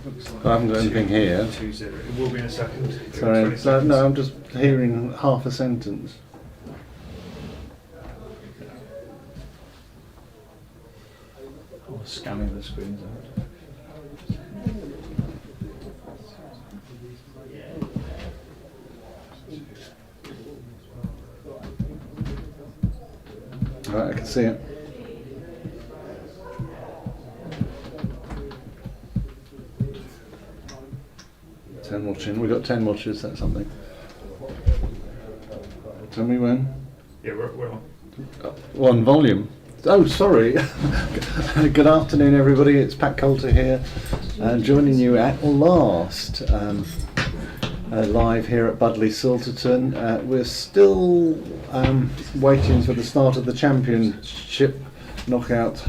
Looks like I haven't got anything here. 2-0. It will be in a second. Sorry, 20 so, seconds. no, I'm just hearing half a sentence. Oh, scanning the screens out. Right, I can see it. Ten watching. We've got 10 watchers, that's something. Tell me when. Yeah, we're on. One volume. Oh, sorry. Good afternoon, everybody. It's Pat Coulter here, joining you at last, live here at Budleigh, Salterton. We're still waiting for the start of the championship knockout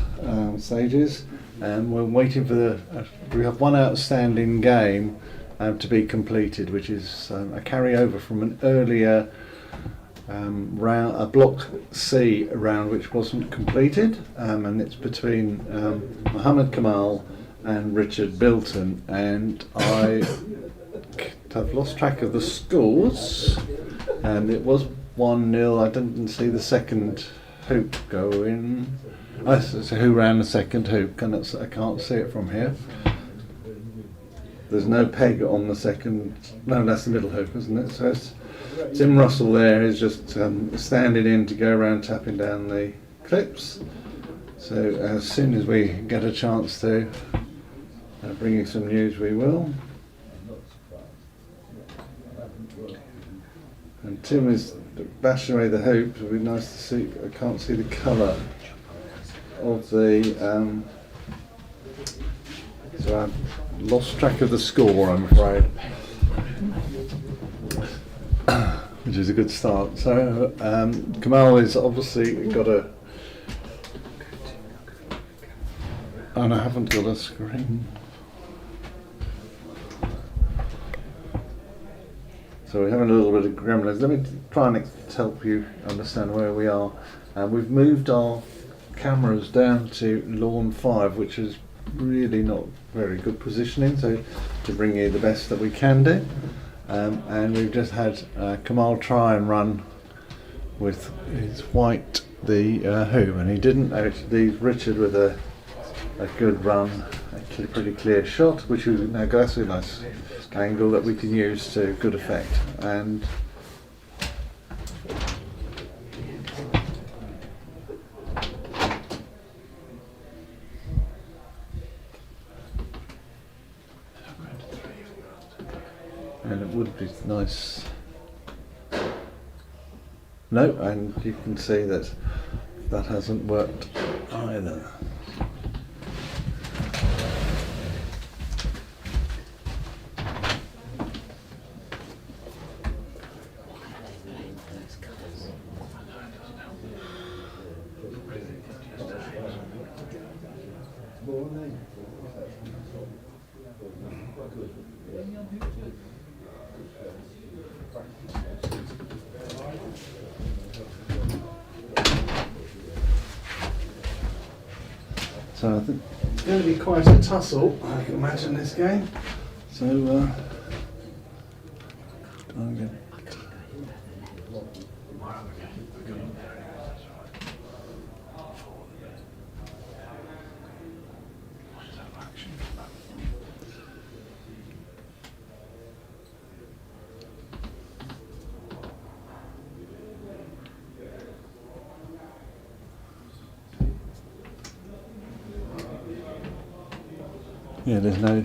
stages, and we're waiting for we have one outstanding game to be completed, which is a carryover from an earlier round, a Block C round which wasn't completed, and it's between Mohammed Kamal and Richard Bilton, and I have lost track of the scores, and it was 1-0. I didn't see the second hoop go in. So who ran the second hoop? I can't see it from here. There's no peg on the second. No, that's the middle hoop, isn't it? So it's Tim Russell there is just standing in to go around tapping down the clips. So as soon as we get a chance to bring you some news, we will. And Tim is bashing away the hoop. It would be nice to see. I can't see the colour of the. So I've lost track of the score, I'm afraid. Which is a good start. So Kamal has obviously got a. And I haven't got a screen. So we're having a little bit of gremlins. Let me try and help you understand where we are. We've moved our cameras down to lawn 5, which is really not very good positioning, so to bring you the best that we can do. And we've just had Kamal try and run with his white the hoop, and he didn't actually. Richard with a good run, actually pretty clear shot, which was now that's a nice angle that we can use to good effect. And it would be nice. No, and you can see that that hasn't worked either. So I think it's going to be quite a tussle, I can imagine, this game. So I'm going yeah, there's no.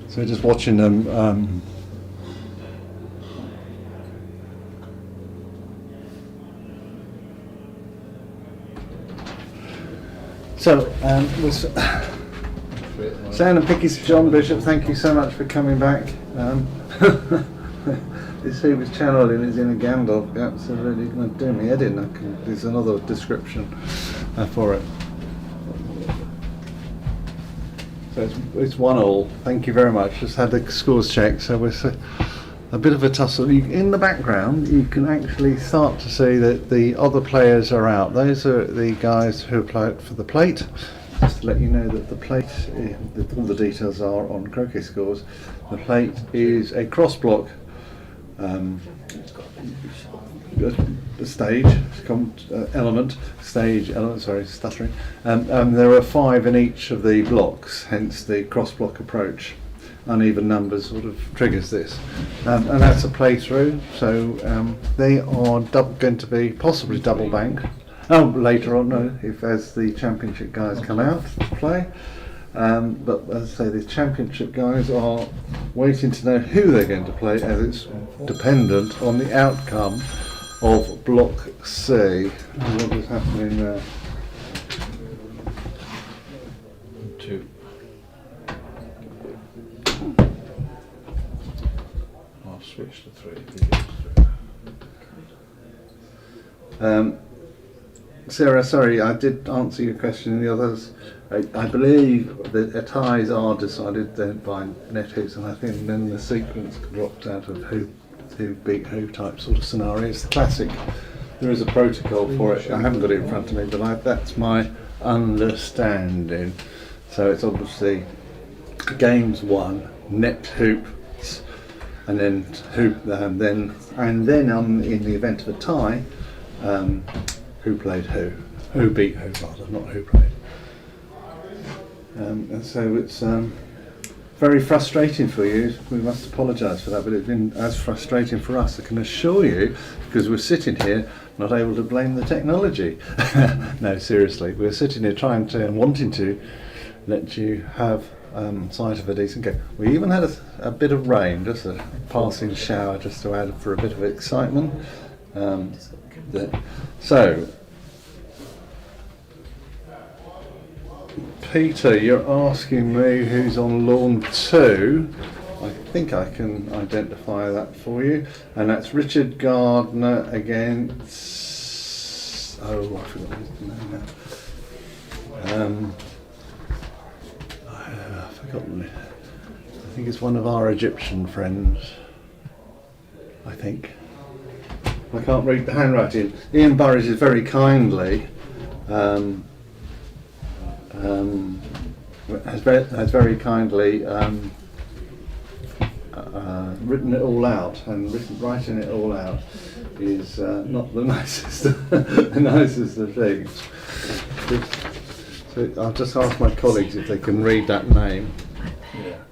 So just watching them. Sound and Picky's John Bishop, thank you so much for coming back. This who was channeling is in a Gandalf, absolutely going to do me head in. There's another description for it. So it's 1-1. Thank you very much. Just had the scores checked, so we're a bit of a tussle. In the background, you can actually start to see that the other players are out. Those are the guys who apply it for the plate. Just to let you know that the plate, all the details are on Croquet Scores. The plate is a cross block stuttering. There are 5 in each of the blocks, hence the cross block approach. Uneven numbers sort of triggers this, and that's a play through. So they are going to be possibly double bank. Later on, no, if as the championship guys come out to play. But as I say, the championship guys are waiting to know who they're going to play, as it's dependent on the outcome of Block C. And what is happening there? 2. I'll switch to 3. Sarah, sorry, I did answer your question in the others. I believe that ties are decided then by net hoops, and I think then the sequence dropped out of who beat who type sort of scenario. It's the classic. There is a protocol for it. I haven't got it in front of me, but that's my understanding. So it's obviously games 1, net hoops, and then hoop, and then in the event of a tie, who played who beat who rather, not who played. And so it's very frustrating for you. We must apologise for that, but it's been as frustrating for us, I can assure you, because we're sitting here not able to blame the technology. No, seriously, we're sitting here trying to and wanting to let you have sight of a decent game. We even had a bit of rain, just a passing shower, just to add for a bit of excitement. So, Peter, you're asking me who's on lawn 2. I think I can identify that for you, and that's Richard Gardner against. Oh, I forgot his name now. I've forgotten it. I think it's one of our Egyptian friends. I think. I can't read the handwriting. Ian Burridge is very kindly has very kindly written it all out, and writing it all out is not the nicest the nicest of things. So I'll just ask my colleagues if they can read that name. Yeah.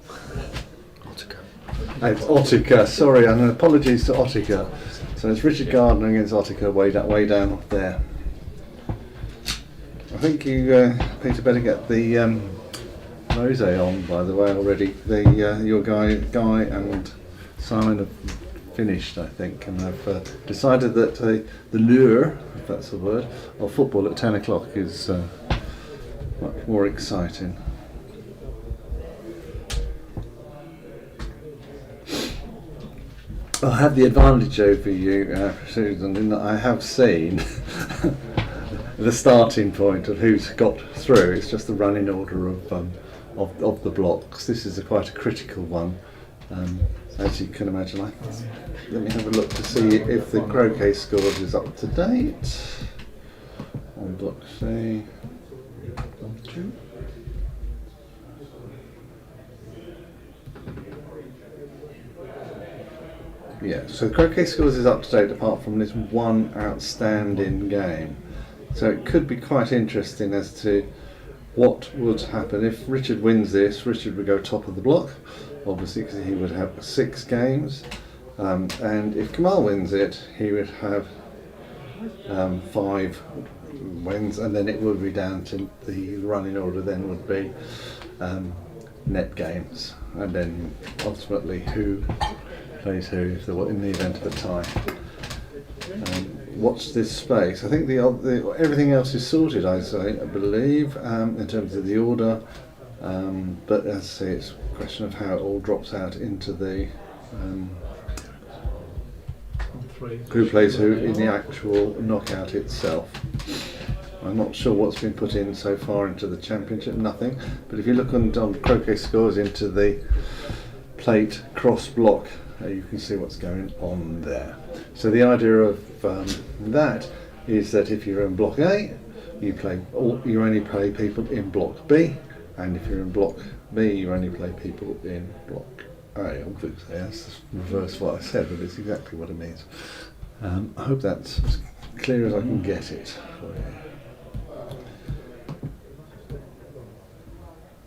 It's Ottica, sorry, and apologies to Ottica. So it's Richard Gardner against Ottica, way down off there. I think you, Peter, better get the rosé on, by the way, already. Your guy and Simon have finished, I think, and have decided that the lure, if that's the word, of football at 10 o'clock is much more exciting. I have the advantage over you, Susan, in that I have seen the starting point of who's got through. It's just the running order of the blocks. This is quite a critical one, as you can imagine. Let me have a look to see if the Croquet Scores is up to date on block C. Yeah, so Croquet Scores is up to date apart from this one outstanding game. So it could be quite interesting as to what would happen if Richard wins this. Richard would go top of the block, obviously, because he would have 6 games. And if Kamal wins it, he would have 5 wins, and then it would be down to the running order. Then would be net games, and then ultimately who plays who if in the event of a tie. Watch this space. I think everything else is sorted, I believe, in terms of the order. But as I say, it's a question of how it all drops out into the who plays who in the actual knockout itself. I'm not sure what's been put in so far into the championship, nothing. But if you look on Croquet Scores into the plate cross block, you can see what's going on there. So the idea of that is that if you're in block A, you only play people in block B, and if you're in block B, you only play people in block A. Obviously, that's reverse what I said, but it's exactly what it means. I hope that's as clear as I can get it for you.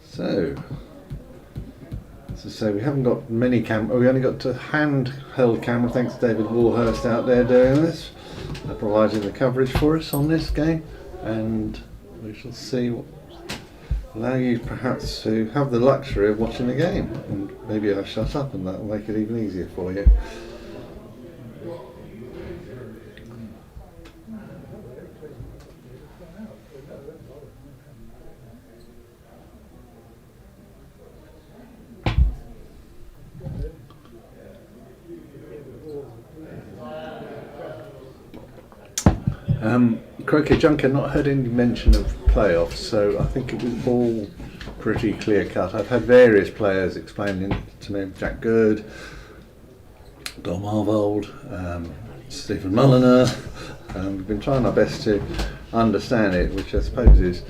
So, as I say, we haven't got many we only got a handheld camera, thanks to David Warhurst out there doing this, providing the coverage for us on this game, and we shall see what allow you perhaps to have the luxury of watching the game, and maybe I'll shut up and that will make it even easier for you. Croquet Junker, not heard any mention of playoffs, so I think it was all pretty clear cut. I've had various players explaining it to me, Jack Good, Dom Harvold, Stephen Mulliner. We've been trying our best to understand it, which I suppose is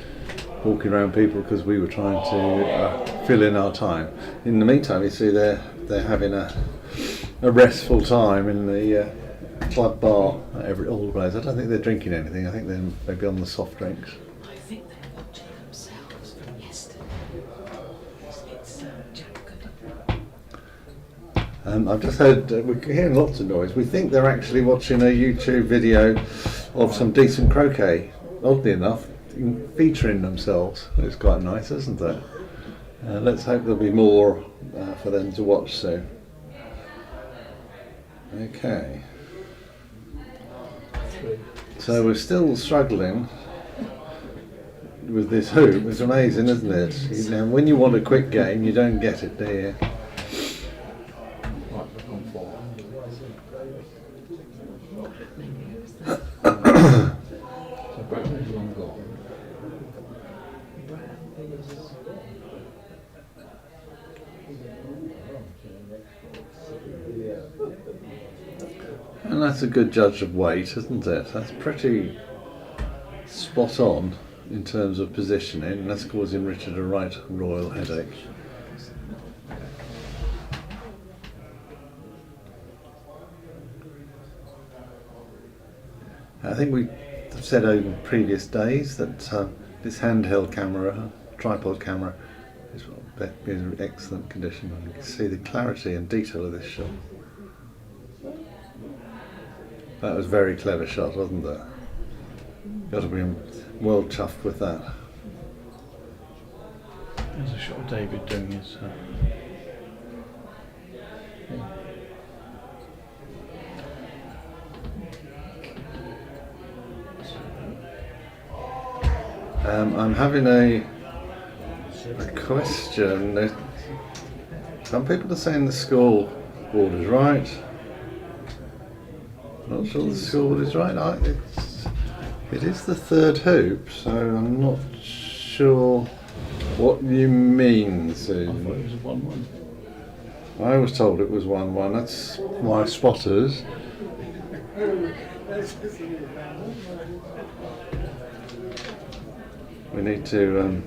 walking around people because we were trying to fill in our time. In the meantime, you see they're having a restful time in the club bar all the players. I don't think they're drinking anything. I think they're maybe on the soft drinks. I think they're watching themselves from yesterday. It's Jack Good. I've just heard, we're hearing lots of noise. We think they're actually watching a YouTube video of some decent croquet, oddly enough, featuring themselves. It's quite nice, isn't it? Let's hope there'll be more for them to watch soon. Okay. So we're still struggling with this hoop. It's amazing, isn't it? You know, when you want a quick game, you don't get it, do you? And that's a good judge of weight, isn't it? That's pretty spot on in terms of positioning, and that's causing Richard a right royal headache. I think we said over previous days that this handheld camera, tripod camera, is in excellent condition. You can see the clarity and detail of this shot. That was a very clever shot, wasn't it? Got to be well chuffed with that. There's a shot of David doing his. I'm having a question. Some people are saying the scoreboard is right. Not sure the scoreboard is right. It is the third hoop, so I'm not sure what you mean, Susan. I thought it was a 1-1. I was told it was 1-1. That's my spotters. We need to.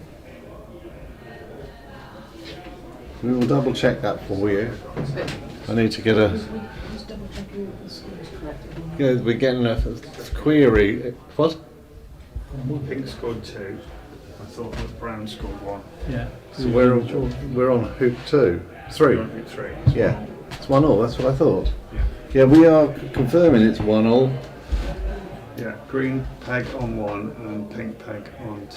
We will double check that for you. I need to get a. Yeah, we're getting a query. What? Pink scored 2. I thought that Brown scored 1. Yeah. So we're on hoop 2, 3. You're on hoop 3. Yeah, it's 1-1. That's what I thought. Yeah. Yeah, we are confirming it's 1-1. Yeah, green peg on 1 and pink peg on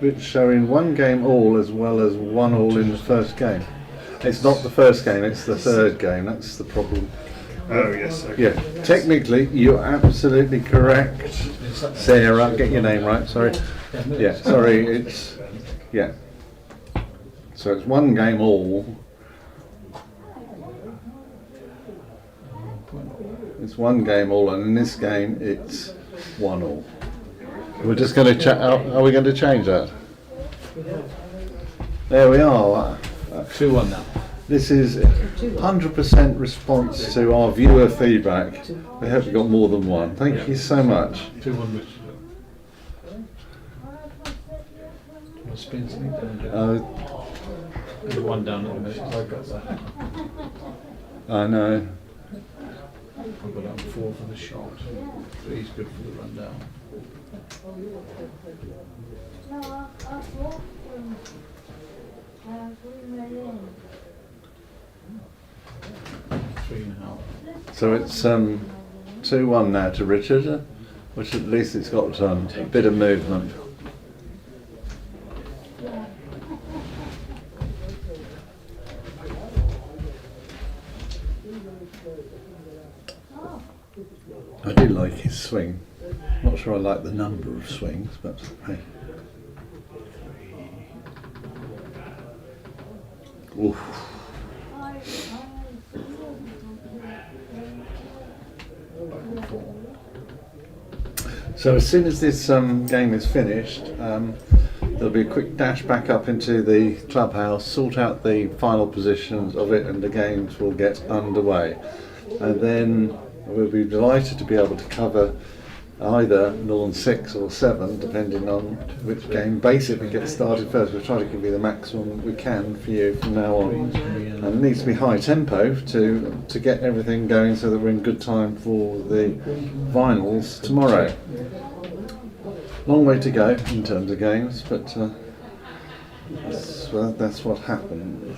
2. It's showing 1 game all as well as 1-1 in the first game. It's not the first game, it's the third game. That's the problem. Oh yes. Okay. Yeah, technically you're absolutely correct, Sarah. Get your name right. Sorry. Yeah, sorry. It's yeah. So it's 1 game all. It's 1 game all, and in this game it's 1-1. We're just going to chat. Are we going to change that? There we are. 2-1 now. This is 100% response to our viewer feedback. We hope we got more than one. Thank you so much. 2-1 Richard. I'll spin something down. There's one down at the minute. I got that. I know. I've got out 4 for the shot. 3's good for the run down. Three and a half. So it's 2-1 now to Richard, which at least it's got a bit of movement. I do like his swing. Not sure I like the number of swings, but hey. Oof. So as soon as this game is finished, there'll be a quick dash back up into the clubhouse, sort out the final positions of it, and the games will get underway. And then we'll be delighted to be able to cover either Northern 6 or 7, depending on which game basically gets started first. We'll try to give you the maximum we can for you from now on. And it needs to be high tempo to get everything going so that we're in good time for the finals tomorrow. Long way to go in terms of games, but that's what happened.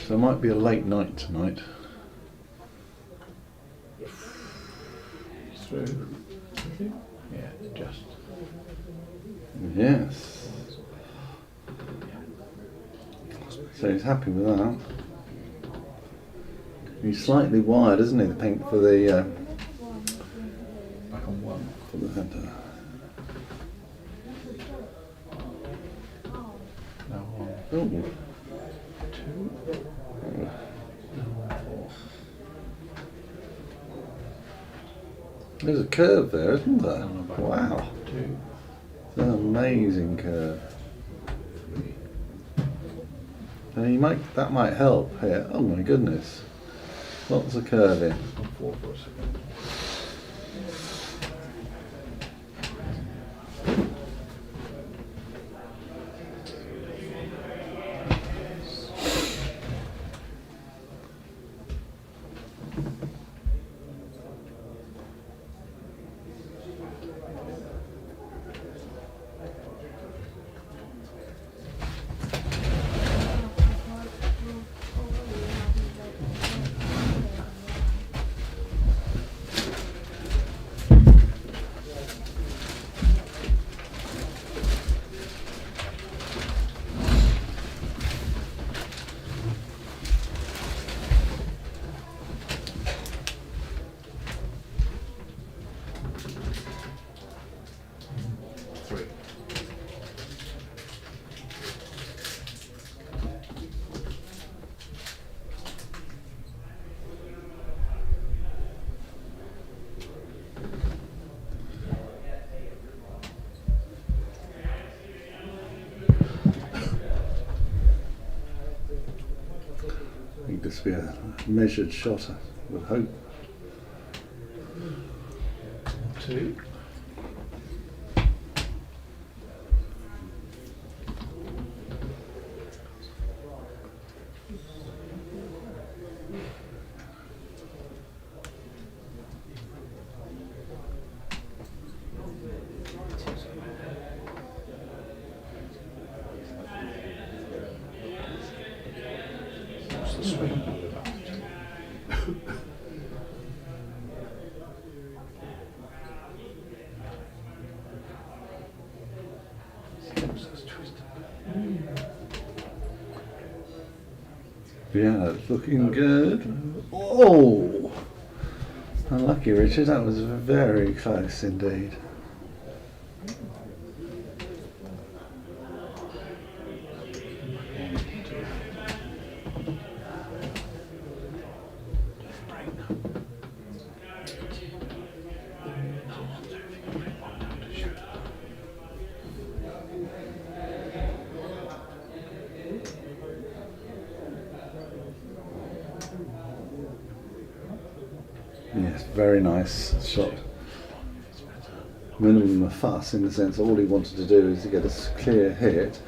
So it might be a late night tonight. Through. Yeah, just. Yes. So he's happy with that. He's slightly wide, isn't he? The pink for the Back on 1. for the header. Now on Oh. 2. Oh. Now on 4. There's a curve there, isn't there? Now on back Wow. 2. It's an amazing curve. 3. And that might help here. Oh my goodness. Lots of curve in. On 4 for a second. I think this will be a measured shot, I would hope. 2. What's the swing? Yeah, it's looking good. Oh! Unlucky, Richard. That was very close indeed. very nice shot. Minimum of fuss in the sense all he wanted to do is to get a clear hit.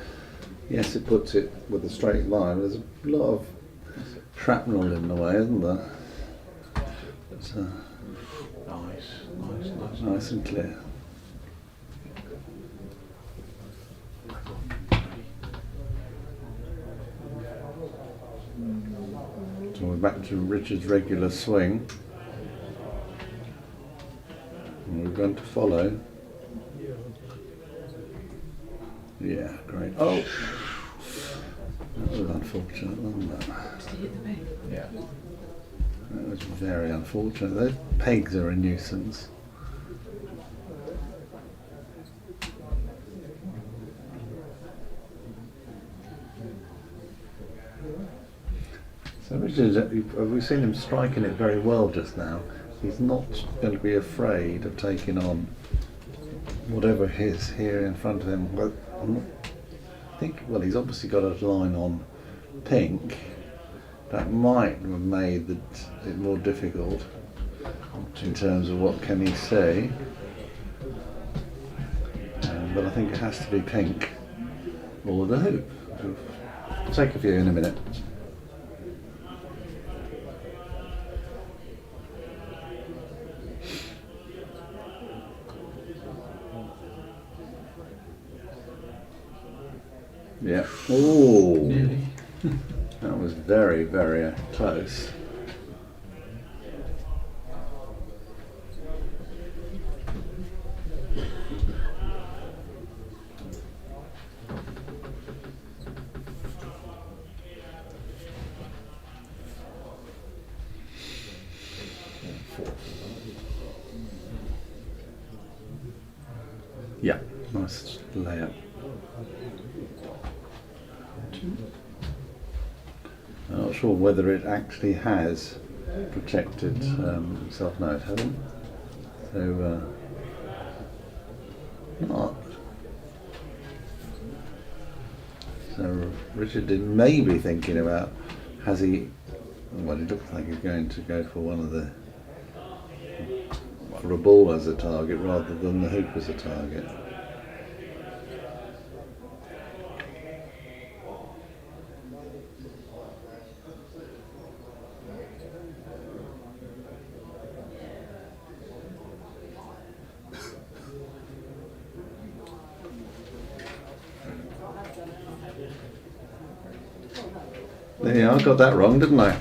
Yes, it puts it with a straight line. There's a lot of shrapnel in the way, isn't there? But, nice and clear. So we're back to Richard's regular swing. And we're going to follow. Yeah, great. Oh! That was unfortunate, wasn't it? Did he hit the peg? Yeah. That was very unfortunate. Those pegs are a nuisance. So Richard, we've seen him striking it very well just now. He's not going to be afraid of taking on whatever is here in front of him. Well, I think, well, he's obviously got a line on pink. That might have made it more difficult in terms of what can he say. But I think it has to be pink or the hoop. I'll take a view in a minute. Yeah. Oh, Nearly. that was very, very close. Yeah, nice layup. I'm not sure whether it actually has protected itself. No, it hasn't. So, not. So Richard may be thinking about, has he, well, it looks like he's going to go for one of the, for a ball as a target rather than the hoop as a target. Yeah, I got that wrong, didn't I?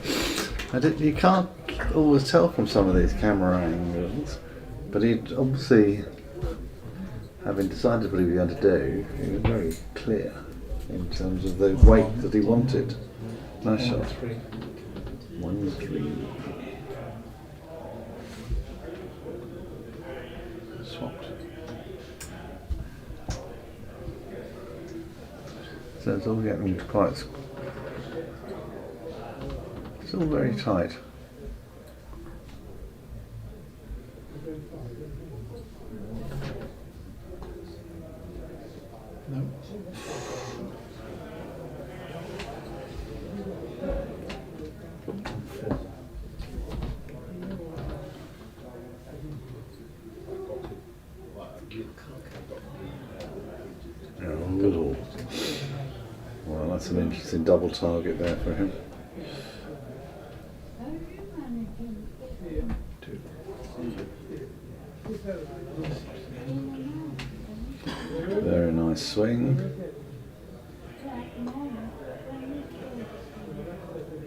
You can't always tell from some of these camera angles, but he'd obviously, having decided what he was going to do, he was very clear in terms of the weight that he wanted. Nice shot. 1-3. Swapped. So it's all getting quite. It's all very tight. No. Oh. Well, that's an interesting double target there for him. Very nice swing.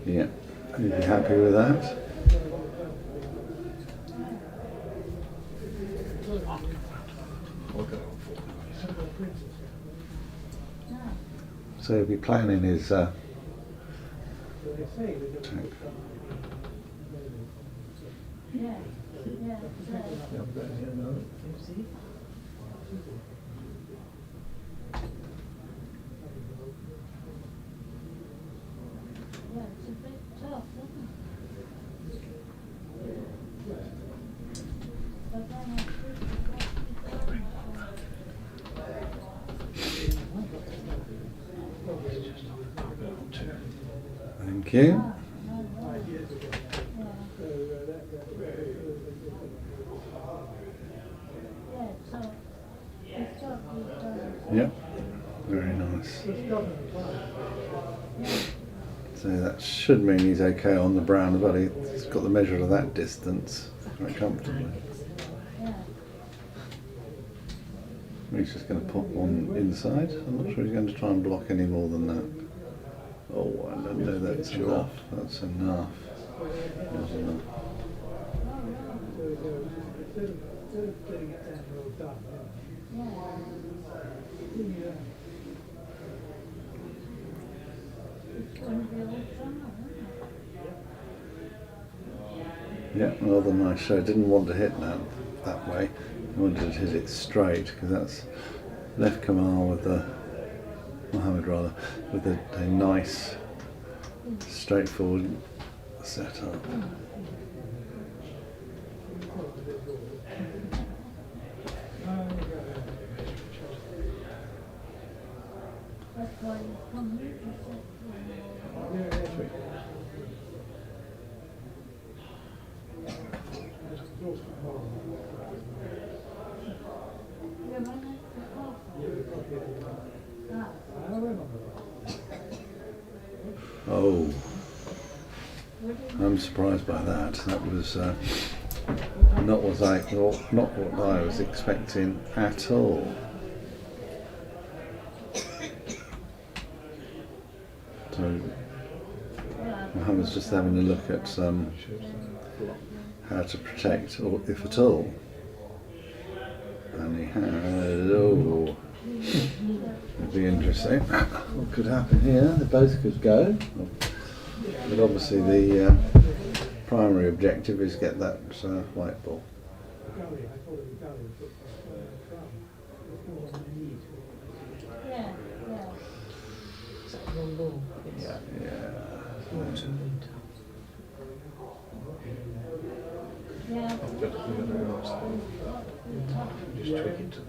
Yeah, you'd be happy with that. So he'll be planning his tank. Thank you. Yep, very nice. So that should mean he's okay on the brown, but he's got the measure of that distance quite comfortably. He's just going to pop one inside. I'm not sure he's going to try and block any more than that. Oh, I don't know, that's enough. That's enough. That's enough. Yeah, rather nice show. Didn't want to hit that way. I wanted to hit it straight because that's left Kamal with Mohammed rather, with a nice straightforward setup. Oh, I'm surprised by that. That was not what I thought, not what I was expecting at all. So Mohammed's just having a look at how to protect, or if at all. And he had, oh, it'd be interesting. What could happen here? They both could go, but obviously the primary objective is get that white ball. Yeah. I've got to realize that. Just tweak it to that.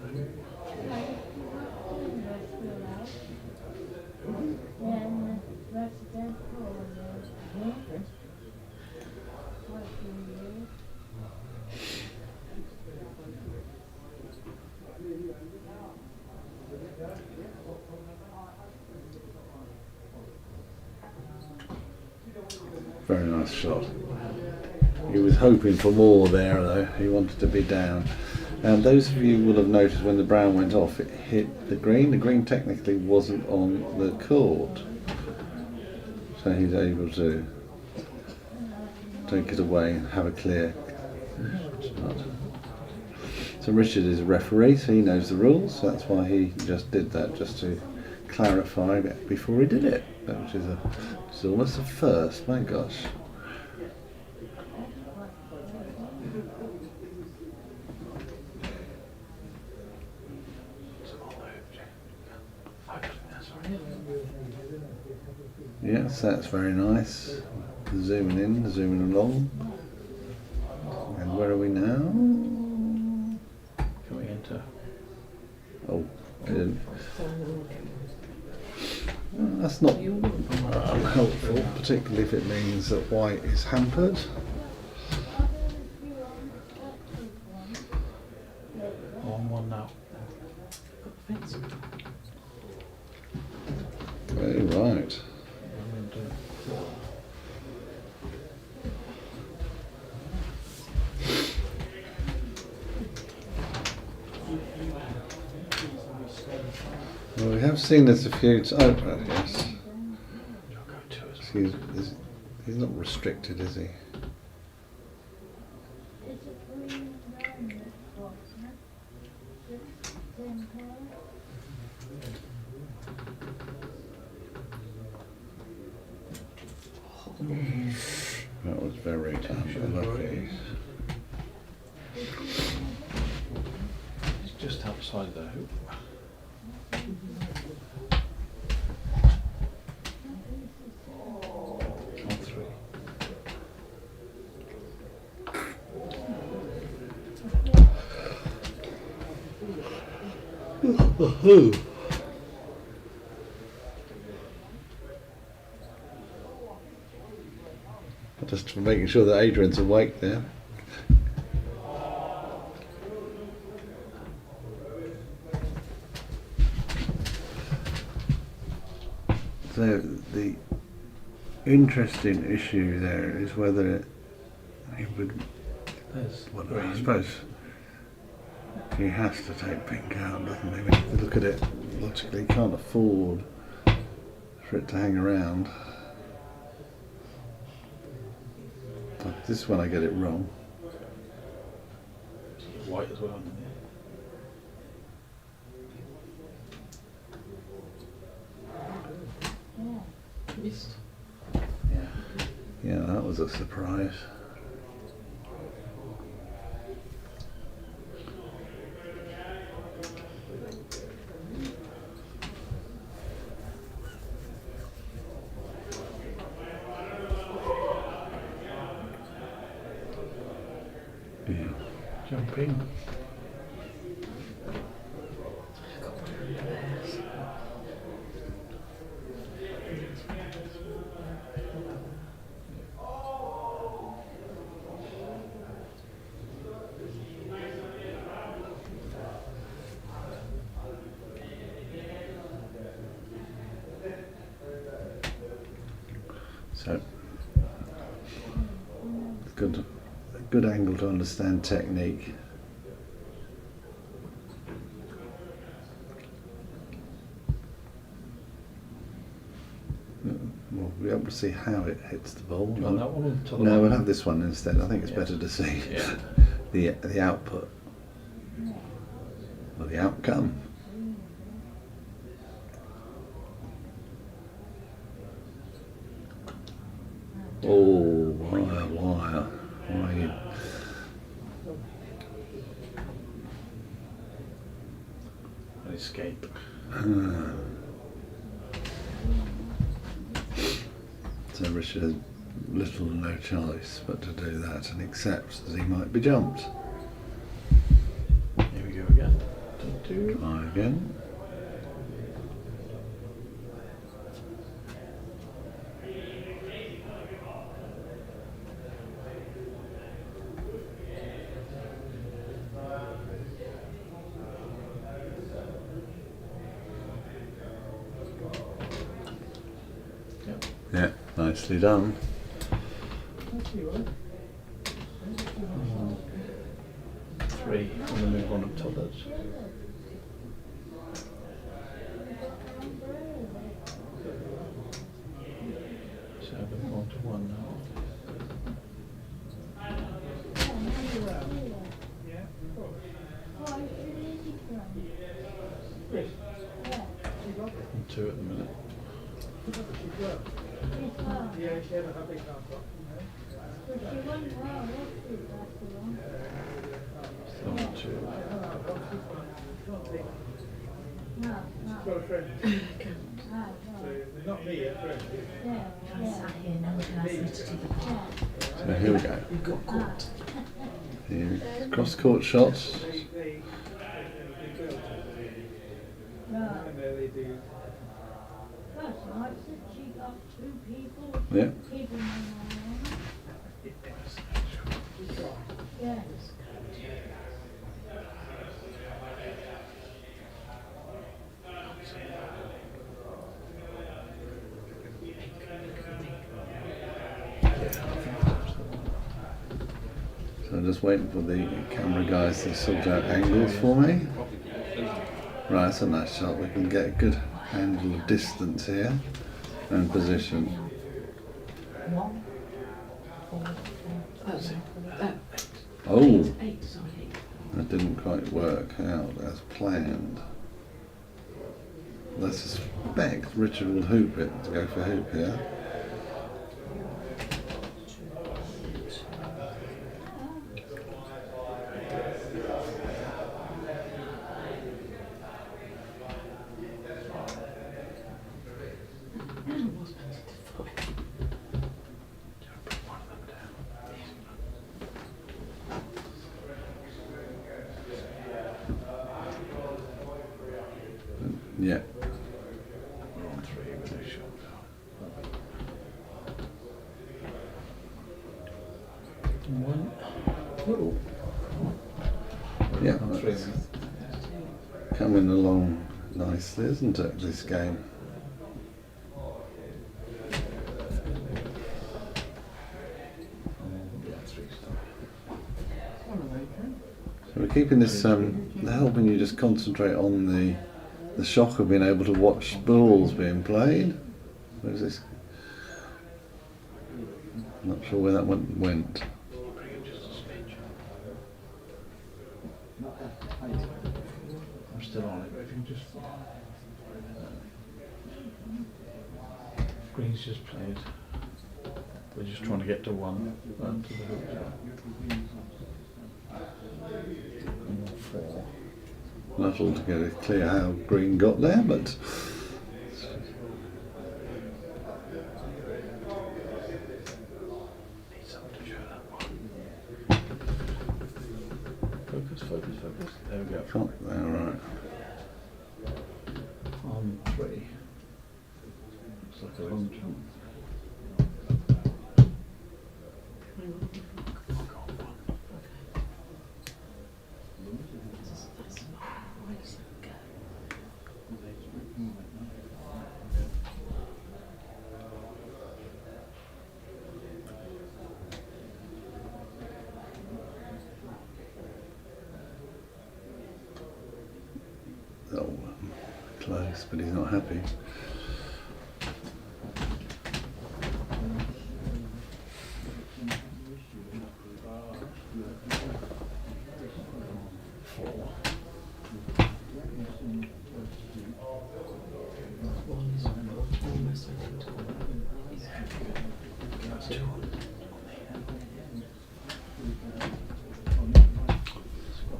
Very nice shot. He was hoping for more there though, he wanted to be down. And those of you will have noticed when the brown went off, it hit the green. The green technically wasn't on the court. So he's able to take it away and have a clear shot. So Richard is a referee, so he knows the rules. So that's why he just did that, just to clarify it before he did it. Which is almost a first, my gosh. Yes, that's very nice. Zooming in, zooming along. And where are we now? Can we enter? Oh, I didn't. That's not helpful, particularly if it means that white is hampered. On one now. Oh, right. Well, we have seen this a few times. Oh, yes. He's not restricted, is he? That was very unlucky. It's just outside the hoop. On three. Just making sure that Adrian's awake there. So the interesting issue there is whether he would. There's Well, I green. suppose he has to take pink out, doesn't he? If you look at it logically, he can't afford for it to hang around. But this one I get it wrong. White as well, isn't it? Missed. Yeah, that was a surprise. Yeah. Jumping. So, good angle to understand technique. We'll be able to see how it hits the ball. Do you want that one or to the No, one? we'll have this one instead. I think it's Yeah. better to see Yeah. the output or the outcome. Oh, wire. Why? An escape. So Richard has little or no choice but to do that and accepts that he might be jumped. Here we go again. Two. Try again. Yeah, nicely done. Three, and then move on up to others. Seven, on to one now. And two at the minute. Still on two. So here we go. Here, cross court shots. Yeah. So I'm just waiting for the camera guys to sort out angles for me. Right, that's a nice shot. We can get a good handle of distance here and position. 1, 4, 4. Oh, 8, sorry. that didn't quite work out as planned. Let's suspect Richard will hoop it to go for hoop here. Yeah. We're on three with no shot. One. Oh. Yeah, On three. that's coming along nicely, isn't it, this game? keeping this helping you just concentrate on the shock of being able to watch balls being played. Where's this? I'm not sure where that one went. I'm still on it, but if you just... Green's just played. We're just trying to get to one, to the hook. And 4. Not altogether clear how green got there, but Need someone to show that one. Focus, focus, focus. There we go. can't. All right. On 3. Looks like a long jump. Oh, close, but he's not happy.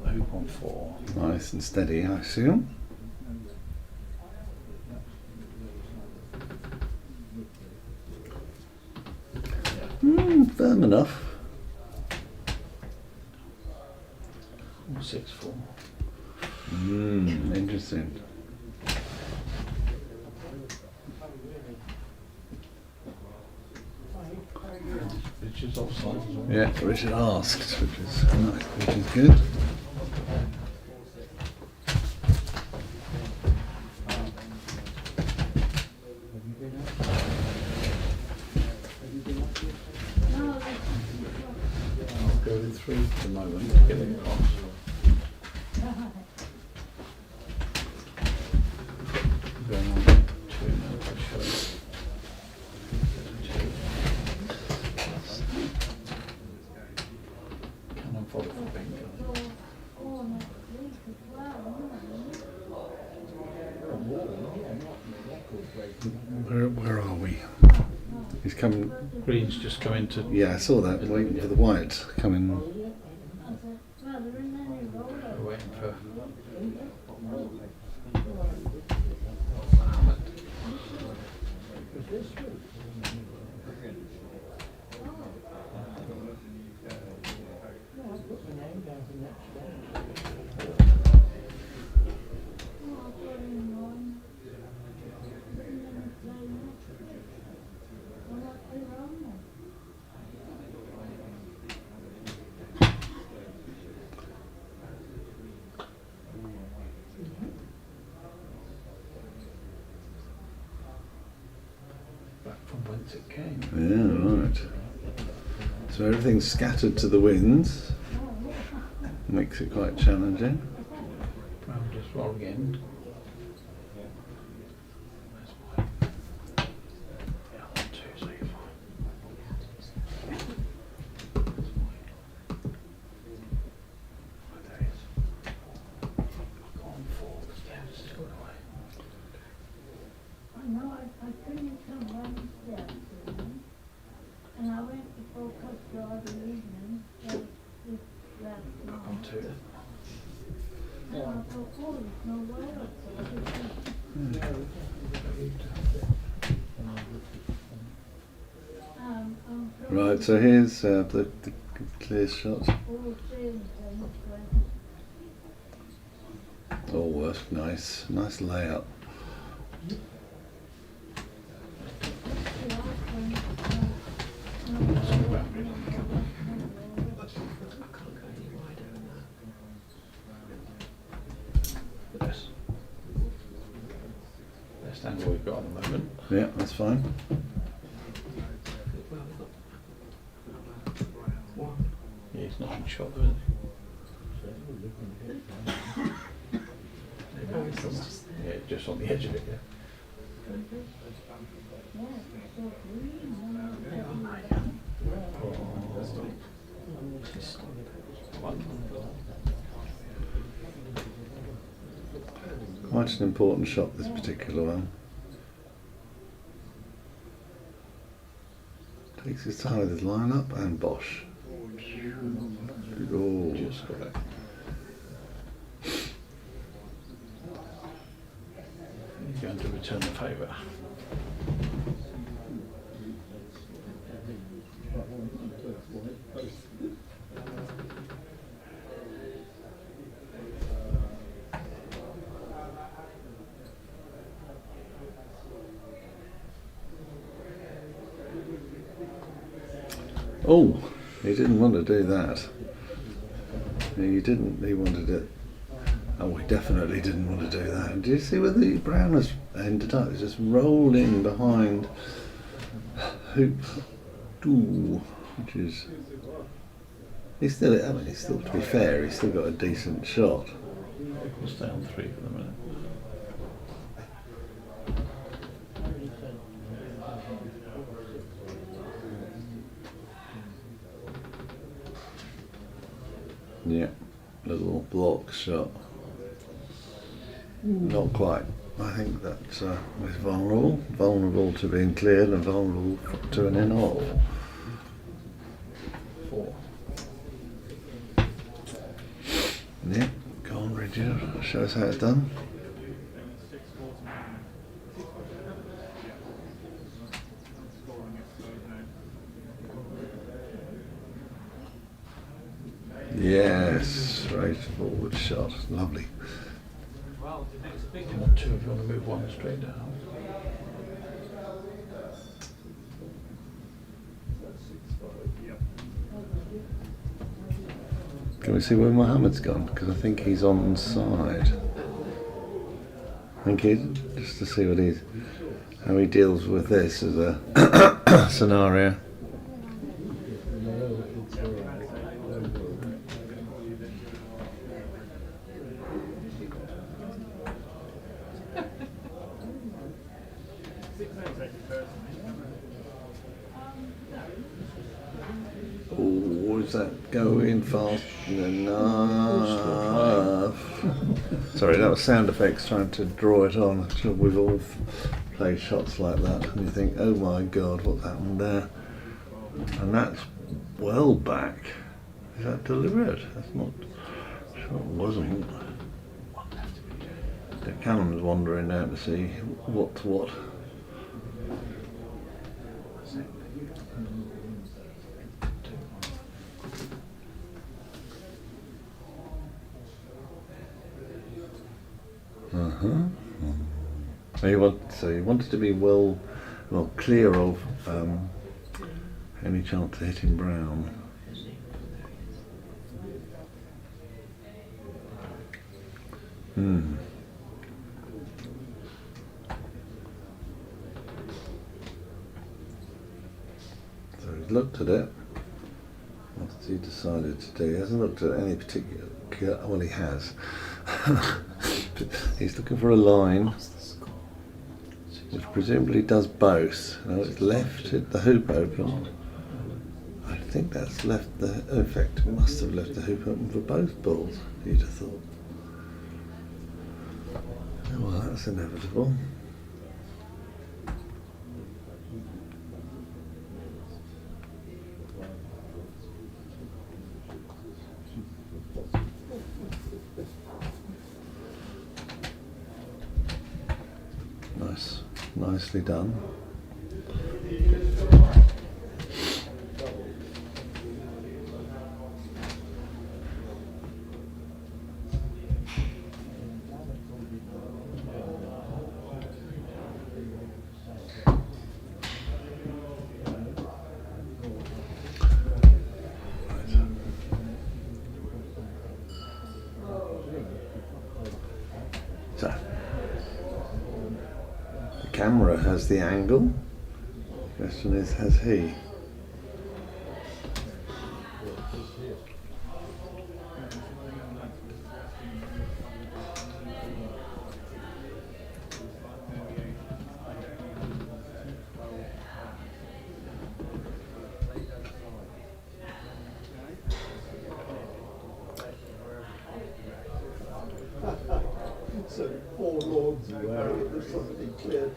The hoop on 4. Nice and steady, I assume. Firm enough. 6, 4. Interesting. Richard's offside as well. Yeah, Richard asked, which is nice, which is good. I'll go with 3 for the moment to get it across. Going on 2 now, for sure. 2. Can I follow for pink? Where are we? He's coming. Green's just coming to... Yeah, I saw that. Waiting for the white coming. We're waiting for... back from whence it came. Yeah, right. So everything's scattered to the winds. Makes it quite challenging. I'll just roll again. Where's mine? Yeah, 1, 2, so you're fine. Where's mine? Oh, there it is. I've gone 4, the steps is going away. No, I couldn't come down the steps, you know. And I went to focus the other evening, like this last Back night. on 2. And I thought, oh, there's no way up Right, so here's the clear shot. Oh, nice. Nice layout. Best angle we've got at the moment. Yeah, that's fine. Yeah, he's not in shot though, is he? Yeah, just on the edge of it, yeah. Quite an important shot, this particular one. Takes his time with his line-up and bosh. Oh. Just got it. You're going to return the favour. Oh, he didn't want to do that. He didn't, he wanted it. Oh, he definitely didn't want to do that. Do you see where the brown has ended up? It's just rolling behind hoop 2, which is, he's still, I mean, he's still, to be fair, he's still got a decent shot. We'll stay on 3 for the minute. Yeah, little block shot. Not quite. I think that is vulnerable. Vulnerable to being cleared and vulnerable to an in-off. 4. Yeah, go on, Richard. Show us how it's done. Yes, straight forward shot. Lovely. You want 2 if you want to move 1 straight down. Can we see where Mohammed's gone? Because I think he's on side. Thank you. Just to see what how he deals with this as a scenario. Oh, is that going fast enough? Sorry, that was sound effects trying to draw it on. I'm sure we've all played shots like that, and you think, oh my god, what's happened there? And that's well back. Is that deliberate? That's not. Sure it wasn't. The Callum's wandering out to see what's what. So he wanted to be well clear of any chance of hitting brown. So he's looked at it. What's he decided to do? He hasn't looked at any particular. Well, he has. He's looking for a line, which presumably does both. Now it's left the hoop open. I think that's left in effect, it must have left the hoop open for both balls, you'd have thought. Oh, well, that's inevitable. Nicely done. So. Camera has the angle. Question is, has he? So 4 lords away, there's somebody cleared.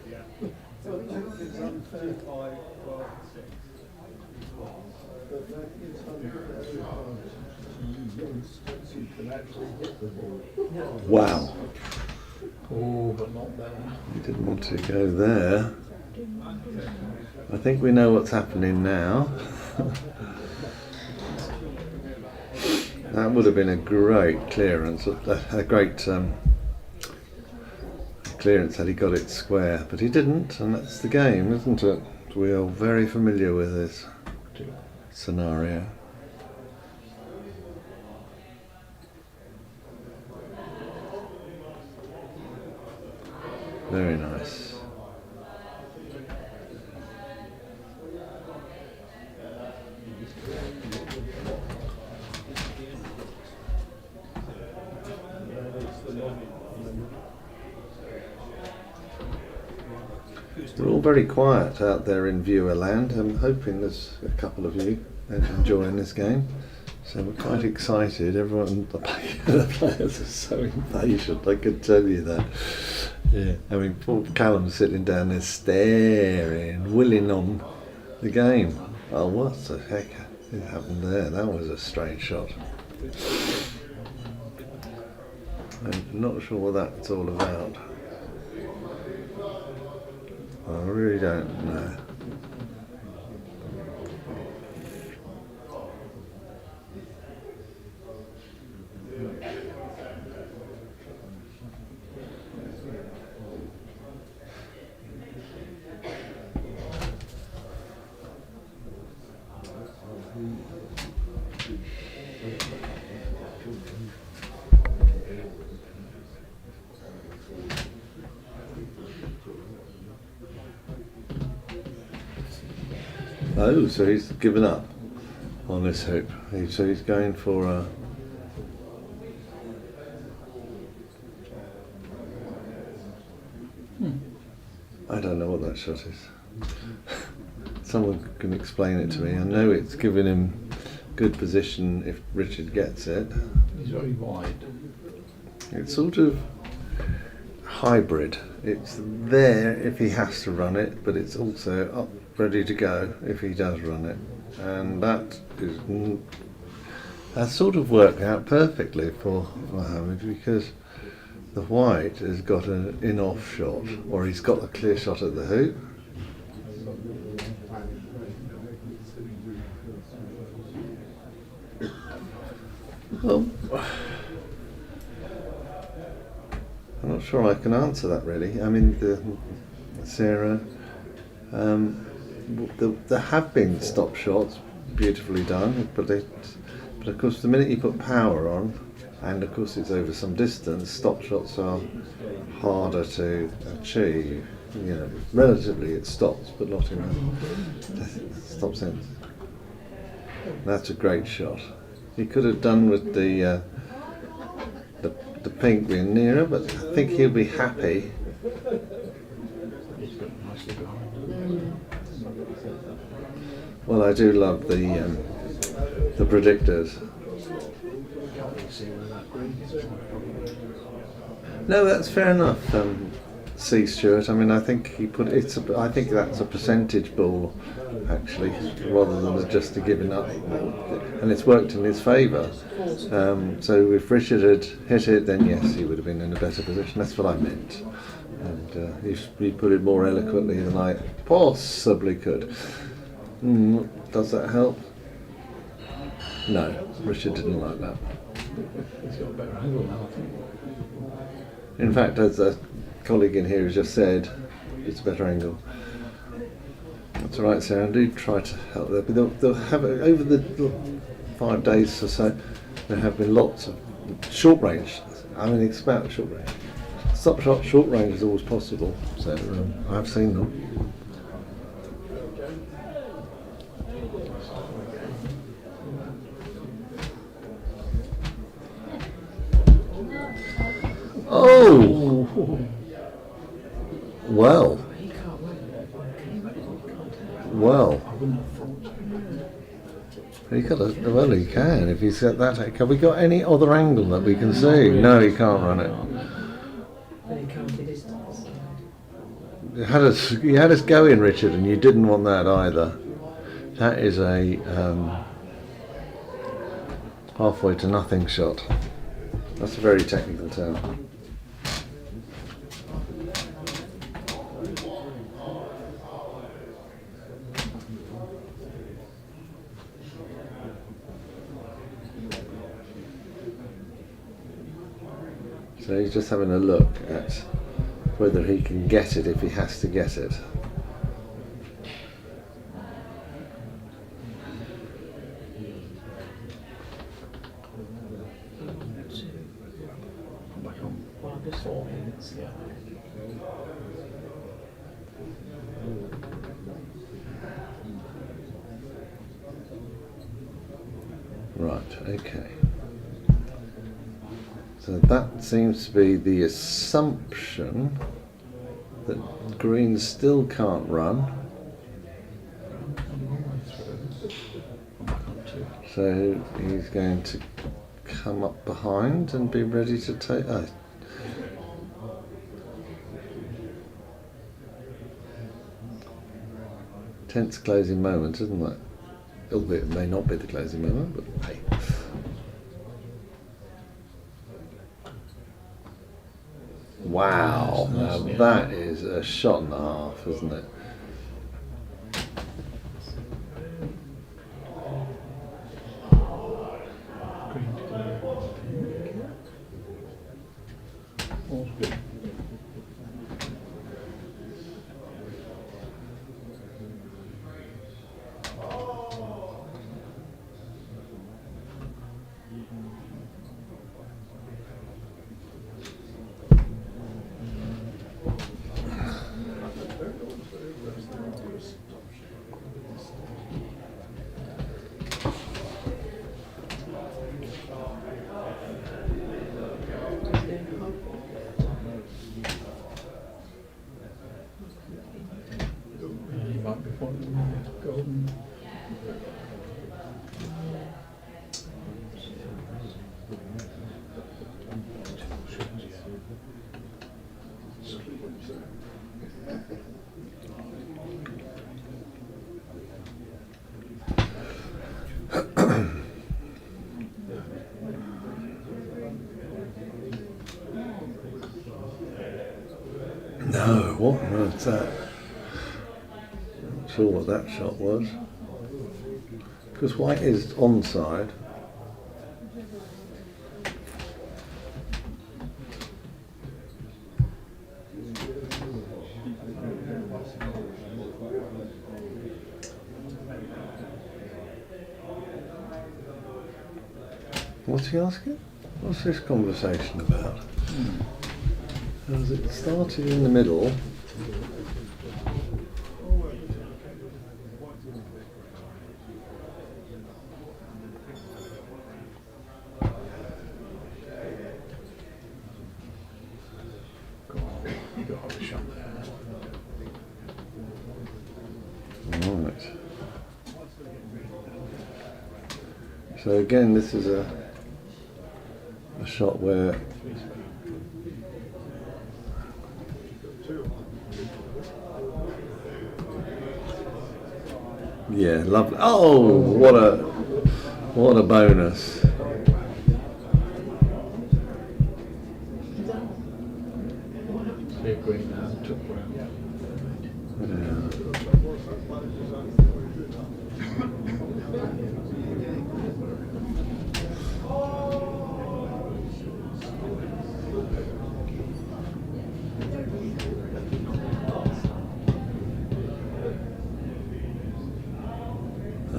So that is unfair. But that is unfair. You can actually hit the ball. Wow. Oh, but not there. You didn't want to go there. I think we know what's happening now. That would have been a great clearance, a great clearance had he got it square, but he didn't, and that's the game, isn't it? We are very familiar with this scenario. Very nice. We're all very quiet out there in viewer land. I'm hoping there's a couple of you enjoying this game. So we're quite excited. Everyone, the players are so impatient, I could tell you that. Yeah, I mean, poor Callum's sitting down there staring, willing on the game. Oh, what the heck happened there? That was a strange shot. I'm not sure what that's all about. I really don't know. Oh, so he's given up on this hoop. So he's going for a... I don't know what that shot is. Someone can explain it to me. I know it's giving him good position if Richard gets it. He's very wide. It's sort of hybrid. It's there if he has to run it, but it's also up ready to go if he does run it. And that sort of worked out perfectly for Mohammed, because the white has got an in-off shot, or he's got a clear shot at the hoop. Well, I'm not sure I can answer that really. I mean, Sarah, there have been stop shots, beautifully done, but of course the minute you put power on, and of course it's over some distance, stop shots are harder to achieve. You know, relatively it stops, but not in a stop sense. That's a great shot. He could have done with the pink being nearer, but I think he'll be happy. Well, I do love the predictors. No, that's fair enough. C. Stewart. I mean, I think he put it's. I think that's a percentage ball, actually, rather than just a giving up ball, and it's worked in his favour. So if Richard had hit it, then yes, he would have been in a better position. That's what I meant, and he put it more eloquently than I possibly could. Does that help? No, Richard didn't like that. He's got a better angle now, I think. In fact, as a colleague in here has just said, it's a better angle. That's all right, Sarah. I do try to help there, but they'll have over the 5 days or so. There have been lots of short range. I mean, it's about short range. Stop shot, short range is always possible. So I've seen them. Oh! Well. Well. Well, he can if he's at that. Have we got any other angle that we can see? No, he can't run it. distance. You had us going, Richard, and you didn't want that either. That is a halfway to nothing shot. That's a very technical term. So he's just having a look at whether he can get it if he has to get it. Well, just 4 minutes, yeah. Right, okay. So that seems to be the assumption that green still can't run. So he's going to come up behind and be ready to take. Oh. Tense closing moment, isn't it? Albeit it may not be the closing moment, but hey. Wow, now that is a shot and a half, isn't it? Green to go. All's good. You might be wanting golden. No, what was that? Not sure what that shot was. Because white is onside. What's he asking? What's this conversation about? Has it started in the middle? You got a shot there. Right. So again, this is a shot where yeah, lovely. Oh, what a bonus. Clear green now, took round.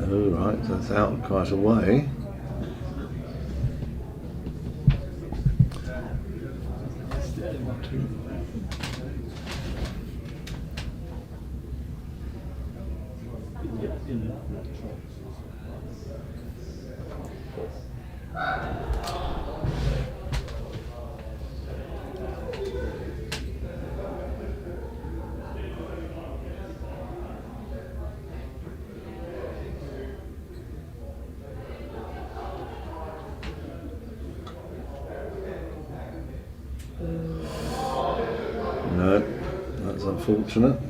Oh, right, so that's out quite a way. No, that's unfortunate.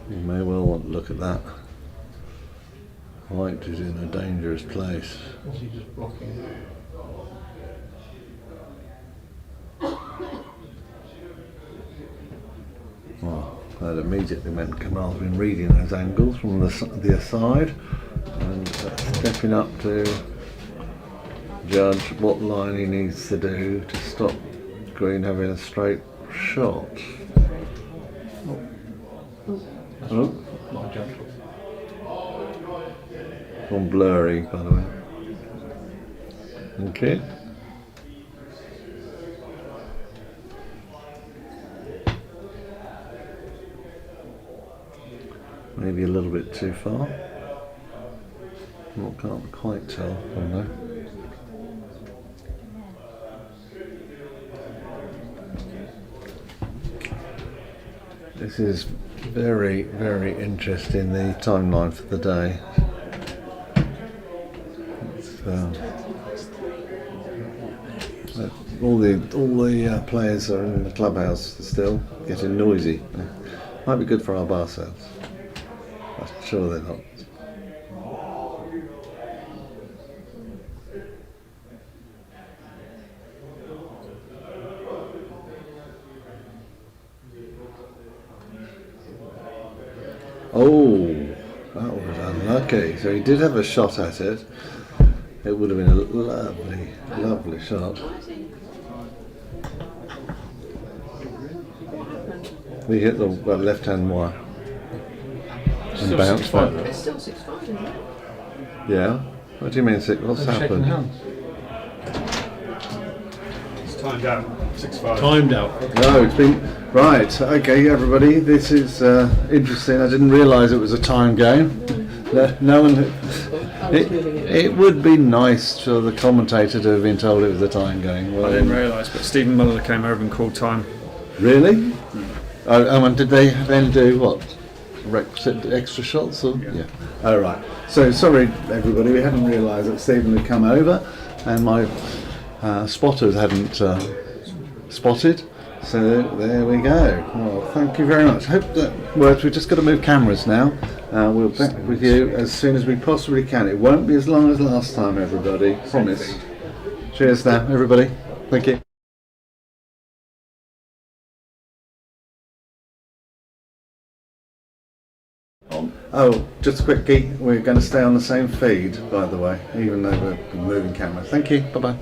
You may well want to look at that. White is in a dangerous place. Is he just blocking? Well, that immediately meant Kamal's been reading those angles from the aside and stepping up to judge what line he needs to do to stop Green having a straight shot. Oh, Not a jump. gone blurry, by the way. Okay. Maybe a little bit too far. Can't quite tell from there. This is very, very interesting, the timeline for the day. It's, all the players are in the clubhouse still, getting noisy. Might be good for our bar sales. I'm sure they're not. Oh, that was unlucky. So he did have a shot at it. It would have been a lovely, lovely shot. We hit the left-hand wire and Still bounced 6-5 back. though. It's still 6-5, isn't it? Yeah. What do you mean? What's They're shaking happened? hands. It's timed out. 6-5. Timed out. No, it's been right. Okay, everybody. This is interesting. I didn't realise it was a time game. No one. It would be nice for the commentator to have been told it was a time game. I didn't realise, but Stephen Muller came over and called time. Really? Oh, and did they then do what? Requisite extra shots? Or? Yeah. Oh, right. So, sorry, everybody, we hadn't realised that Stephen had come over and my spotters hadn't spotted. So, there we go. Well, thank you very much. Hope that works. We've just got to move cameras now. We'll be back with you as soon as we possibly can. It won't be as long as last time, everybody. Promise. Cheers now, everybody. Thank you. Oh, just a quickie, we're going to stay on the same feed, by the way, even though we're moving camera. Thank you, bye-bye.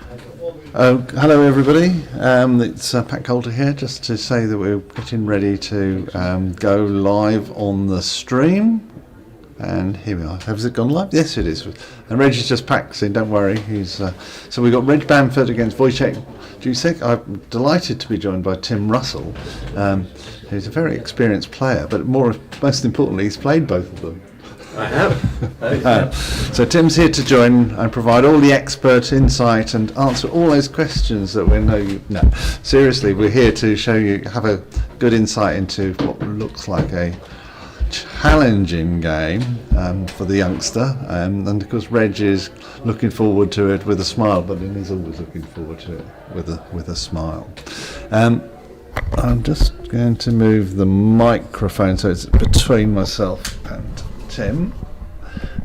Hello everybody, it's Pat Coulter here, just to say that we're getting ready to go live on the stream. And here we are. Has it gone live? Yes, it is. And Reg is just practicing, don't worry. So we've got Reg Bamford against Wojciech Jusek. I'm delighted to be joined by Tim Russell, who's a very experienced player, but most importantly, he's played both of them. I have. So Tim's here to join and provide all the expert insight and answer all those questions that we know. No, seriously, we're here to have a good insight into what looks like a challenging game for the youngster, and of course Reg is looking forward to it with a smile, but he's always looking forward to it with a smile. I'm just going to move the microphone so it's between myself and Tim.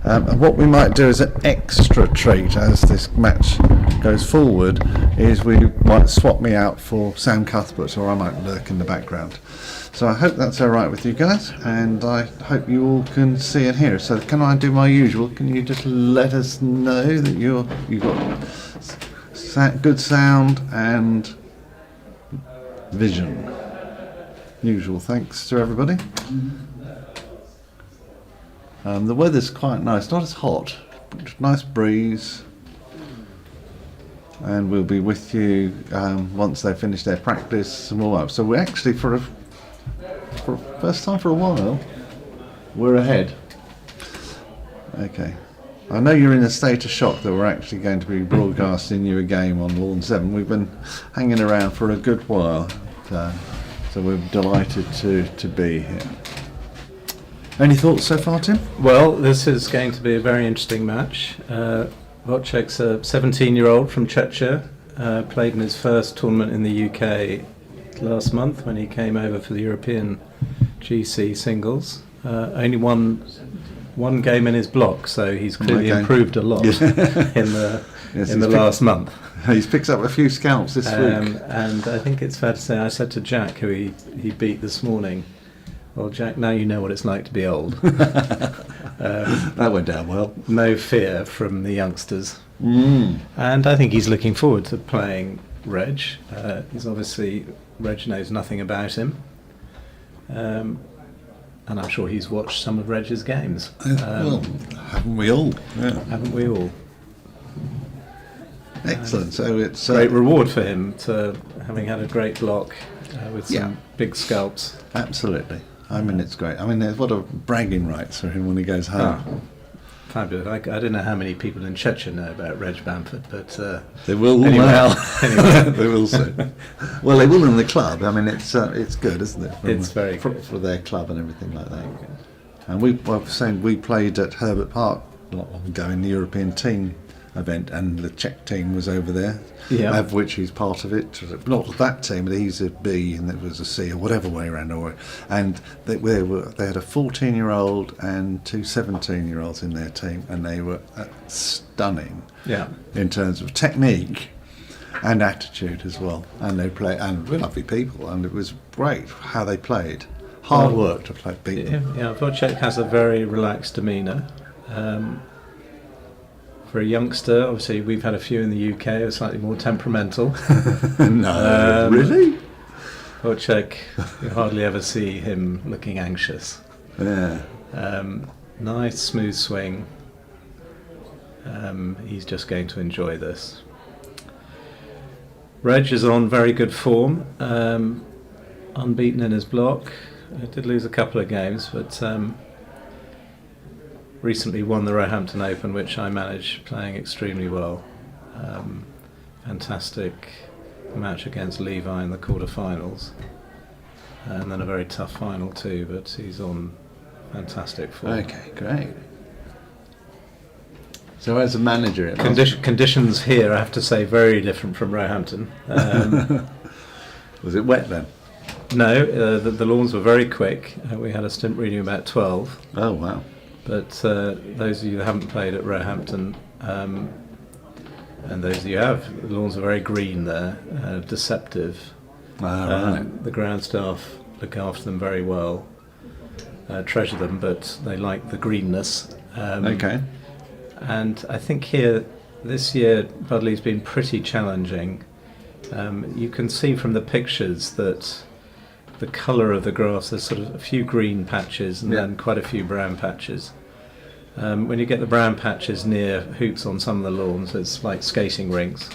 And what we might do as an extra treat as this match goes forward is we might swap me out for Sam Cuthbert, or I might lurk in the background. So I hope that's all right with you guys, and I hope you all can see and hear. So can I do my usual? Can you just let us know that you've got good sound and vision? Usual thanks to everybody. The weather's quite nice, not as hot, but nice breeze. And we'll be with you once they finish their practice and warm up. So we're actually, for first time for a while, we're ahead. Okay. I know you're in a state of shock that we're actually going to be broadcasting you a game on Lawn 7. We've been hanging around for a good while, so we're delighted to be here. Any thoughts so far, Tim? Well, this is going to be a very interesting match. Wojciech's a 17-year-old from Chechnya, played in his first tournament in the UK last month when he came over for the European GC singles. Only one game in his block, so he's clearly improved a lot in the last month. He's picked up a few scalps this week. And I think it's fair to say, I said to Jack, who he beat this morning, well, Jack, now you know what it's like to be old. That went down well. No fear from the youngsters. And I think he's looking forward to playing Reg. Reg knows nothing about him. And I'm sure he's watched some of Reg's games. Well, haven't we all? Yeah. Haven't we all? Excellent. So it's great reward for him to having had a great block with some big scalps. Absolutely. I mean, it's great. I mean, what a bragging rights for him when he goes home. Fabulous. I don't know how many people in Chechnya know about Reg Bamford, but they will anyway. Anyway. They will soon. Well, they will in the club. I mean, it's good, isn't it? It's very good for their club and everything like that. And we played at Herbert Park not long ago in the European team event, and the Czech team was over there, of which he's part of it. Not that team, but he's a B and it was a C, or whatever way around. And they had a 14-year-old and two 17-year-olds in their team, and they were stunning in terms of technique and attitude as well. And they play, and we're lovely people, and it was great how they played. Hard work to beat them. Yeah, Wojciech has a very relaxed demeanour. For a youngster, obviously we've had a few in the UK who are slightly more temperamental. No, really? Wojciech, you hardly ever see him looking anxious. Yeah. Nice, smooth swing. He's just going to enjoy this. Reg is on very good form, unbeaten in his block. He did lose a couple of games, but recently won the Roehampton Open, which I managed, playing extremely well. Fantastic match against Levi in the quarterfinals, and then a very tough final too, but he's on fantastic form. Okay, great. So as a manager, conditions here, I have to say, very different from Roehampton. Was it wet then? No, the lawns were very quick. We had a stint reading about 12. Oh wow. But those of you that haven't played at Roehampton, and those of you who have, the lawns are very green there, deceptive. Right. The ground staff look after them very well, treasure them, but they like the greenness. Okay. And I think here this year Budleigh's been pretty challenging. You can see from the pictures that the colour of the grass, there's sort of a few green patches and then quite a few brown patches. When you get the brown patches near hoops on some of the lawns, it's like skating rinks.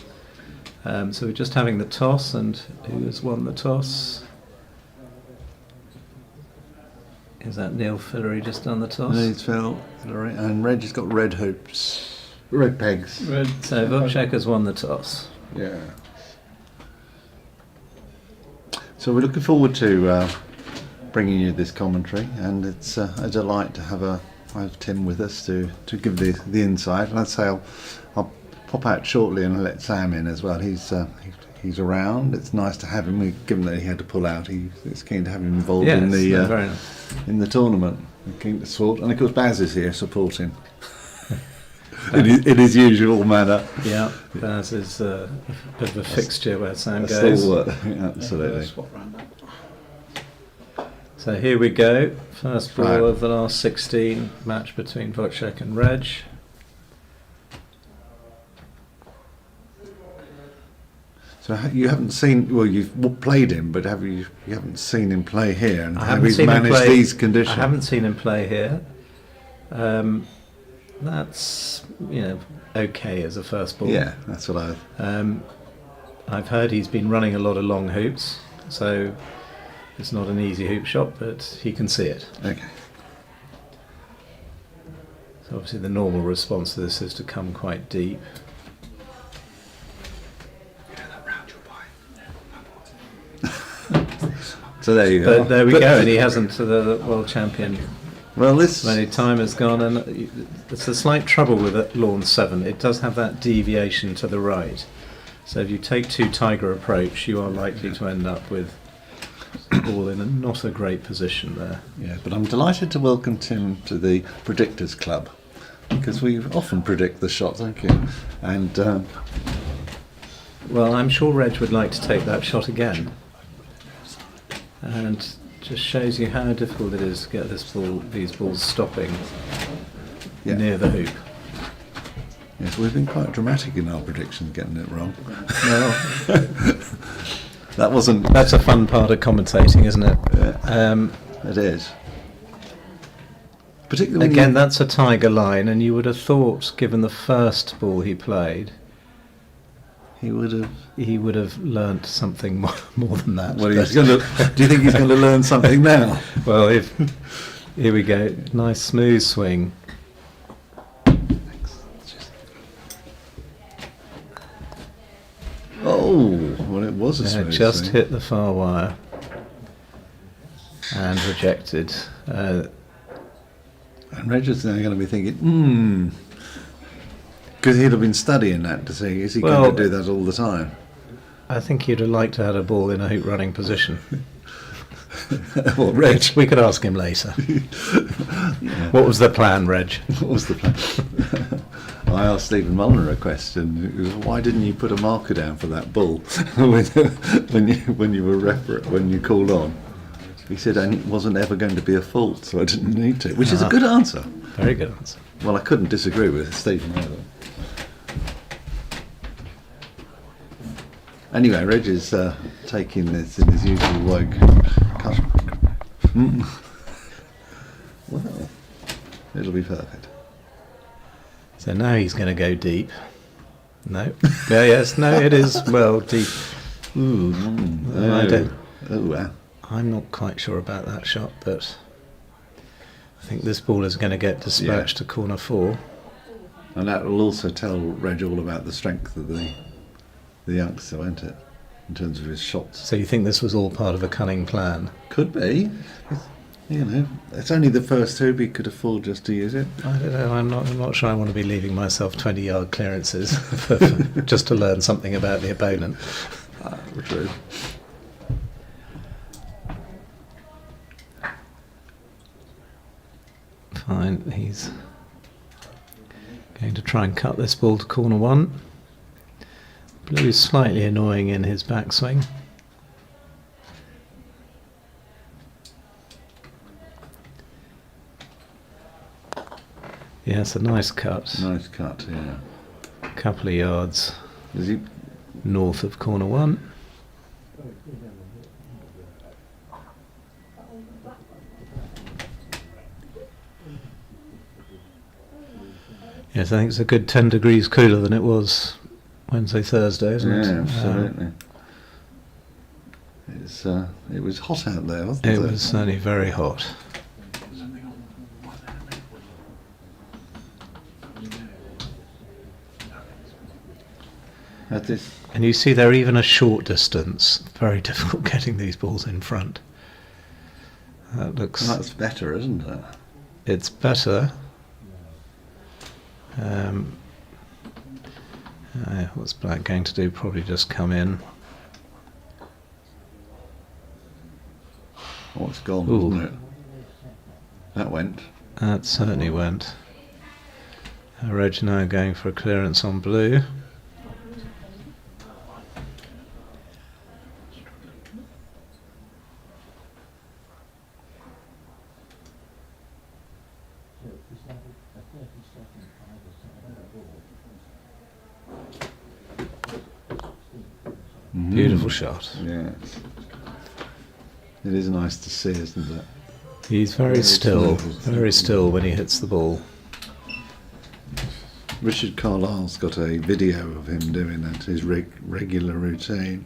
So we're just having the toss, and who has won the toss? Is that Neil Fillery just done the toss? He's Phil, and Reg has got red hoops, red pegs. So Wojciech has won the toss. Yeah. So we're looking forward to bringing you this commentary, and it's a delight to have Tim with us to give the insight. And I'd say I'll pop out shortly and let Sam in as well. He's around. It's nice to have him. Given that he had to pull out, it's keen to have him involved in the tournament. Keen to support, and of course Baz is here supporting. in his usual manner. Yeah, Baz is a bit of a fixture where Sam goes. Absolutely. So here we go. First ball of the last 16, match between Wojciech and Reg. So you haven't seen, well, you've played him, but you haven't seen him play here, and how he's seen him managed play, these conditions? I haven't seen him play here. That's okay as a first ball. Yeah, that's what I've heard he's been running a lot of long hoops, so it's not an easy hoop shot, but he can see it. Okay. So obviously the normal response to this is to come quite deep. So there you go. But there we go, and he hasn't the world champion. Well, Many time has gone, and it's a slight trouble with lawn 7. It does have that deviation to the right. So if you take too tiger approach, you are likely to end up with the ball in not a great position there. Yeah, but I'm delighted to welcome Tim to the Predictors Club, because we often predict the shot, don't you? And well, I'm sure Reg would like to take that shot again, and just shows you how difficult it is to get these balls stopping near the hoop. Yes, we've been quite dramatic in our predictions, getting it wrong. Well, That's a fun part of commentating, isn't it? Yeah, it is. Particularly again, that's a tiger line, and you would have thought, given the first ball he played, he would have learnt something more than that. Well, do you think he's going to learn something now? Well, here we go. Nice smooth swing. Oh, well, it was a smooth just swing. hit the far wire and rejected. And Regin's now going to be thinking, because he'd have been studying that to see, is he going to do that all the time? I think he'd have liked to have a ball in a hoop running position. Well, Reg. We could ask him later. Yeah. What was the plan, Reg? What was the plan? I asked Stephen Mulliner a question. It was, why didn't you put a marker down for that ball when you called on? He said, and it wasn't ever going to be a fault, so I didn't need to. Which is a good answer. Very good answer. Well, I couldn't disagree with Stephen either. Anyway, Reg is taking this in his usual way. Well, it'll be perfect. So now he's going to go deep. No. Yeah, yes, no, it is well deep. Ooh, I don't. Oh, I'm not quite sure about that shot, but I think this ball is going to get dispatched to corner 4. And that will also tell Reg all about the strength of the youngster, won't it? In terms of his shots. So you think this was all part of a cunning plan? Could be. You know, it's only the first hoop, he could afford just to use it. I don't know. I'm not sure I want to be leaving myself 20-yard clearances just to learn something about the opponent. True. Fine. He's going to try and cut this ball to corner 1. Blue is slightly annoying in his backswing. Yes, a nice cut. Nice cut, yeah. couple of yards Is he? north of corner 1. Yes, I think it's a good 10 degrees cooler than it was Wednesday, Thursday, isn't it? Yeah, absolutely. It was hot out there, wasn't it? It was certainly very hot. At this, And you see they're even a short distance. Very difficult getting these balls in front. that's better, isn't it? It's better. What's Black going to do? Probably just come in. Oh, it's gone, Ooh. isn't it? That went. That certainly went. Reg now going for a clearance on blue. Beautiful shot. Yeah. It is nice to see, isn't it? He's very Very still, smooth. very still when he hits the ball. Richard Carlisle's got a video of him doing that, his regular routine,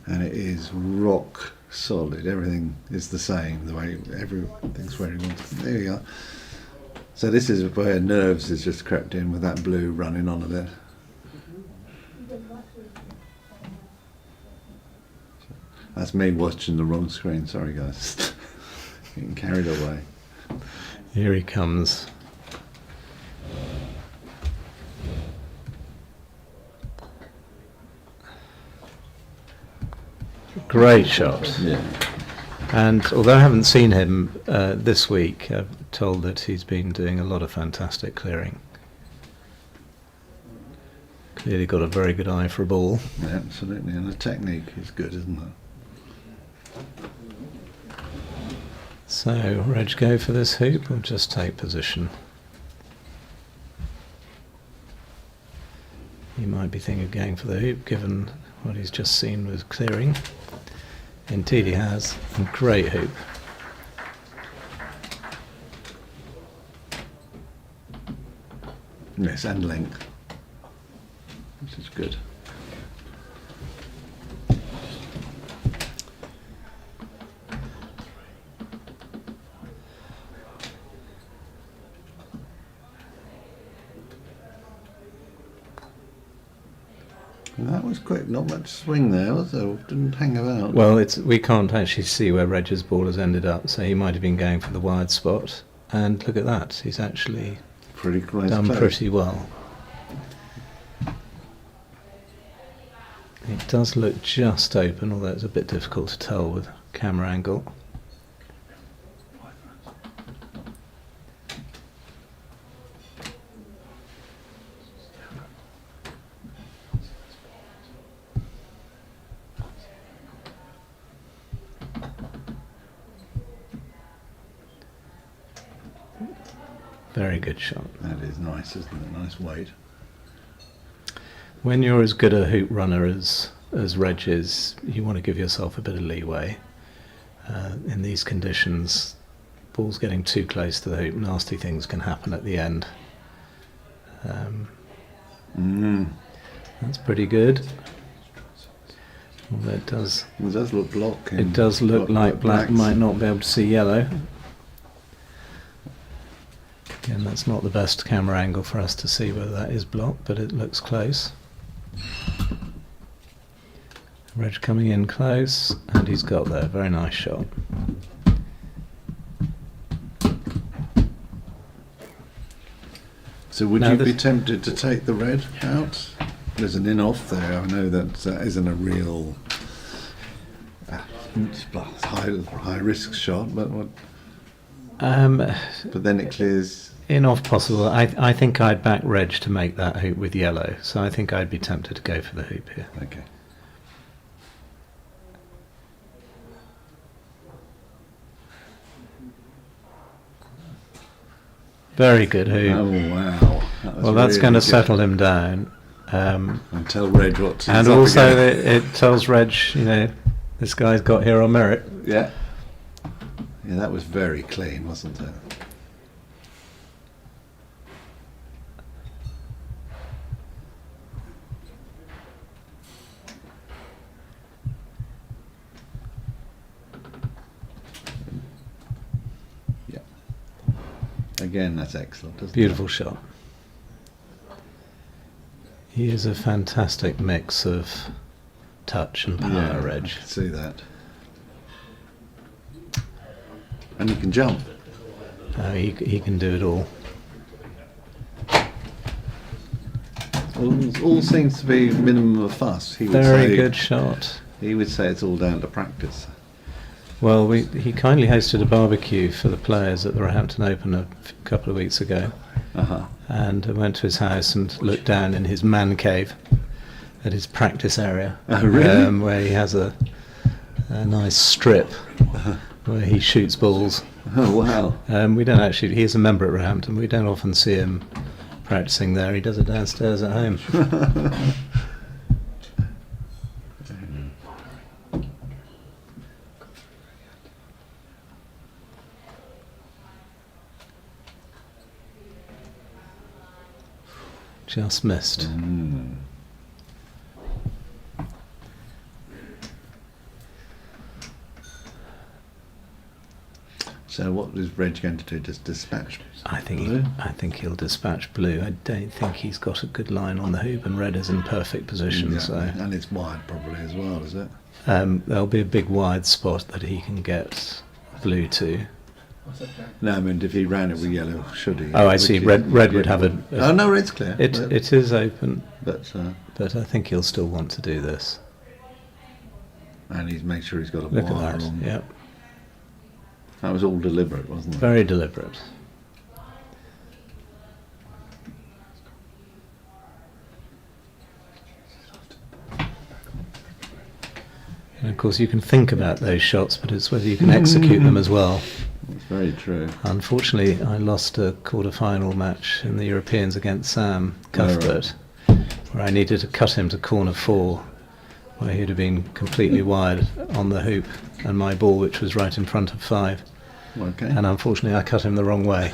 and it is rock solid. Everything is the same, the way everything's where he wants. There you are. So this is where nerves has just crept in with that blue running on a bit. That's me watching the wrong screen. Sorry, guys. Getting carried away. Here he comes. Great shot. Yeah. And although I haven't seen him this week, I'm told that he's been doing a lot of fantastic clearing. Clearly got a very good eye for a ball. Yeah, absolutely. And the technique is good, isn't it? So, Reg go for this hoop or just take position? He might be thinking of going for the hoop given what he's just seen with clearing. Indeed he has. A great hoop. Yes, and length. Which is good. That was quick, not much swing there, was there? Didn't hang about. Well, we can't actually see where Reg's ball has ended up, so he might have been going for the wide spot. And look at that, he's actually Pretty close. done play. pretty well. It does look just open, although it's a bit difficult to tell with camera angle. Very good shot. That is nice, isn't it? Nice weight. When you're as good a hoop runner as Reg is, you want to give yourself a bit of leeway. In these conditions, ball's getting too close to the hoop, nasty things can happen at the end. That's pretty good. Although it does look block. it does look like Black might not be able to see yellow. Again, that's not the best camera angle for us to see whether that is blocked, but it looks close. Reg coming in close, and he's got there. Very nice shot. So would Now you this- be tempted to take the red out? There's an in-off there. I know that isn't a real high risk shot, but but then it clears. In off possible. I think I'd back Reg to make that hoop with yellow, so I think I'd be tempted to go for the hoop here. Okay. Very good hoop. Oh wow. That was Well, that's really going to good. settle him down. And tell Reg what to And also it tells Reg, you know, this guy's got here on merit. Yeah. Yeah, that was very clean, wasn't it? Yeah. Again, that's excellent, isn't Beautiful shot. He is a fantastic mix of touch and it? power, Yeah, Reg. I can see that. And he can jump. He can do it all. All seems to be minimum of fuss. He would Very say, good shot. He would say it's all down to practice. Well, he kindly hosted a barbecue for the players at the Roehampton Open a couple of weeks ago, Uh-huh. and I went to his house and looked down in his man cave at his practice area, Oh, really? where he has a nice strip where he shoots balls. Oh, wow. We don't actually. He's a member at Roehampton. We don't often see him practicing there. He does it downstairs at home. Just missed. Mm. So what is Reg going to do? Just dispatch? I Blue? think he'll dispatch Blue. I don't think he's got a good line on the hoop, and Red is in perfect position. Yeah, So and it's wide probably as well, is it? there'll be a big wide spot that he can get Blue to. No, I mean if he ran it with yellow, should he? Oh, I see. Red would have a. Oh no, red's clear. It is open, But but I think he'll still want to do this. and he's made sure he's got a Look at wire that. on. Yep, That was all deliberate, wasn't it? very deliberate. And of course, you can think about those shots, but it's whether you can execute them as well. That's very true. Unfortunately, I lost a quarter-final match in the Europeans against Sam Oh, Cuthbert, where I needed to cut him to corner 4, where he'd have been completely wide on the hoop, and my ball, which was right in front of 5. Okay. And unfortunately, I cut him the wrong way,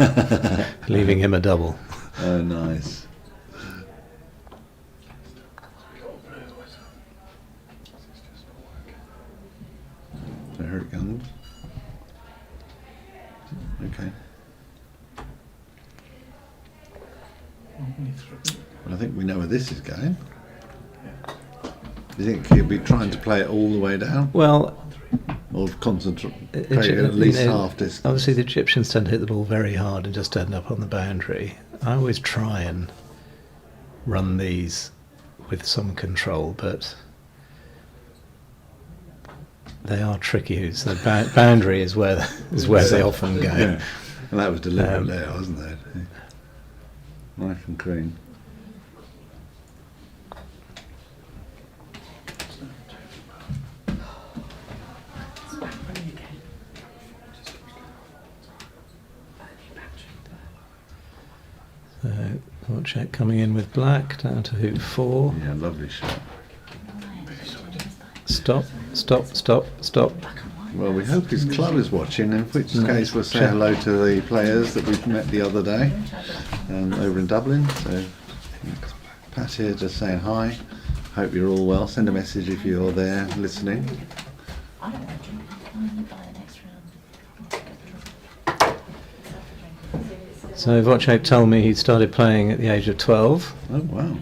leaving him a double. Oh, nice. There it comes. Okay. Well, I think we know where this is going. Do you think he'll be trying to play it all the way down, Well, or concentrate Egypt- at least you know, half distance? obviously the Egyptians tend to hit the ball very hard and just end up on the boundary. I always try and run these with some control, but they are tricky hoops. The boundary is where they often go. Yeah. And that was deliberate Um, there, wasn't it? Nice and clean. So, Wojciech coming in with black down to hoop 4. Yeah, lovely shot. Stop, stop, stop, stop. Well, we hope his club is watching, in which case we'll say hello to the players that we've met the other day over in Dublin. So, Pat here just saying hi. Hope you're all well. Send a message if you're there listening. I don't want to drink that by the next round. So Wojciech told me he started playing at the age of 12. Oh, wow.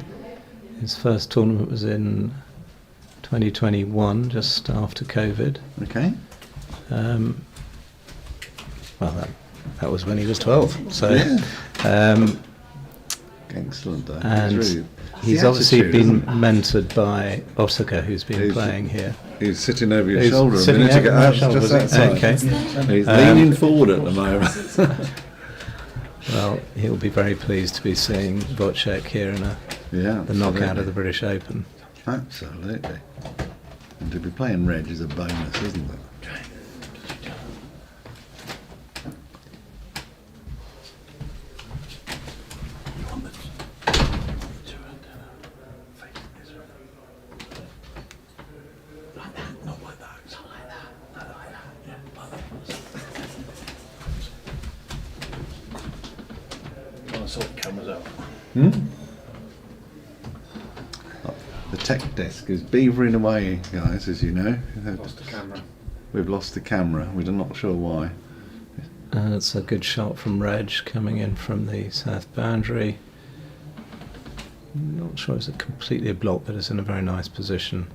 His first tournament was in 2021, just after COVID. Okay. Well, that was when he was 12. So, Yeah. Excellent, though. and It's really- he's the obviously attitude, been isn't it? mentored by Osaka, who's been He's- playing here. He's sitting over your He's shoulder a sitting minute over ago. my That's shoulder, just was he? outside. Okay. He's leaning forward at the moment. Well, he'll be very pleased to be seeing Wojciech here in Yeah. the knockout absolutely. of the British Open. Absolutely. And to be playing Reg is a bonus, isn't it? Hmm? The tech desk is beavering away, guys, as you know. Lost the camera. We've lost the camera. We're not sure why. It's a good shot from Reg coming in from the south boundary. Not sure it's completely a block, but it's in a very nice position.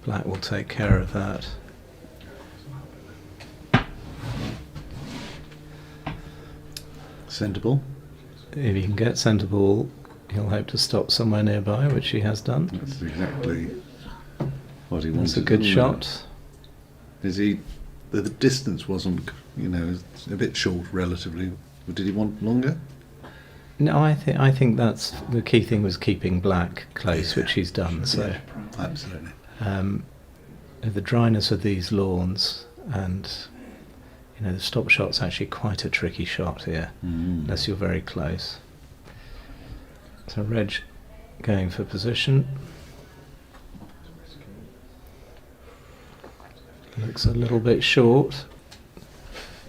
Black will take care of that. Centre ball. If he can get centre ball, he'll hope to stop somewhere nearby, which he has done. That's exactly what he wants. It's a good shot. Is he? The distance wasn't, you know, a bit short relatively. Did he want longer? No, I think that's the key thing was keeping black close, which he's done. So, Absolutely. the dryness of these lawns and the stop shot's actually quite a tricky shot here, unless you're very close. So Reg going for position. Looks a little bit short.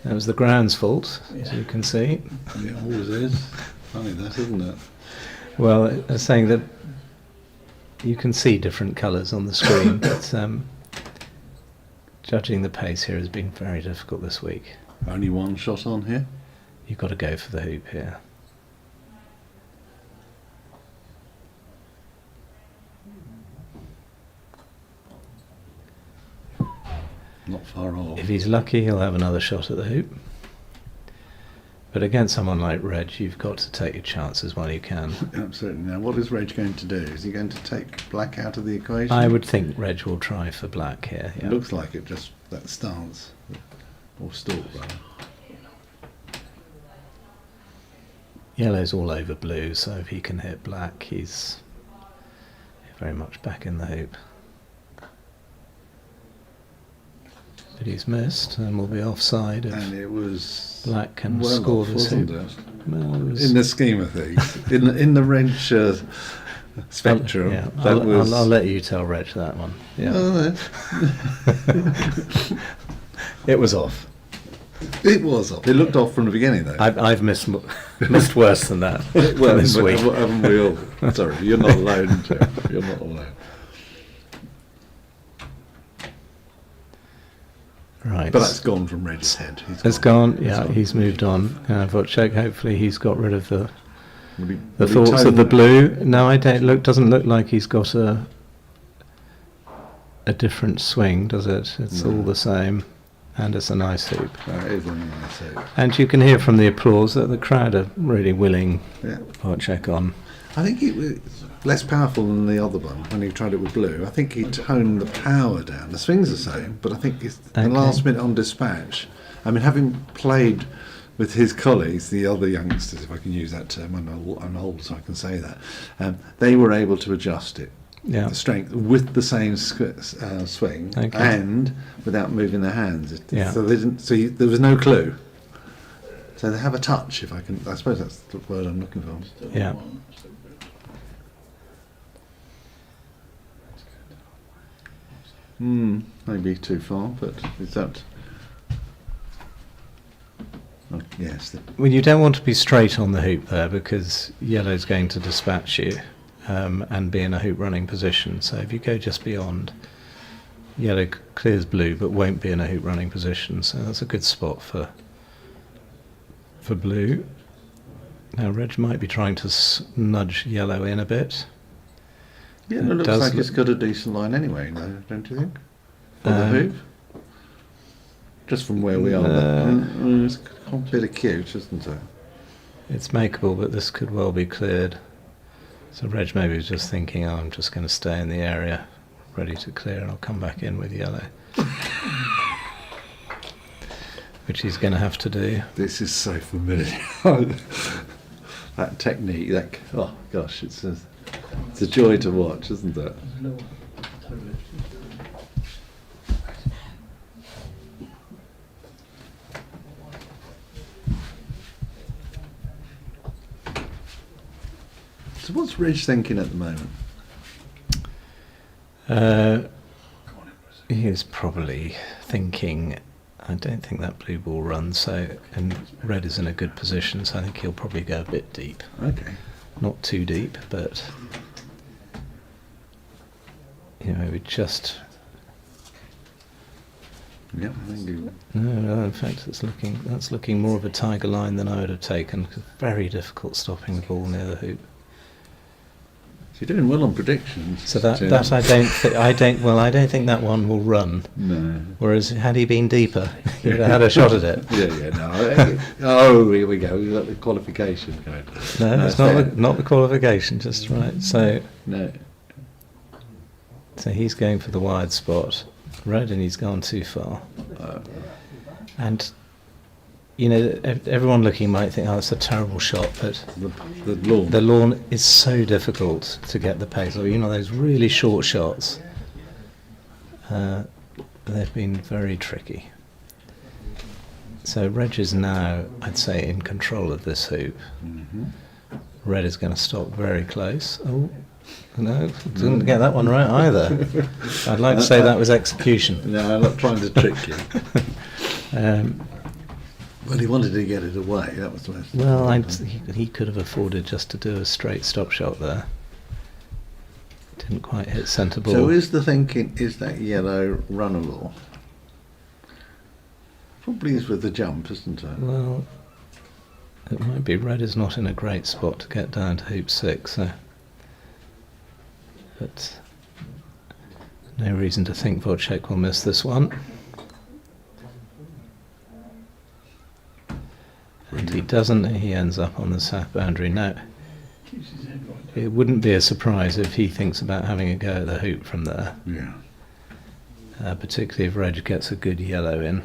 That was the ground's fault, as you can see. It always is. Funny that, isn't it? Well, I was saying that you can see different colours on the screen, but judging the pace here has been very difficult this week. Only one shot on here. You've got to go for the hoop here. Not far off. If he's lucky, he'll have another shot at the hoop. But against someone like Reg, you've got to take your chances while you can. Absolutely. Now, what is Reg going to do? Is he going to take black out of the equation? I would think Reg will try for black here. It Yeah. looks like it, just that stance. Or stalk, rather. Yellow's all over blue, so if he can hit black, he's very much back in the hoop. But he's missed and will be offside if And it was black can well score off, this wasn't hoop. it? Well, it was In the scheme of things, in the Reg spectrum, yeah, that was. I'll let you tell Reg that one. Yeah. Oh, It was off. it was off. It looked off from the beginning, though. I've missed worse than that well, this week. haven't we all? Sorry, you're not alone, Joe. You're not alone. Right. But that's gone from Reg's head. It's gone. Yeah, It's he's moved on. Wojciech, hopefully he's got rid of the Will he thoughts tone of the that? blue. No, I don't. Doesn't look like he's got a different swing, does it? It's No. all the same, and it's a nice hoop. It is a nice hoop. And you can hear from the applause that the crowd are really willing Yeah. Wojciech on. I think it was less powerful than the other one when he tried it with blue. I think he toned the power down. The swing's the same, but I think it's the Okay. last minute on dispatch. I mean, having played with his colleagues, the other youngsters, if I can use that term, I'm old, so I can say that. They were able to adjust it, Yeah. the strength, with the same swing, Okay. and without moving their hands. Yeah. So they didn't. So there was no clue. So they have a touch, if I can. I suppose that's the word I'm looking for. Yeah. Maybe too far, but is that? Oh, yes. Well, you don't want to be straight on the hoop there because yellow's going to dispatch you and be in a hoop running position. So if you go just beyond, yellow clears blue but won't be in a hoop running position. So that's a good spot for blue. Now Reg might be trying to nudge yellow in a bit. Yeah, it looks does like look- it's got a decent line anyway, though, don't you think? For the hoop? Just from where we are. It's a bit acute, isn't it? It's makeable, but this could well be cleared. So Reg maybe was just thinking, oh, I'm just going to stay in the area, ready to clear, and I'll come back in with yellow. Which he's going to have to do. This is so familiar. That technique, oh gosh, it's a joy to watch, isn't it? So what's Rich thinking at the moment? He is probably thinking, I don't think that blue ball runs, so, and red is in a good position, so I think he'll probably go a bit deep. Okay. not too deep, but we just. Yeah, I think you. No, in fact, that's looking more of a tiger line than I would have taken. 'Cause very difficult stopping the ball near the hoop. You're doing well on predictions. So that Tim. I don't think that one will run. No. Whereas had he been deeper, he'd have had a shot at it. No. Oh, here we go. We've got the qualification going. No, it's not the qualification. Just right. So he's going for the wide spot. Red, and he's gone too far. And everyone looking might think, "Oh, it's a terrible shot," but The lawn. is so difficult to get the pace. Or those really short shots. They've been very tricky. So Reg is now, I'd say, in control of this hoop. Mm-hmm. Red is going to stop very close. Oh, no, didn't get that one right either. I'd like to say that was execution. No, I'm not trying to trick you. But he wanted to get it away. That was the most. Well, he could have afforded just to do a straight stop shot there. Didn't quite hit centre ball. So is the thinking, is that yellow runnable? Probably is with the jump, isn't it? Well, it might be. Red is not in a great spot to get down to hoop 6, so. But no reason to think Wojciech will miss this one. And he doesn't, he ends up on the south boundary. Now, it wouldn't be a surprise if he thinks about having a go at the hoop from there. Yeah. Particularly if Reg gets a good yellow in.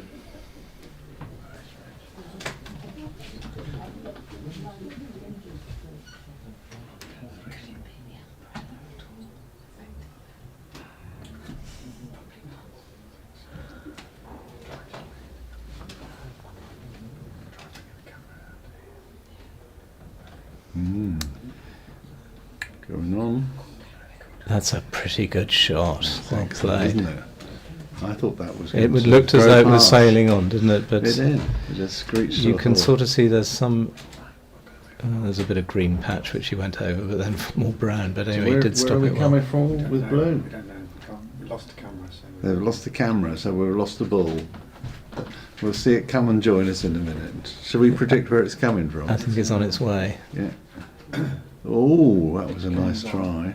Going on. That's a pretty good shot. Well played. Isn't it? I thought that was. It would looked as though it was sailing on, didn't it? But it did. It just screeched. you can sort of see there's some. There's a bit of green patch which he went over, but then more brown. But anyway, he did stop Where are it we well. coming from with blue? We don't know. We lost the camera. So They've lost the camera, so we've lost the ball. We'll see it come and join us in a minute. Shall we predict where it's coming from? I think it's on its way. Yeah. Oh, that was a nice try.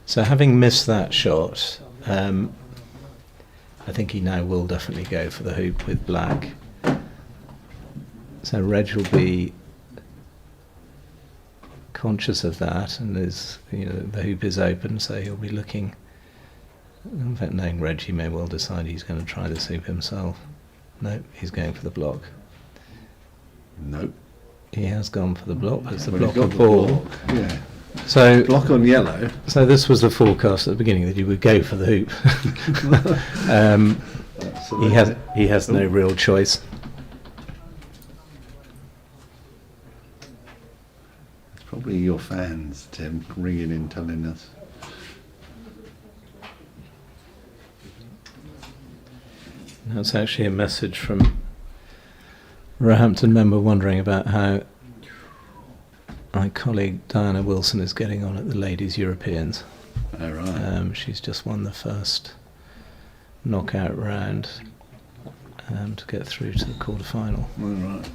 So having missed that shot, I think he now will definitely go for the hoop with black. So Reg will be conscious of that, and the hoop is open, so he'll be looking. In fact, knowing Reg, he may well decide he's going to try this hoop himself. No, he's going for the block. Nope. He has gone for the block. It's the Well, he's block got of the ball. block, yeah. So Block on yellow. So this was the forecast at the beginning that he would go for the hoop. He has no real choice. It's probably your fans, Tim, ringing in telling us. That's actually a message from Roehampton member wondering about how my colleague Diana Wilson is getting on at the Ladies Europeans. All right. She's just won the first knockout round to get through to the quarter-final, All right.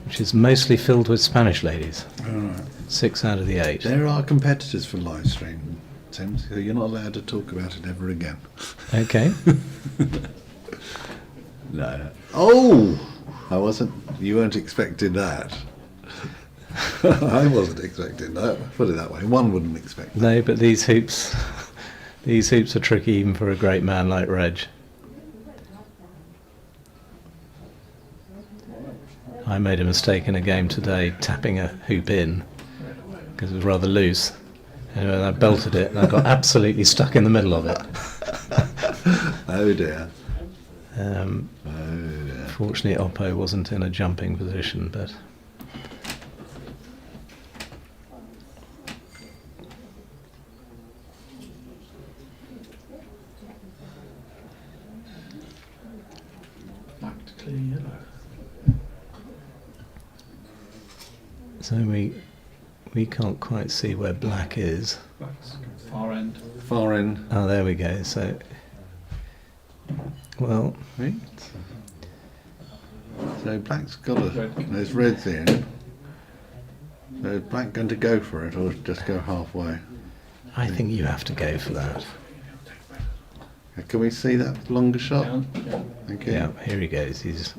which is mostly filled with Spanish ladies. All right. 6 out of the 8. There are competitors for live stream, Tim, so you're not allowed to talk about it ever again. Okay. No. Oh! You weren't expecting that. I wasn't expecting that. Put it that way. One wouldn't expect that. No, but these hoops are tricky even for a great man like Reg. I made a mistake in a game today, tapping a hoop in because it was rather loose. And I belted it, and I got absolutely stuck in the middle of it. Oh dear. Oh dear. Fortunately, Oppo wasn't in a jumping position, but. So we can't quite see where black is. Far end. Far end. Oh, there we go. So, well, Right. So black's got there's reds in. So is black going to go for it or just go halfway? I think you have to go for that. Can we see that longer shot? Thank you. Yeah, here he goes. He's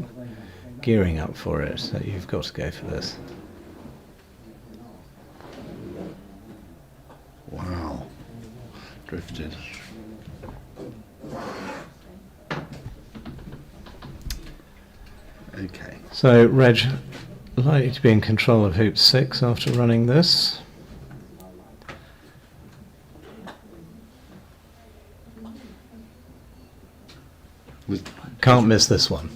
gearing up for it. So you've got to go for this. Wow. Drifted. Okay. So Reg likely to be in control of hoop 6 after running this. Can't miss this one.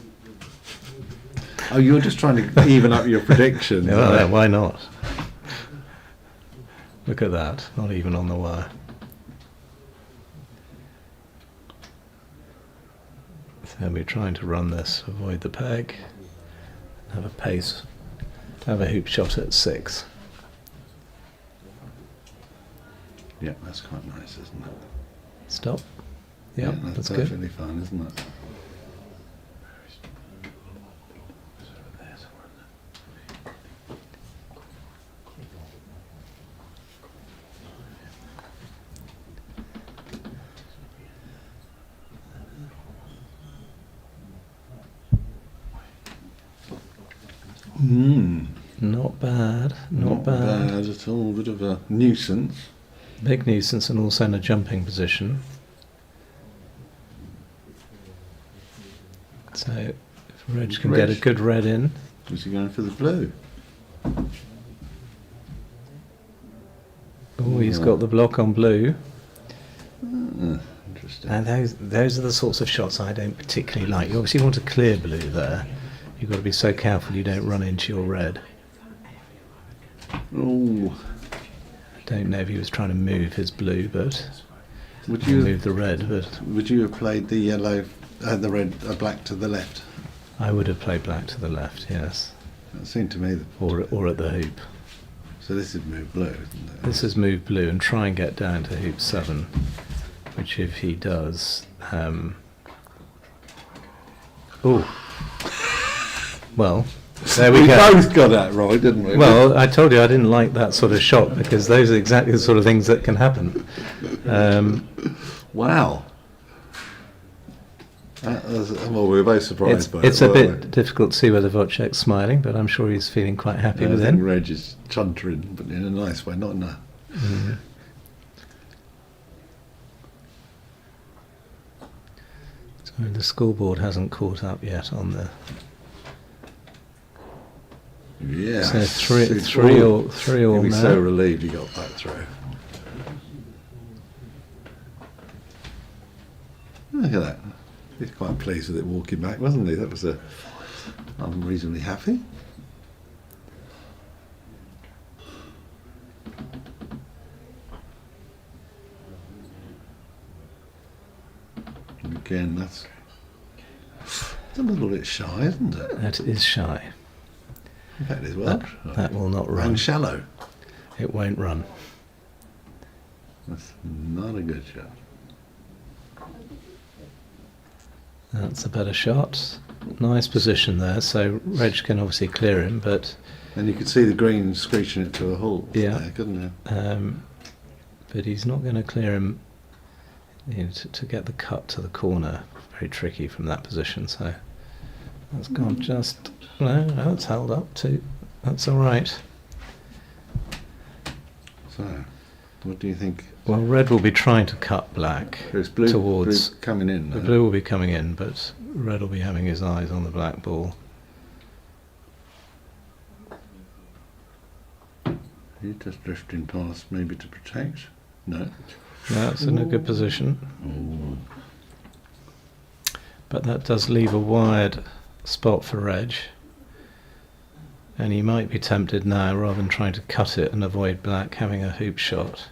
Oh, you're just trying to even up your prediction. Yeah, why not? Look at that, not even on the wire. So we're trying to run this, avoid the peg, have a pace, have a hoop shot at 6. Yeah, that's quite nice, isn't it? Stop. Yeah, that's good. perfectly fine, isn't it? Not bad, not bad. At all. Bit of a nuisance. Big nuisance and also in a jumping position. So if Reg can get a good red in. Was he going for the blue? Oh, he's got the block on blue. Interesting. And those are the sorts of shots I don't particularly like. You obviously want a clear blue there. You've got to be so careful you don't run into your red. Oh, I don't know if he was trying to move his blue, but would you move the red. But would you have played the yellow, the red, black to the left? I would have played black to the left, yes, It seemed to me. or at the hoop. So this is move blue, isn't it? This is move blue and try and get down to hoop 7, which if he does, well, there we go. both got that right, didn't we? Well, I told you I didn't like that sort of shot because those are exactly the sort of things that can happen. Wow. Well, we were both surprised by it. It's a weren't bit difficult to see whether Wojciech's smiling, but I'm sure he's feeling quite happy we? with I think him. Reg is chuntering, but in a nice way, not in a... Mhm. So the scoreboard hasn't caught up yet on the. Yeah. So three all You'll be now. so relieved you got that through. Look at that. He's quite pleased with it walking back, wasn't he? That was I'm reasonably happy. And again, it's a little bit shy, isn't it? That is shy. In fact, it's well. That will not run. And shallow. It won't run. That's not a good shot. That's a better shot. Nice position there. So Reg can obviously clear him, but And you could see the green screeching it to a halt Yeah. there, couldn't you? but he's not going to clear him. You know, to get the cut to the corner, very tricky from that position. So that's gone just. No, it's held up too. That's all right. So, what do you think? Well, red will be trying to cut black There's blue, towards. blue coming in. The though. blue will be coming in, but red will be having his eyes on the black ball. He's just drifting past, maybe to protect. No. That's in a good position. Ooh. But that does leave a wide spot for Reg. And he might be tempted now, rather than trying to cut it and avoid black having a hoop shot.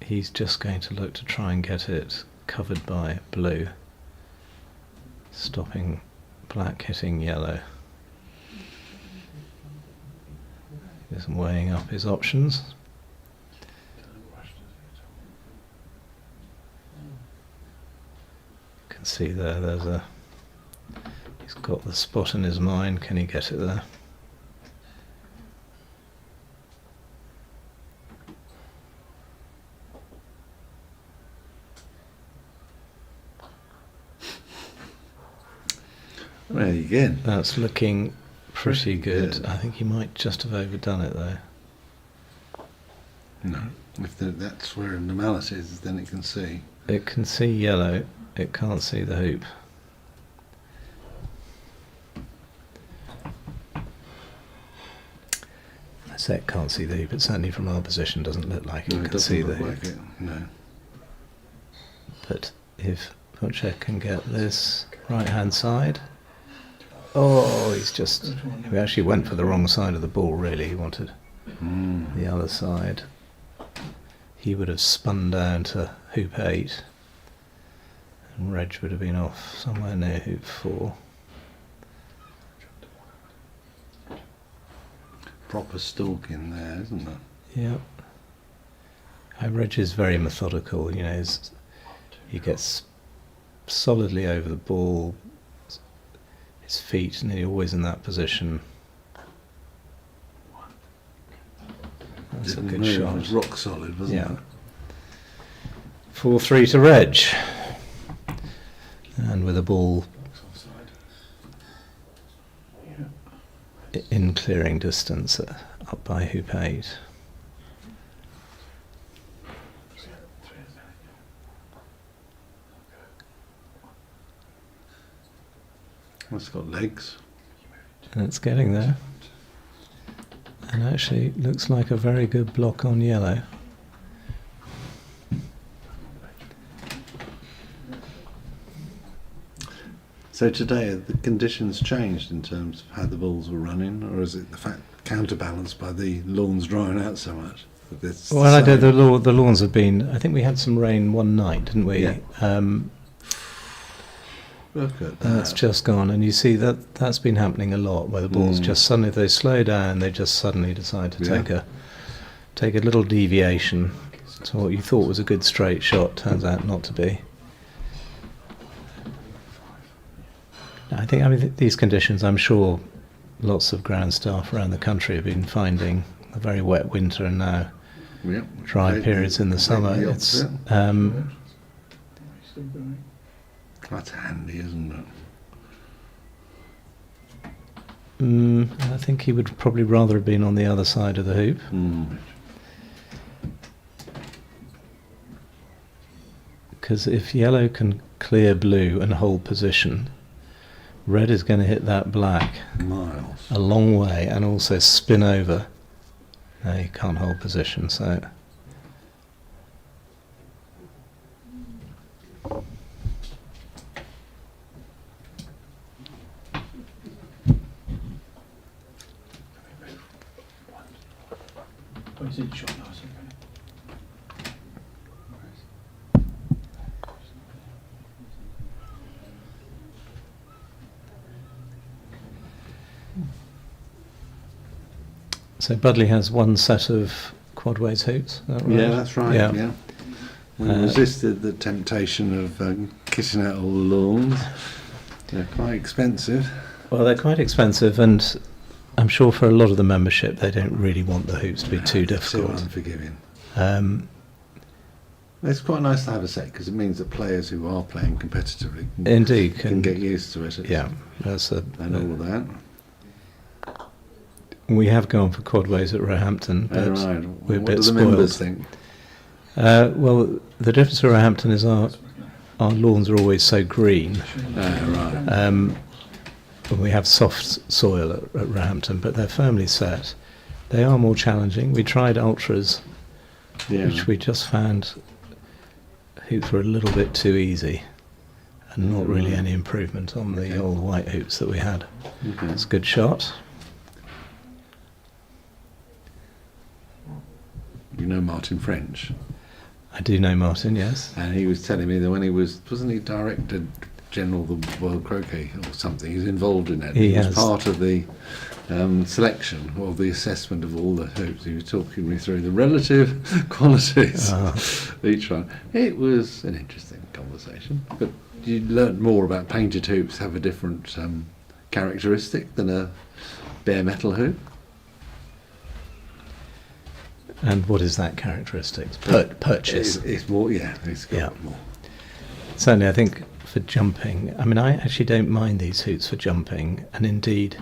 He's just going to look to try and get it covered by blue, stopping black hitting yellow. Just weighing up his options. You can see there's he's got the spot in his mind. Can he get it there? Very good. That's looking pretty good. good. I think he might just have overdone it though. No, if that's where the mallet is, then it can see. It can see yellow, it can't see the hoop. I say it can't see the hoop, it certainly from our position doesn't look like it No, it can doesn't see the look hoop. like it. No. But if Budleigh can get this right hand side, oh, he actually went for the wrong side of the ball really, he wanted the other side. He would have spun down to hoop 8 and Reg would have been off somewhere near hoop 4. Proper stalking there, isn't there? Yep. Reg is very methodical, you know, he gets solidly over the ball, his feet nearly always in that position. That's Didn't a good move, shot. It was rock solid, wasn't Yeah. it? 4-3 to Reg. And with the ball in clearing distance up by hoop 8. Well, it's got legs. And it's getting there. And actually looks like a very good block on yellow. So today, have the conditions changed in terms of how the balls were running, or is it the fact counterbalanced by the lawns drying out so much? That it's Well, I the did, same? the lawns have been, I think we had some rain one night, didn't we? Yeah. Look at that. That's just gone, and you see that's been happening a lot, where the balls just suddenly, if they slow down, they just suddenly decide to take a little deviation. So what you thought was a good straight shot turns out not to be. I think these conditions, I'm sure lots of ground staff around the country have been finding a very wet winter and now Yep. dry periods in the summer. The It's opposite. That's handy, isn't it? I think he would probably rather have been on the other side of the hoop. Because if yellow can clear blue and hold position, red is going to hit that black Miles. a long way and also spin over. No, he can't hold position, so... Oh, he's in shot now, okay. So Budleigh has one set of quadways hoops, is that right? Yeah, that's right. Yeah. Yeah. We resisted the temptation of kissing out all the lawns. They're quite expensive. Well, they're quite expensive, and I'm sure for a lot of the membership they don't really want the hoops to be too Too difficult. unforgiving. Um, It's quite nice to have a set because it means that players who are playing competitively Indeed, can get used to it. yeah, that's And all of that. we have gone for quadways at Roehampton, but Right. we're a What bit do the spoiled. members think? Well, the difference with Roehampton is our lawns are always so green. Right. And we have soft soil at Roehampton, but they're firmly set. They are more challenging. We tried ultras, Yeah. which we just found hoops were a little bit too easy and not really any improvement on the old white hoops that we had. Okay. It's a good shot. You know Martin French, I do know Martin, yes. and he was telling me that when he wasn't he Director General of the World Croquet or something, he's involved in it. He was has. part of the selection or the assessment of all the hoops. He was talking me through the relative qualities of each one. It was an interesting conversation, but you learned more about painted hoops have a different characteristic than a bare metal hoop. And what is that characteristic? Purchase. It's more, yeah, it's got Yeah. more. Certainly, I think for jumping, I mean, I actually don't mind these hoops for jumping, and indeed,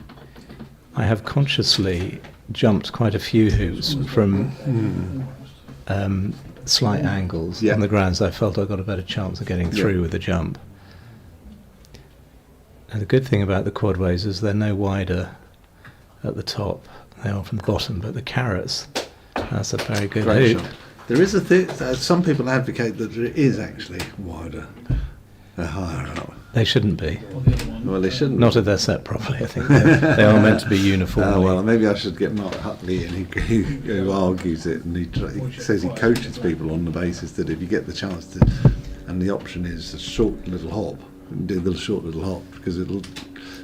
I have consciously jumped quite a few hoops from slight angles Yeah. on the grounds I felt I got a better chance of getting through with the jump. And the good thing about the quadways is they're no wider at the top than they are from the bottom, but the carrots, that's a very good Great hoop. shot. There is a thing. Some people advocate that it is actually wider, higher up. They shouldn't be. Well, they shouldn't. Not if they're set properly, I think. They are meant to be uniformly. Oh, well, maybe I should get Mark Hutley in, who argues it, and he says he coaches people on the basis that if you get the chance to, and the option is a short little hop, do the short little hop, because it'll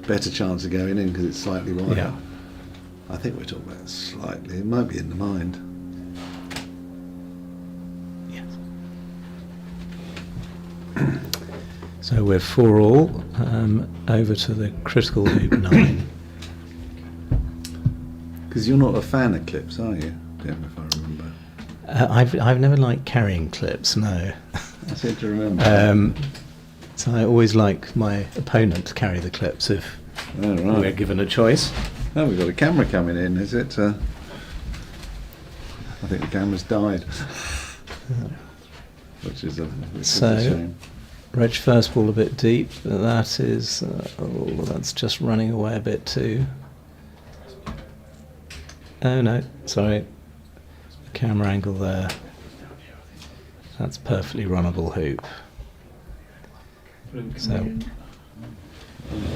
better chance of going in because it's slightly wider. Yeah. I think we're talking about slightly. It might be in the mind. Yes. So we're 4-all, over to the critical hoop 9. Because you're not a fan of clips, are you? Tim, if I remember. I've never liked carrying clips, no. I seem to remember. So I always like my opponent to carry the clips if Oh, right. we're given a choice. Oh, we've got a camera coming in, is it? I think the camera's died. Which is a So- shame. Reg first ball a bit deep, but that is, that's just running away a bit too. Oh no, sorry. Camera angle there. That's perfectly runnable hoop. So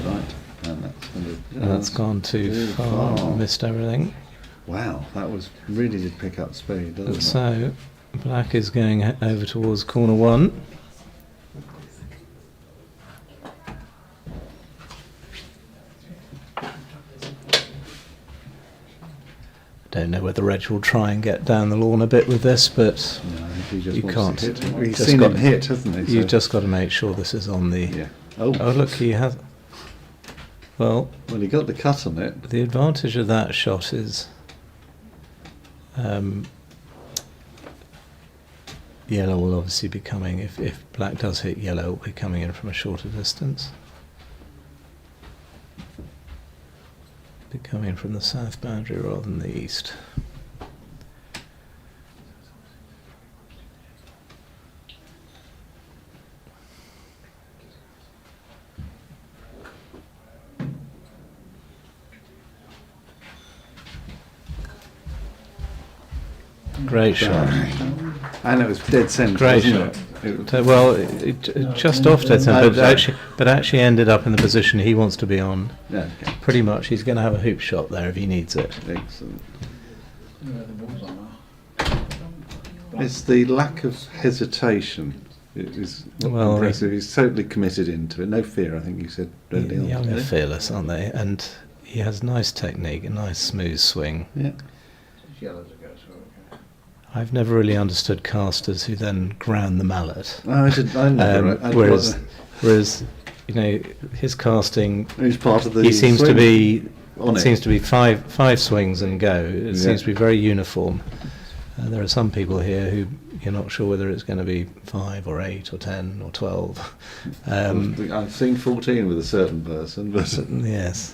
Right. And that's gone too far, missed everything. Wow, that was really did pick up speed, doesn't it? So black is going over towards corner 1. Don't know whether Reg will try and get down the lawn a bit with this, but No, I think he just you wants can't. to hit it. He's Just seen got- him hit, hasn't he? You've So- just got to make sure this is on the... Yeah. Oh, Oh look, he has... Well, well, he got the cut on it. the advantage of that shot is yellow will obviously be coming, if black does hit yellow, it will be coming in from a shorter distance. Be coming from the south boundary rather than the east. Great shot. And it was dead centre, Great wasn't shot. it? So, well, it just off dead centre, but actually ended up in the position he wants to be on. Yeah, okay. Pretty much, he's going to have a hoop shot there if he needs it. Excellent. It's the lack of hesitation. It is Well, impressive. He's totally committed into it. No fear, I think you said early on. Young and today. fearless, aren't they? And he has nice technique, a nice smooth swing. Yeah. I've never really understood casters who then ground the mallet. No, I never. Whereas, you know, his casting, He's part of the. he seems to swing be. on It it. seems to be five swings and go. It Yeah. seems to be very uniform. There are some people here who you're not sure whether it's going to be 5 or 8 or 10 or 12. I've seen 14 with a certain person, but Yes.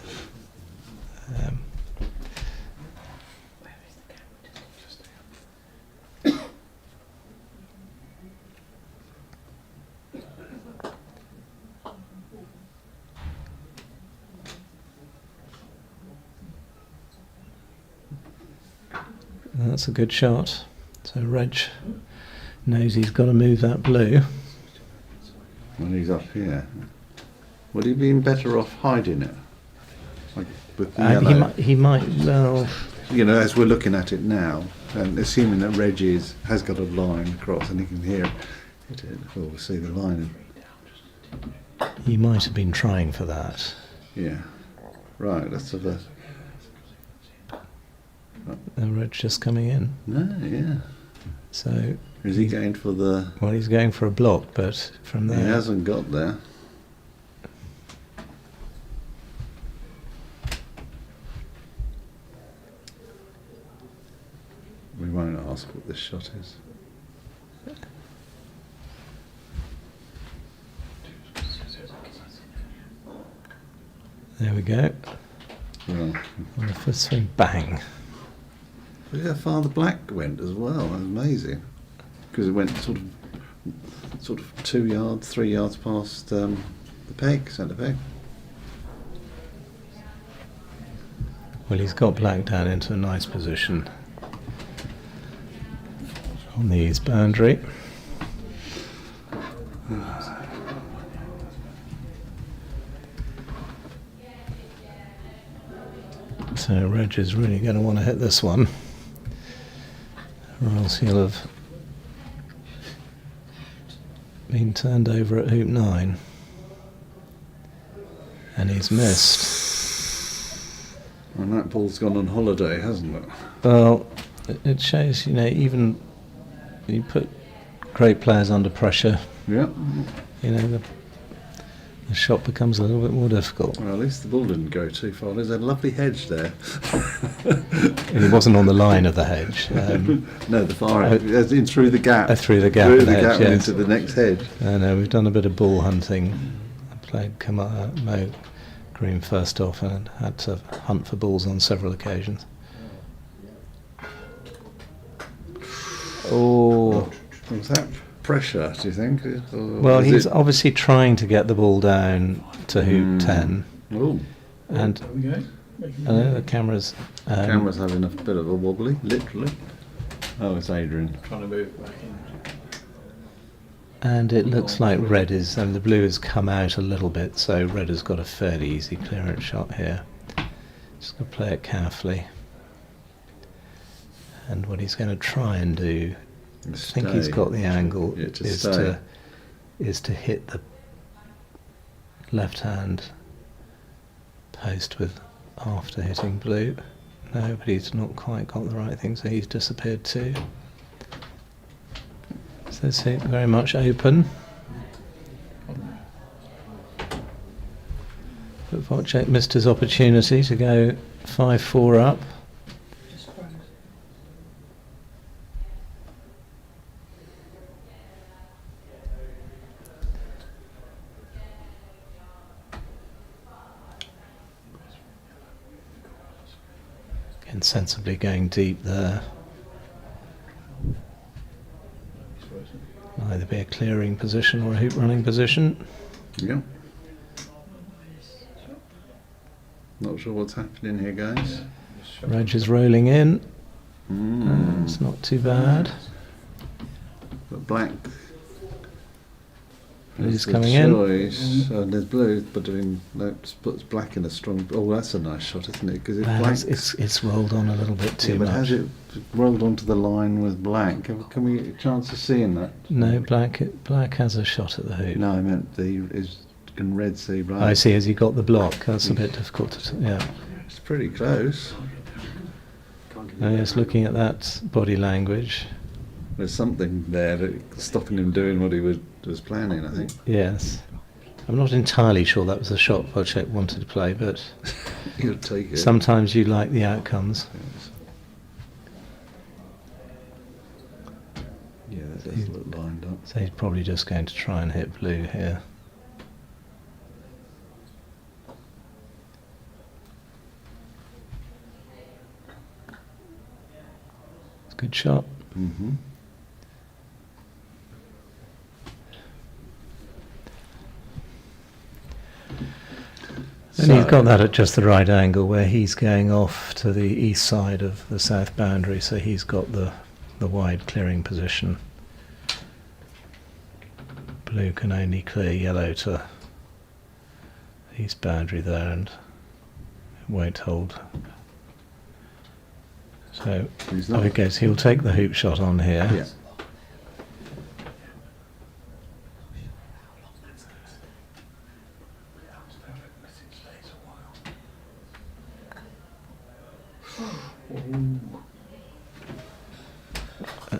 That's a good shot. So Reg knows he's got to move that blue. when he's up here, would he been better off hiding it? Like with the yellow? He might, well, You know, as we're looking at it now, and assuming that Reg has got a line across and he can hear it, we'll see the line. he might have been trying for that. Yeah. Right, let's have a The red just coming in. No, yeah. So, Is he going for the... well, he's going for a block, but from there... He hasn't got there. We won't ask what this shot is. There we go. Well, On the first swing, bang. look how far the black went as well. That's amazing. Because it went sort of 2 yards, 3 yards past the peg, centre peg. Well, he's got black down into a nice position on the east boundary. So Reg is really going to want to hit this one, or else he'll have been turned over at hoop 9, and he's missed. And that ball's gone on holiday, hasn't it? Well, it shows, you know, even you put great players under pressure, Yeah. you know, the shot becomes a little bit more difficult. Well, at least the ball didn't go too far. There's a lovely hedge there. And he wasn't on the line of the hedge. No, the far end. As in through the gap. Through the gap Through in the the gap hedge, and yes. into the next hedge. No, we've done a bit of ball hunting. I played Mo Green first off and had to hunt for balls on several occasions. Oh. Was that pressure, do you think? Or Well, is he's it- obviously trying to get the ball down to hoop 10. Oh, And There we go. Making I know the camera's... camera's having a bit of a wobbly, literally. Oh, it's Adrian. Trying to move back in. And it looks like red is... I mean, the blue has come out a little bit, so red has got a fairly easy clearance shot here. Just going to play it carefully. And what he's going to try and do... I think he's got the angle, Yeah, to is stay. to hit the left hand post with after hitting blue. No, but he's not quite got the right thing, so he's disappeared too. So it's very much open. But Wojciech missed his opportunity to go 5-4 up. And sensibly going deep there. Either be a clearing position or a hoop running position. Yeah. Not sure what's happening here, guys. Reg is rolling in. Mm. It's not too bad. But black. Blue's is the coming in. choice. There's blue, but doing that puts black in a strong. Oh, that's a nice shot, isn't it? Because it's Well, black. it's rolled on a little bit too But much. has it rolled onto the line with black? Can we get a chance of seeing that? No, black has a shot at the hoop. No, I meant can red see right? I see. Has he got the block? That's a bit difficult to. Yeah. It's pretty close. No, just looking at that body language. There's something there that stopping him doing what he was planning, I think. Yes. I'm not entirely sure that was the shot Wojciech wanted to play, but He'll take it. sometimes you like the outcomes. Yeah, that does look lined up. So he's probably just going to try and hit blue here. It's a good shot. Mm-hmm. And he's got that at just the right angle where he's going off to the east side of the south boundary, so he's got the wide clearing position. Blue can only clear yellow to the east boundary there, and it won't hold. So He's not. I guess he'll take the hoop shot on here. Yeah.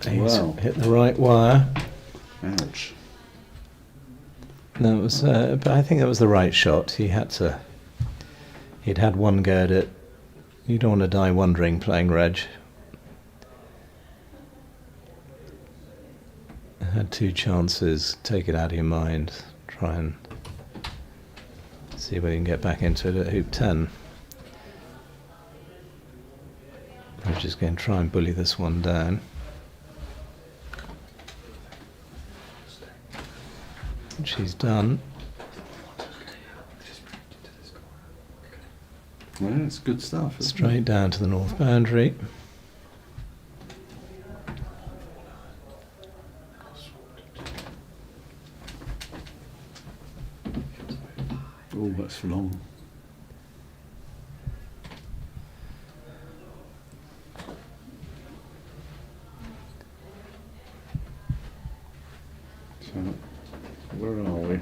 He's Wow. hit the right wire. Ouch. No, it was, but I think that was the right shot. He'd had one go at it. You don't want to die wondering playing reg. Had two chances. Take it out of your mind. Try and see whether you can get back into it at hoop 10. I'm just going to try and bully this one down. Which he's done. Well, it's good stuff. isn't Straight it? down to the north boundary. Oh, that's long. So, where are we?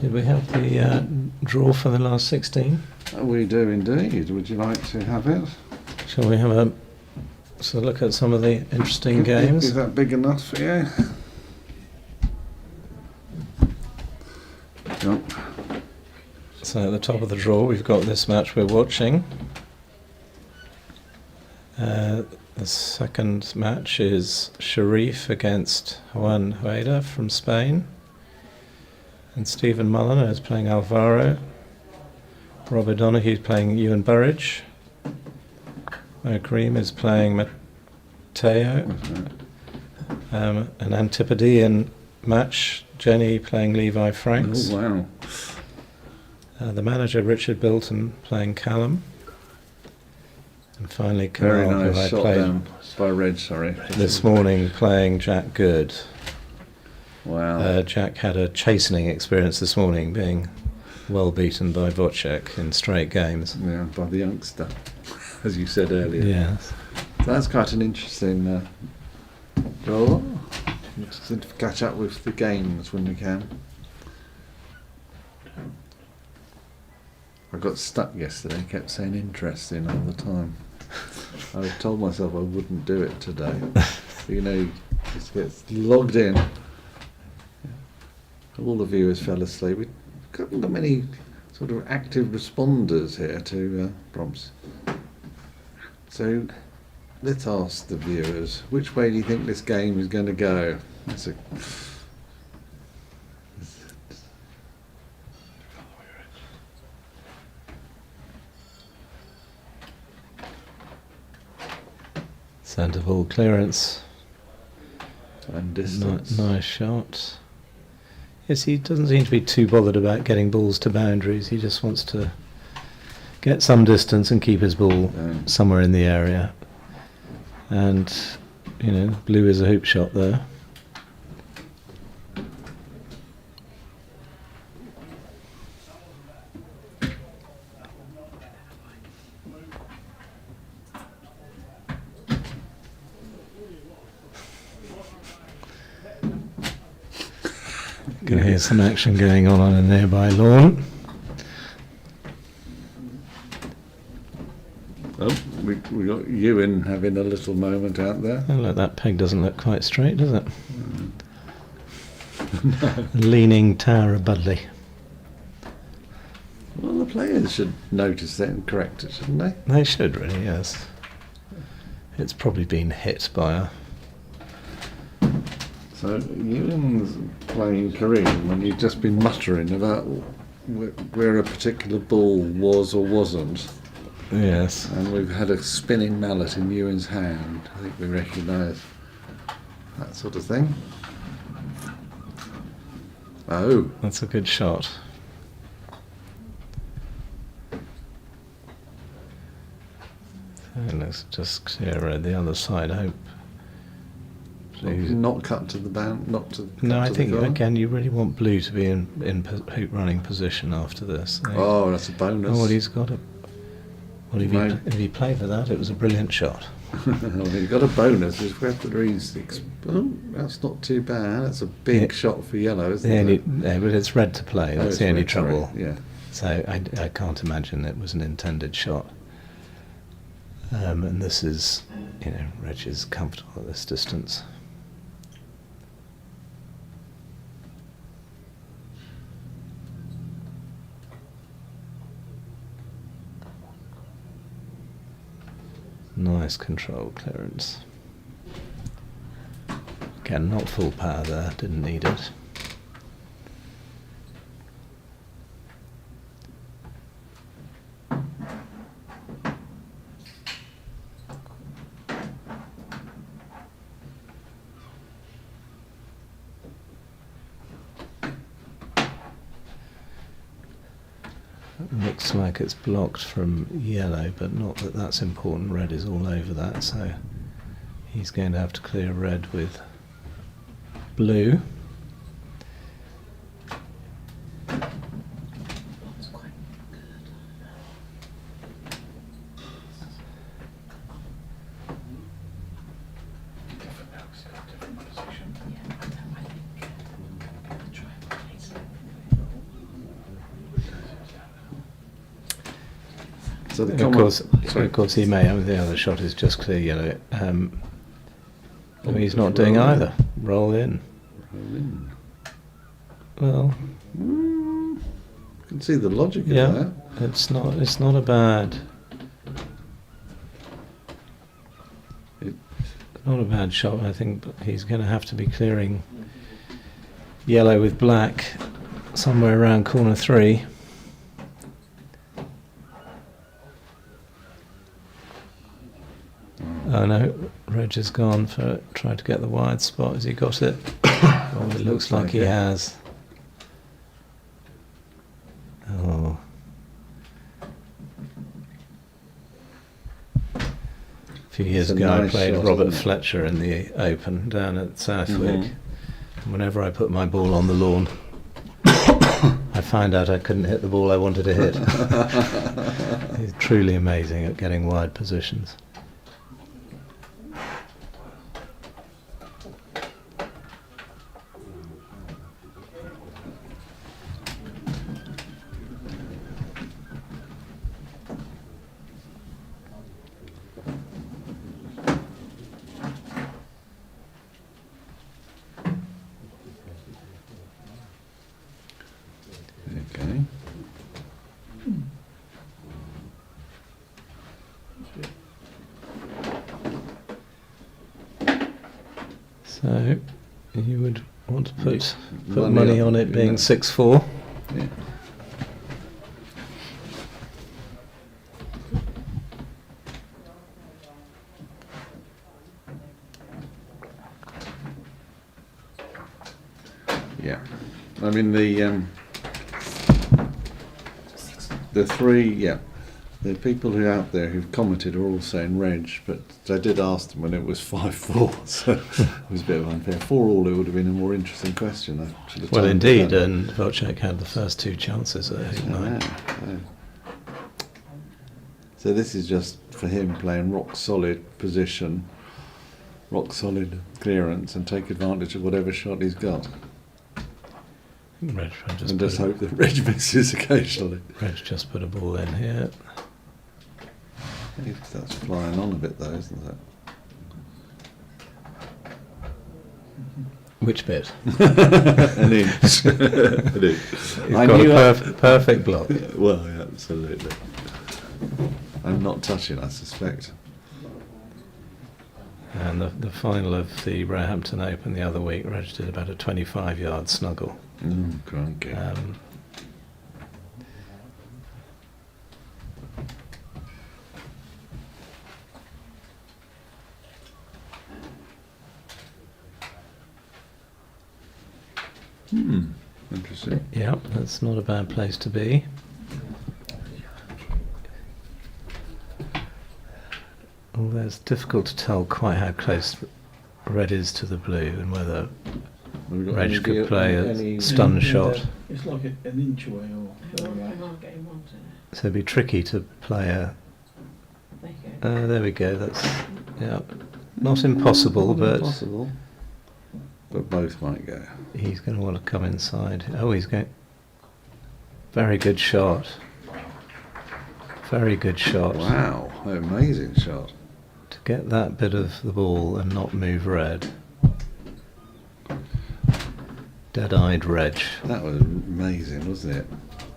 Did we have the draw for the last 16? We do indeed. Would you like to have it? Shall we have a look at some of the interesting games? Is that big enough for you? Yep. So at the top of the draw we've got this match we're watching. The second match is Sharif against Juan Hueda from Spain. And Stephen Mullen is playing Alvaro. Rob O'Donoghue is playing Ewan Burridge. Kareem is playing Mateo. An Antipodean match. Jenny playing Levi Franks. Oh, wow. The manager Richard Bilton playing Callum. And finally Very Kamal, who I nice shot played down by Reg, sorry. this morning, playing Jack Good. Wow. Jack had a chastening experience this morning, being well beaten by Wojciech in straight games. Yeah, by the youngster, as you said earlier. Yes. So that's quite an interesting draw. To catch up with the games when we can. I got stuck yesterday, kept saying interesting all the time. I told myself I wouldn't do it today. You know, just gets logged in. All the viewers fell asleep. We haven't got many sort of active responders here to prompts. So let's ask the viewers, which way do you think this game is going to go? That's a Centre ball clearance. and distance. Nice shot. Yes, he doesn't seem to be too bothered about getting balls to boundaries. He just wants to get some distance and keep his ball somewhere in the area. And, you know, blue is a hoop shot there. Can hear some action going on a nearby lawn. Oh, we got Ewan having a little moment out there. Oh, look, that peg doesn't look quite straight, does it? Leaning Tower of Budleigh. Well, the players should notice that and correct it, shouldn't they? They should really, yes. It's probably been hit by a... So Ewan's playing Kareem and you've just been muttering about where a particular ball was or wasn't. Yes. And we've had a spinning mallet in Ewan's hand. I think we recognise that sort of thing. Oh. That's a good shot. And let's just clear the other side, I hope. Not cut to the bound, not to. No, cut I to think the goal. again you really want blue to be in hoop running position after this. Oh, that's a bonus. Oh, well, he's got a... Well, if he played for that, it was a brilliant shot. Well, he's got a bonus. If we have to read six, oh, that's not too bad. That's a big shot for yellow, isn't it? Yeah, but it's red to play. That's it's the only red, sorry. trouble. Yeah. So I can't imagine it was an intended shot. And this is, Reg is comfortable at this distance. Nice control clearance. Again, not full power there, didn't need it. Looks like it's blocked from yellow, but not that that's important. Red is all over that, so he's going to have to clear red with blue. It's quite good. Different position. Yeah, I think I'll try and place it. So the Of course, he may. The other shot is just clear yellow. He's not doing either. Roll in. Well, You can see the logic of yeah, that. it's not a bad. Not a bad shot, I think, but he's going to have to be clearing yellow with black somewhere around corner 3. Oh no, Reg has gone for it. Tried to get the wide spot. Has he got it? Oh, it looks like he has. Oh. A few years It's a ago, I nice played shot, Robert isn't it? Fletcher in the Open down at Southwick. Mhm. And whenever I put my ball on the lawn, I found out I couldn't hit the ball I wanted to hit. He's truly amazing at getting wide positions. Okay. So you would want to put Money money on- on it being yeah. 6-4. Yeah. Yeah. I mean the three, the people who are out there who've commented are all saying Reg, but I did ask them when it was 5-4, so it was a bit of unfair. 4-all, it would have been a more interesting question. I should have Well, timed it indeed, better. and Wojciech had the first 2 chances at 8-9. Yeah. So this is just for him playing rock solid position, rock solid clearance, and take advantage of whatever shot he's got. Reg just, And put just a, hope that Reg misses occasionally. Reg just put a ball in here. That's flying on a bit though, isn't it? Which bit? An inch. An inch. He's got a perfect block. Well, yeah, absolutely. I'm not touching, I suspect. And the final of the Roehampton Open the other week, Reg did about a 25-yard snuggle. Crikey. Interesting. Yeah, that's not a bad place to be. Although it's difficult to tell quite how close red is to the blue and whether Have we got Reg any could view- play any- a stun And, shot. It's like an inch away or further away. I'm not getting one to So it'd be tricky to play a... There you go. there we go, that's... Yeah, not impossible, Not but impossible. But both might go. he's going to want to come inside. Oh, he's going... Very good shot. Very good shot. Wow. amazing shot. To get that bit of the ball and not move red. Dead-eyed Reg. That was amazing, wasn't it?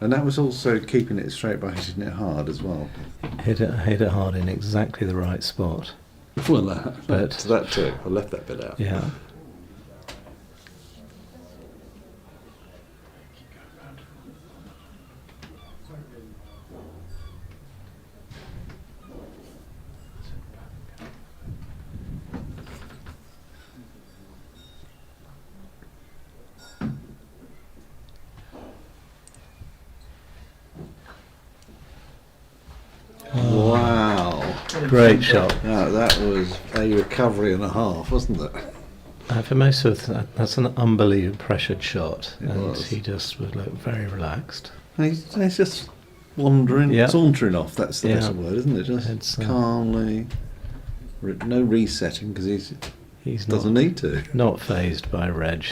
And that was also keeping it straight by hitting it hard as well. Hit it hard in exactly the right spot. Well, But- that too. I left that bit out. Yeah. Wow. Great shot. That was a recovery and a half, wasn't it? For most of that, that's an unbelievable pressured shot, It and was. he just would look very relaxed. And he's just wandering, Yeah. sauntering off. That's the Yeah. better word, isn't it? Just It's, calmly. No resetting because He's doesn't need to. not phased by Reg.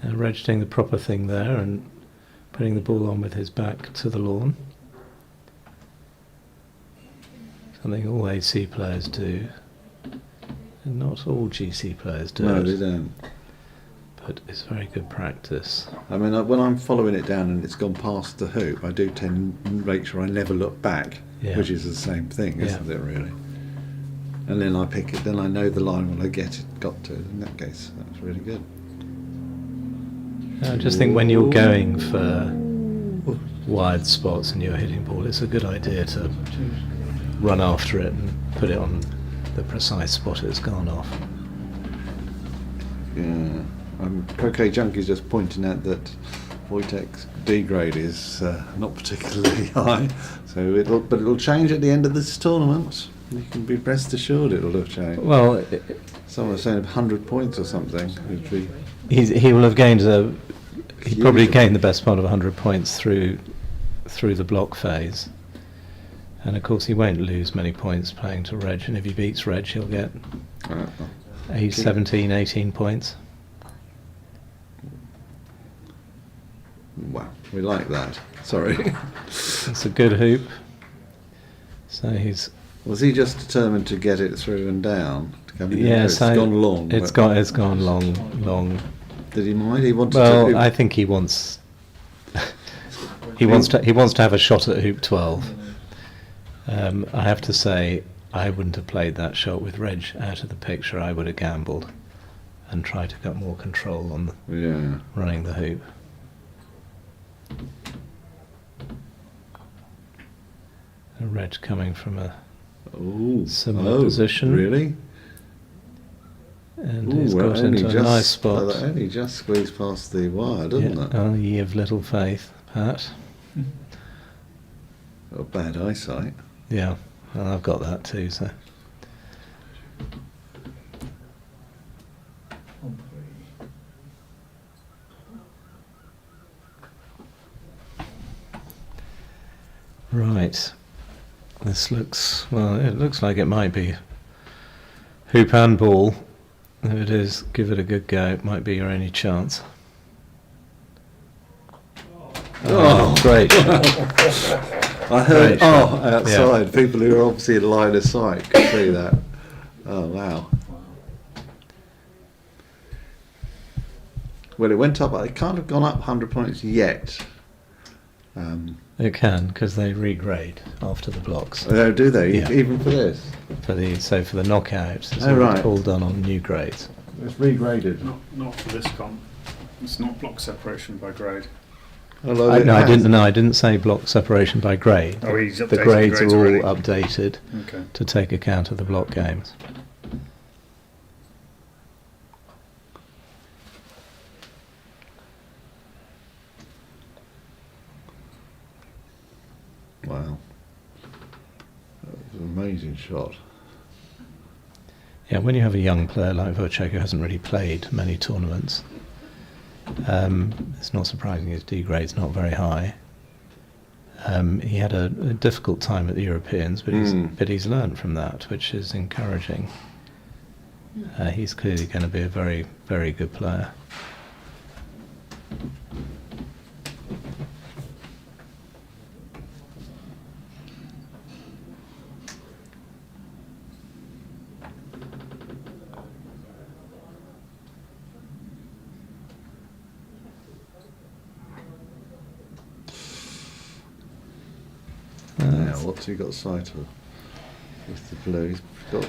And Reg doing the proper thing there and putting the ball on with his back to the lawn. Something all AC players do, and not all GC players do No, it, they don't. but it's very good practice. I mean, when I'm following it down and it's gone past the hoop, I do tend to make sure I never look back, Yeah. which is the same thing, Yeah. isn't it, really? And then I pick it, then I know the line when I got to it. In that case, that's really good. I just think when you're going for wide spots and you're hitting ball, it's a good idea to run after it and put it on the precise spot it's gone off. Yeah. Croquet Junkie's just pointing out that Wojtek's D grade is not particularly high, so it'll change at the end of this tournament. You can be rest assured it'll have changed. Well, Someone was saying 100 points or something. Would be he will have gained he probably Huge. gained the best part of 100 points through the block phase. And of course he won't lose many points playing to Reg, and if he beats Reg he'll get 17, 18 points. Wow, we like that. Sorry. It's a good hoop. So he's Was he just determined to get it through and down? To come in? yes, It's gone long. It's but gone long. Did he mind? He wanted to. Well, I think he wants he wants to have a shot at hoop 12. I have to say I wouldn't have played that shot with Reg out of the picture. I would have gambled and tried to get more control on Yeah. running the hoop. And Reg coming from a Ooh. Similar position. Really? and Ooh, he's well, got only into a just, nice spot. That only just squeezed past the wire, doesn't Yeah, it? oh, ye of little faith, Pat. Got bad eyesight. Yeah, well, I've got that too, so. On three. Right. This looks, well, it looks like it might be hoop and ball. If it is, give it a good go. It might be your only chance. Oh, great. I heard, Great shot. outside, people who are obviously in line of sight could see that. Oh, wow. Well, it went up, it can't have gone up 100 points yet. It can, because they regrade after the blocks. Oh, do they? Yeah. Even for this? For the knockouts, it's Oh, right. all done on new grades. It's regraded. Not for this comp. It's not block separation by grade. Although I it has. didn't say block separation by grade. Oh, he's updated The grades are all already. updated Okay. to take account of the block games. Wow. That was an amazing shot. Yeah, when you have a young player like Wojtek who hasn't really played many tournaments, it's not surprising his D grade's not very high. He had a difficult time at the Europeans, but he's learned from that, which is encouraging. He's clearly going to be a very, very good player. what's he got sight of? With the blue,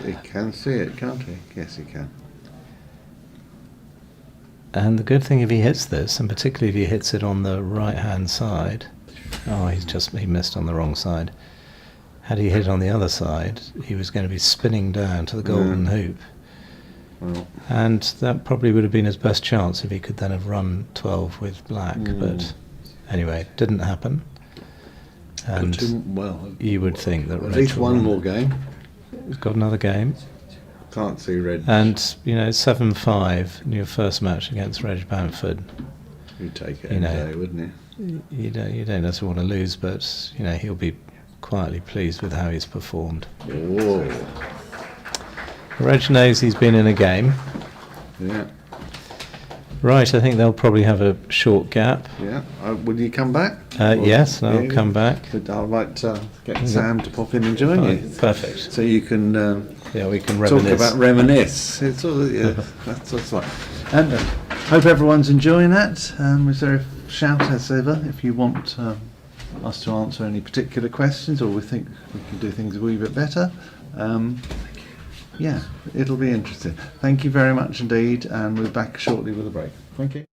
he can see it, can't he? Yes, he can. And the good thing if he hits this, and particularly if he hits it on the right-hand side, he missed on the wrong side. Had he hit on the other side, he was going to be spinning down to the golden hoop. Well, And that probably would have been his best chance if he could then have run 12 with black. But anyway, it didn't happen. And you would think that at Reg least will one run. more game. He's got another game. Can't see red. And, 7-5 in your first match against Reg Bamford. You'd take it you any know, day, wouldn't you? You don't necessarily want to lose, but he'll be quietly pleased with how he's performed. Oh, Reg knows he's been in a game. yeah, Right, I think they'll probably have a short gap. yeah. Will you come back? Yes, I'll Yeah, come back. But I'd like to get Sam to pop in and join you. Perfect. So you can Yeah, we can talk reminisce. about reminisce. It's all, yeah, that's right. And hope everyone's enjoying that. Is there a shout as ever if you want us to answer any particular questions, or we think we can do things a wee bit better? Yeah, it'll be interesting. Thank you very much indeed, and we're back shortly with a break. Thank you.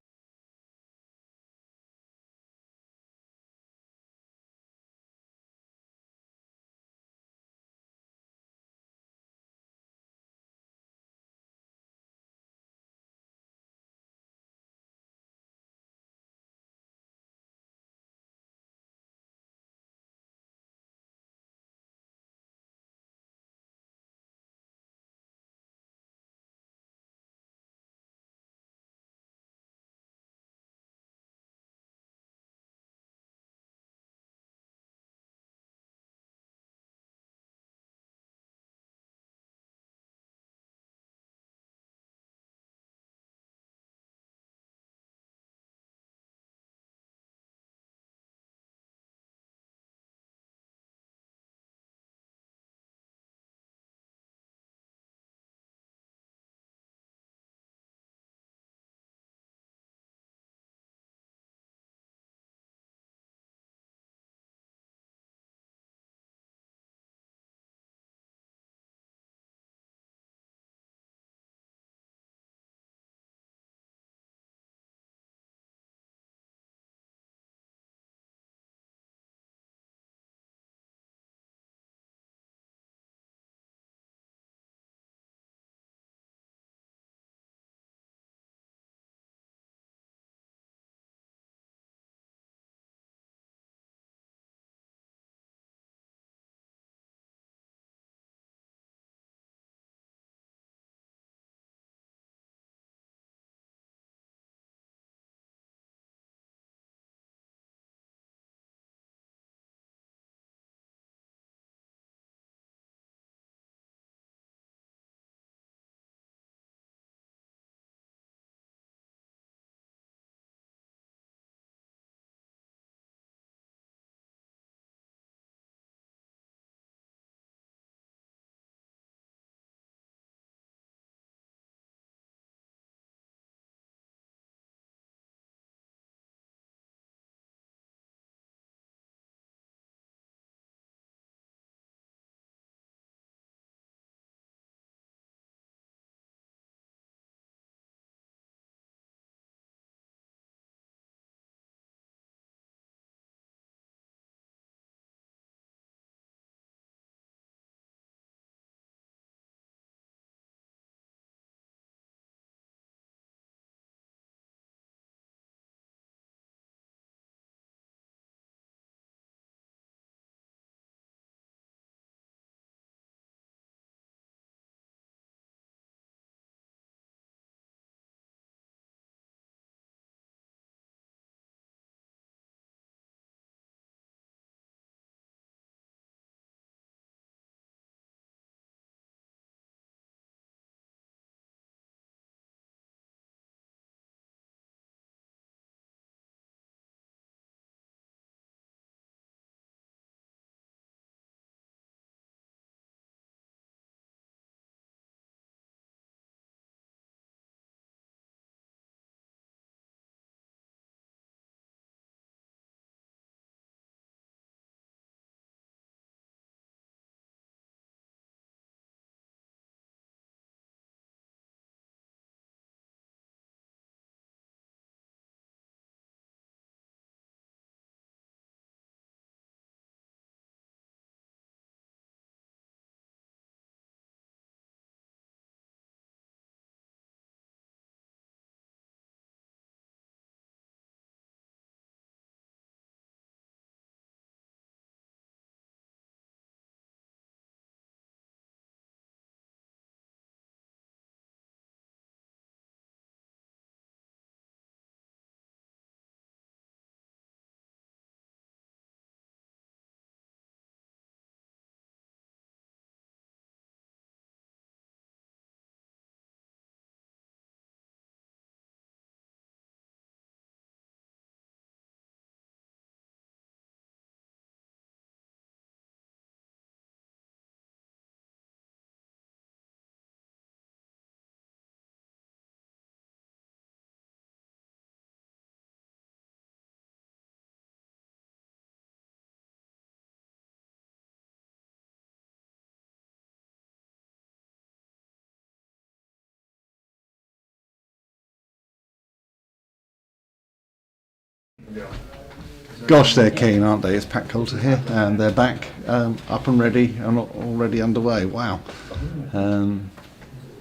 Gosh, they're keen, aren't they? It's Pat Coulter here, and they're back, up and ready, and already underway. Wow.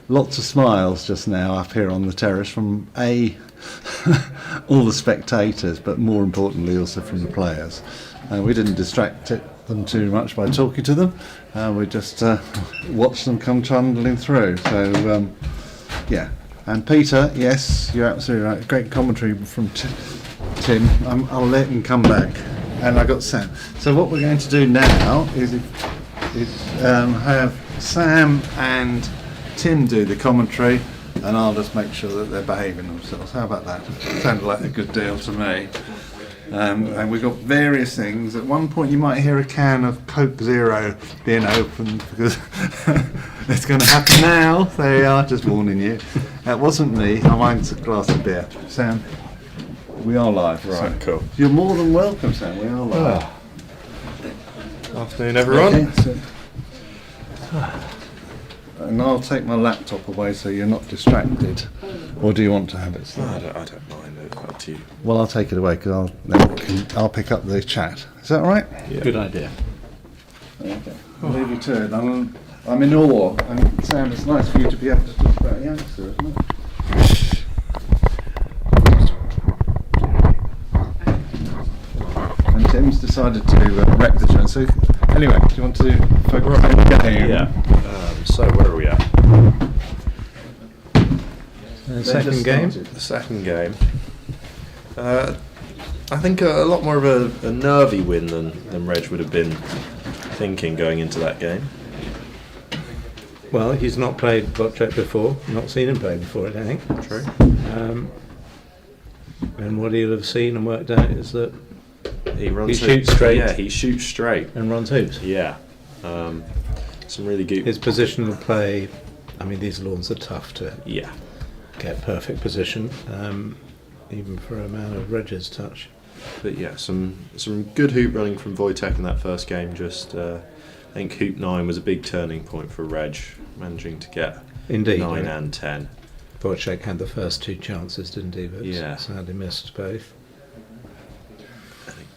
Lots of smiles just now up here on the terrace from all the spectators, but more importantly also from the players. We didn't distract them too much by talking to them. We just watched them come trundling through. So, yeah. And Peter, yes, you're absolutely right. Great commentary from Tim. I'll let him come back. And I got Sam. So what we're going to do now is have Sam and Tim do the commentary, and I'll just make sure that they're behaving themselves. How about that? Sounded like a good deal to me. And we've got various things. At one point you might hear a can of Coke Zero being opened because it's going to happen now. There you are, just warning you. That wasn't me. I mine's a glass of beer. Sam, we are live. Right, so cool. You're more than welcome, Sam. We are live. Afternoon, everyone. Okay, and I'll take my laptop away so you're not distracted. Or do you want to have it? I don't mind. It's up to you. Well, I'll take it away because I'll pick up the chat. Is that all right? Yeah. Good idea. Okay. I'll leave you to it. I'm in awe. And Sam, it's nice for you to be able to talk about youngster, isn't it? And Tim's decided to wreck the joint. So, anyway, do you want to focus on the game? Yeah. So where are we at? Second game. The second game. I think a lot more of a nervy win than Reg would have been thinking going into that game. Well, he's not played Wojciech before. Not seen him play before, I don't think. True. And what he'll have seen and worked out is that He runs. He shoots straight. Yeah, he shoots straight. and runs hoops. Yeah. Some really good. His positional play. I mean, these lawns are tough to Yeah. get perfect position, even for a man of Reg's touch. But yeah, some good hoop running from Wojtek in that first game. Just I think hoop 9 was a big turning point for Reg, managing to get Indeed. 9 and 10. Wojciech had the first two chances, didn't he? But Yeah. sadly missed both.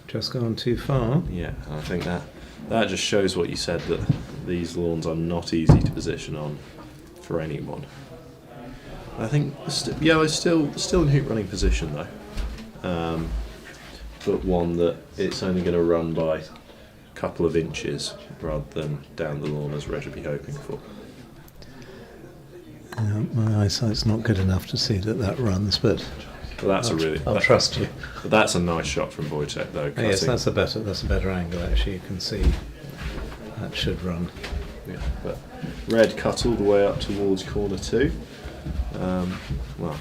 Just gone too far. Yeah, and I think that just shows what you said, that these lawns are not easy to position on for anyone. I think Yellow's still in hoop running position though, but one that it's only going to run by a couple of inches rather than down the lawn as Reg would be hoping for. My eyesight's not good enough to see that runs, but But that's I'll trust you. But that's a nice shot from Wojtek though. Oh, yes, cutting. that's a better angle actually. You can see that should run. Yeah, but Red cut all the way up towards corner 2. Well,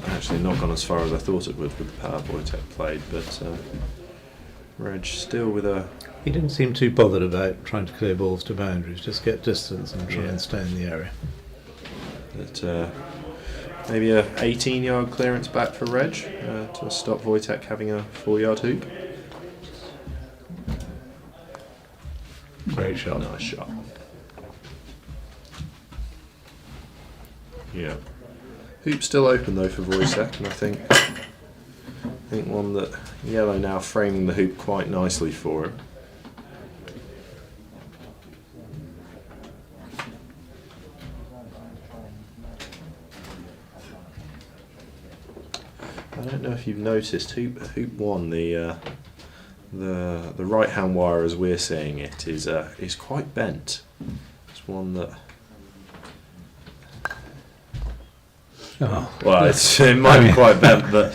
actually not gone as far as I thought it would with the power Wojtek played, but Reg still with a... He didn't seem too bothered about trying to clear balls to boundaries, just get distance and try and stay in the area. But maybe a 18-yard clearance back for Reg to stop Wojtek having a 4-yard hoop. Great shot. Nice shot. Yeah. Hoop still open though for Wojtek, and I think one that Yellow now framing the hoop quite nicely for him. I don't know if you've noticed, hoop 1, the right hand wire as we're seeing it is quite bent. It's one that. Oh. Well, it might be quite bent, but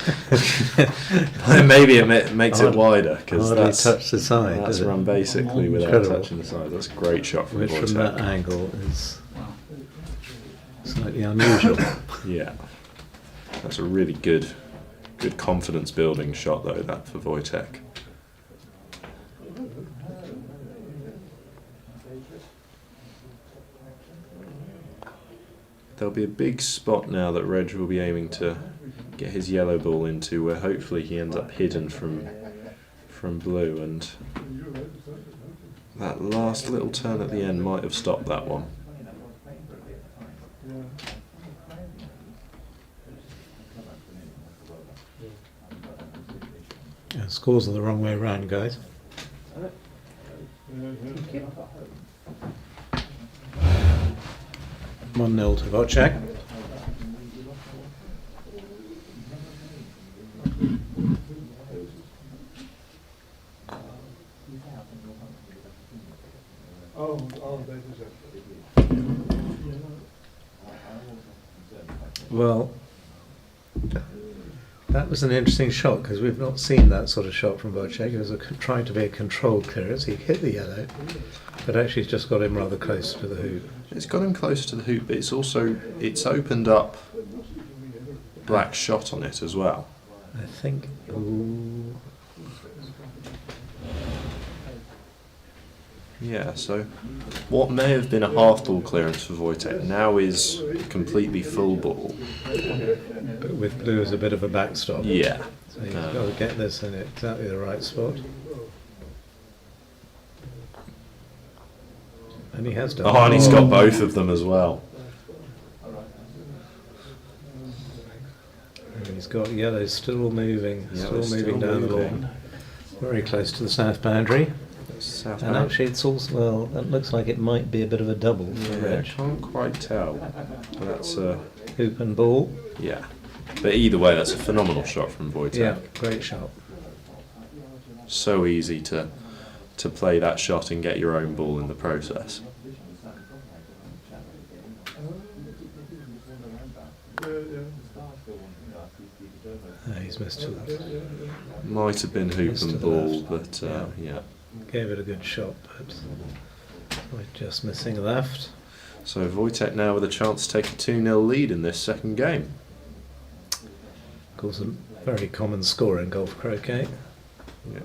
maybe it makes it wider because Hardly that's touched the side. that's does it? run basically without Incredible. touching the side. That's a great shot from Which from that Wojtek. angle is slightly unusual. Yeah, that's a really good confidence building shot though. That for Wojtek. There'll be a big spot now that Reg will be aiming to get his yellow ball into, where hopefully he ends up hidden from blue, and that last little turn at the end might have stopped that one. Yes, Scores are the wrong way around, guys. 1-0 to Wojciech. Well, that was an interesting shot because we've not seen that sort of shot from Wojciech. It was trying to be a controlled clearance. He hit the yellow, but actually it's just got him rather close to the hoop. It's got him closer to the hoop, but it's opened up Black's shot on it as well. I think. Ooh. Yeah, so what may have been a half ball clearance for Wojciech now is completely full ball. But with blue as a bit of a backstop. Yeah. So he's got to get this in exactly the right spot. And he has done. Oh, and he's got both of them as well. And he's got yellow still moving, Yellow's still moving down the lawn. Very close to the south boundary. South And actually it's also, well, that looks like it might be a bit of a double for yeah, Reg. can't quite tell. But that's Hoop and ball. yeah. But either way, that's a phenomenal shot from Wojciech. Yeah, great shot. So easy to play that shot and get your own ball in the process. He's missed to that. Might have been hoop Missed to and the ball, left. but yeah. Gave it a good shot, but we're just missing left. So Wojciech now with a chance to take a 2-0 lead in this second game. Of course, a very common score in golf croquet. Yeah.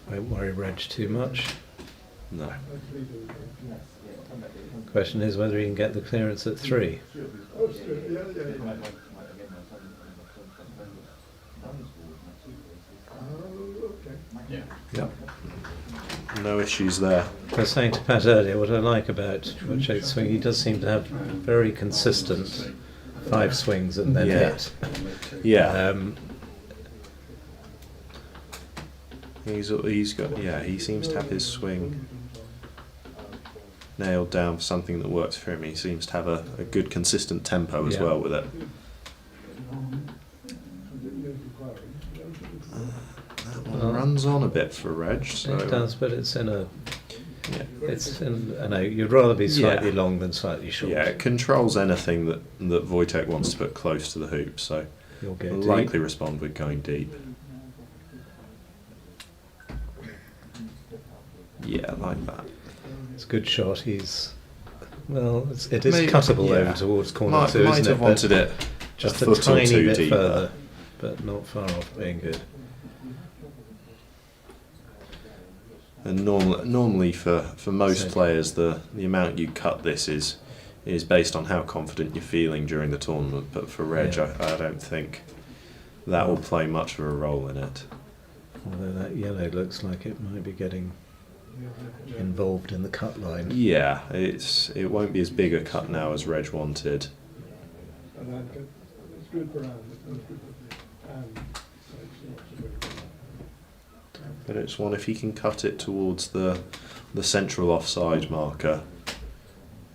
Won't worry Reg too much. No. Question is whether he can get the clearance at 3. Yep. No issues there. I was saying to Pat earlier, what I like about Wojciech's swing, he does seem to have very consistent 5 swings and then Yeah. hit. Yeah. He's got he seems to have his swing nailed down for something that works for him. He seems to have a good consistent tempo as Yeah. well with it. That one runs on a bit for Reg, so It does, but it's in a. yeah. It's in. I know you'd rather be slightly Yeah. long than slightly short. Yeah, it controls anything that Wojciech wants to put close to the hoop, so You'll get will deep. likely respond with going deep. Yeah, like that. It's a good shot. He's. Well, it is Maybe- cuttable yeah. over towards corner Might 2, isn't have it? wanted But it just a a, foot or tiny two bit deeper. further, but not far off being good. And normally for most So- players, the amount you cut this is based on how confident you're feeling during the tournament. But for Reg, Yeah. I don't think that will play much of a role in it. Although that yellow looks like it might be getting involved in the cut line. Yeah, it won't be as big a cut now as Reg wanted. It's good for Anne. It's good for Anne. So it's not so bad. But it's one, if he can cut it towards the central offside marker,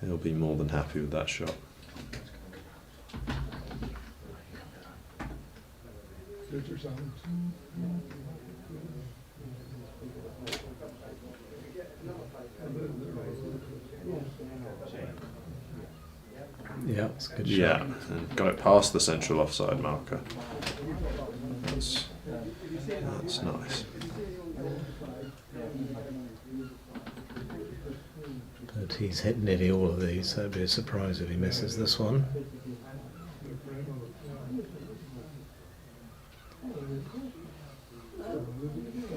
he'll be more than happy with that shot. Future sounds. Yeah, it's a good shot. Yeah, and got it past the central offside marker. That's nice. But he's hit nearly all of these, so it'd be a surprise if he misses this one.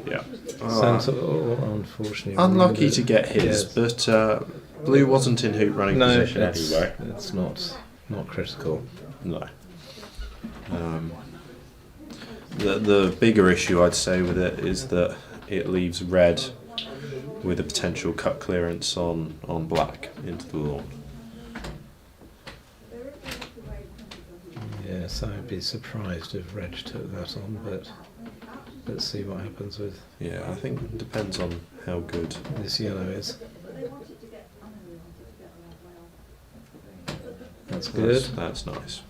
Yeah. Unfortunately. Unlucky to get his, Yes. but blue wasn't in hoop running No, position anyway. it's not critical. No. The bigger issue I'd say with it is that it leaves red with a potential cut clearance on black into the lawn. Yeah, Yes, I'd be surprised if Reg took that on, but let's see what happens with Yeah, I think it depends on how good. this yellow is. That's good. That's nice.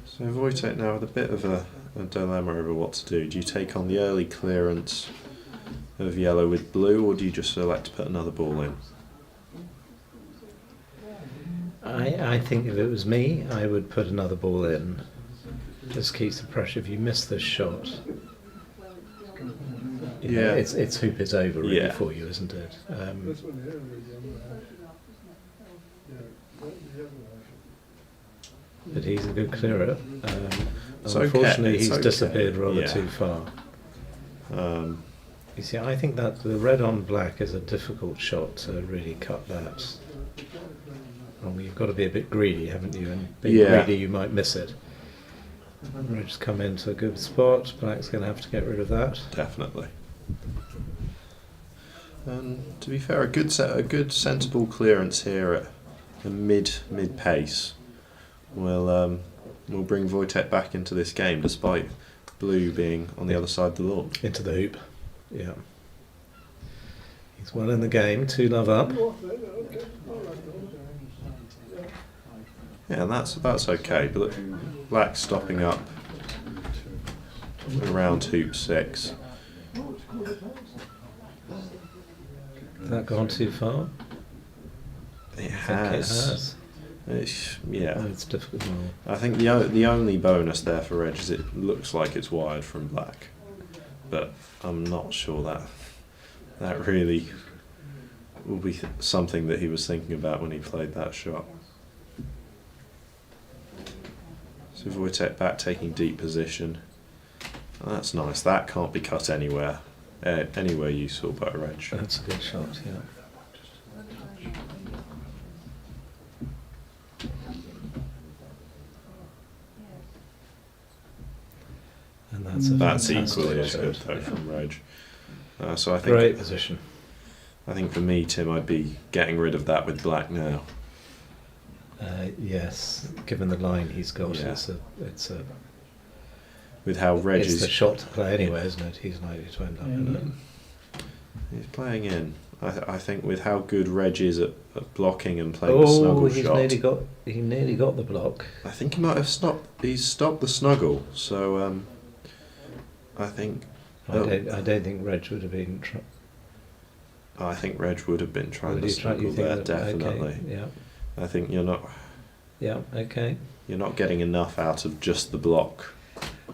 So Wojtek now with a bit of a dilemma over what to do. Do you take on the early clearance of yellow with blue, or do you just select to put another ball in? I think if it was me, I would put another ball in. Just keeps the pressure. If you miss this shot, you know, Yeah. it's hoop is over really Yeah. for you, isn't it? This one here is But he's a good clearer. It's okay, Unfortunately, it's he's okay, disappeared rather yeah. too far. Um, You see, I think that the red on black is a difficult shot to really cut that. Well, you've got to be a bit greedy, haven't you? And being Yeah. greedy, you might miss it. Red's come into a good spot. Black's going to have to get rid of that. Definitely. And to be fair, a good sensible clearance here at the mid pace will bring Wojtek back into this game, despite blue being on the other side of the lawn. Into the hoop. Yeah. He's well in the game. 2-love up. Yeah, and that's okay. But black stopping up around hoop 6. Has that gone too far? It I think has. It's, yeah. Oh, it's difficult. I think the only bonus there for Reg is it looks like it's wired from black, but I'm not sure that really will be something that he was thinking about when he played that shot. So Wojtek back taking deep position. Oh, that's nice. That can't be cut anywhere useful by Reg. That's a good shot, yeah. And that's equally as fantastic good shot, though yeah. from Reg. So I think Great position. I think for me, Tim, I'd be getting rid of that with black now. Yes, given the line he's got, Yeah. it's With how Reg it's is the shot to play anyway, isn't it? He's likely to end up in it. He's playing in. I think with how good Reg is at blocking and playing the snuggle he's shot. he nearly got the block. I think he might have stopped. He's stopped the snuggle. So I think. I don't think Reg would have been. I think Reg would have been trying Would to he try? snuggle You think there that- definitely. Okay, yeah. I think you're not Okay. getting enough out of just the block.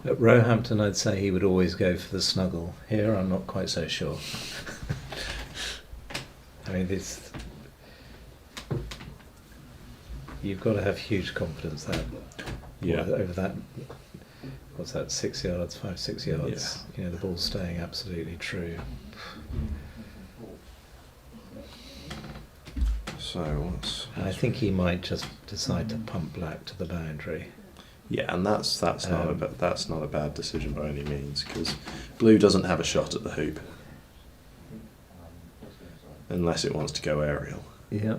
At Roehampton, I'd say he would always go for the snuggle. Here, I'm not quite so sure. I mean, you've got to have huge confidence that over that. What's that? 6 yards, 5-6 yards. Yeah. You know, the ball's staying absolutely true. So I think he might just decide to pump black to the boundary. yeah, and that's not a bad decision by any means, because blue doesn't have a shot at the hoop unless it wants to go aerial. Yeah.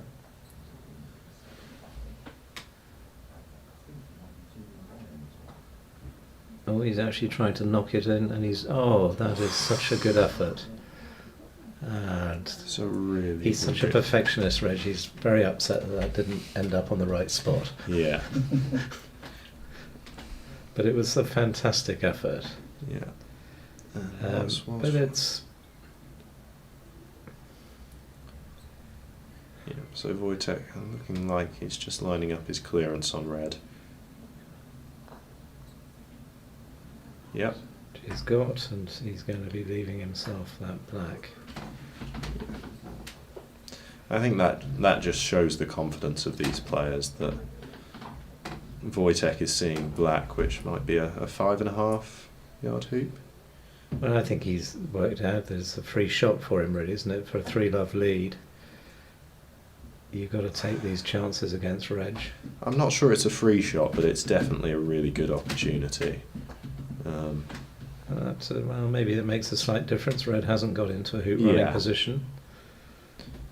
Oh, he's actually trying to knock it in, and that is such a good effort. And So really, he's such a perfectionist, Reg. He's very upset that didn't end up on the right spot. Yeah, But it was a fantastic effort. yeah. But it's Yeah, so Wojtek looking like he's just lining up his clearance on red. Yep. he's got, and he's going to be leaving himself that black. I think that just shows the confidence of these players that Wojtek is seeing black, which might be a 5.5 yard hoop. Well, I think he's worked out there's a free shot for him, really, isn't it? For a 3-love lead, you've got to take these chances against Reg. I'm not sure it's a free shot, but it's definitely a really good opportunity. Well, maybe it makes a slight difference. Red hasn't got into a hoop running Yeah. position,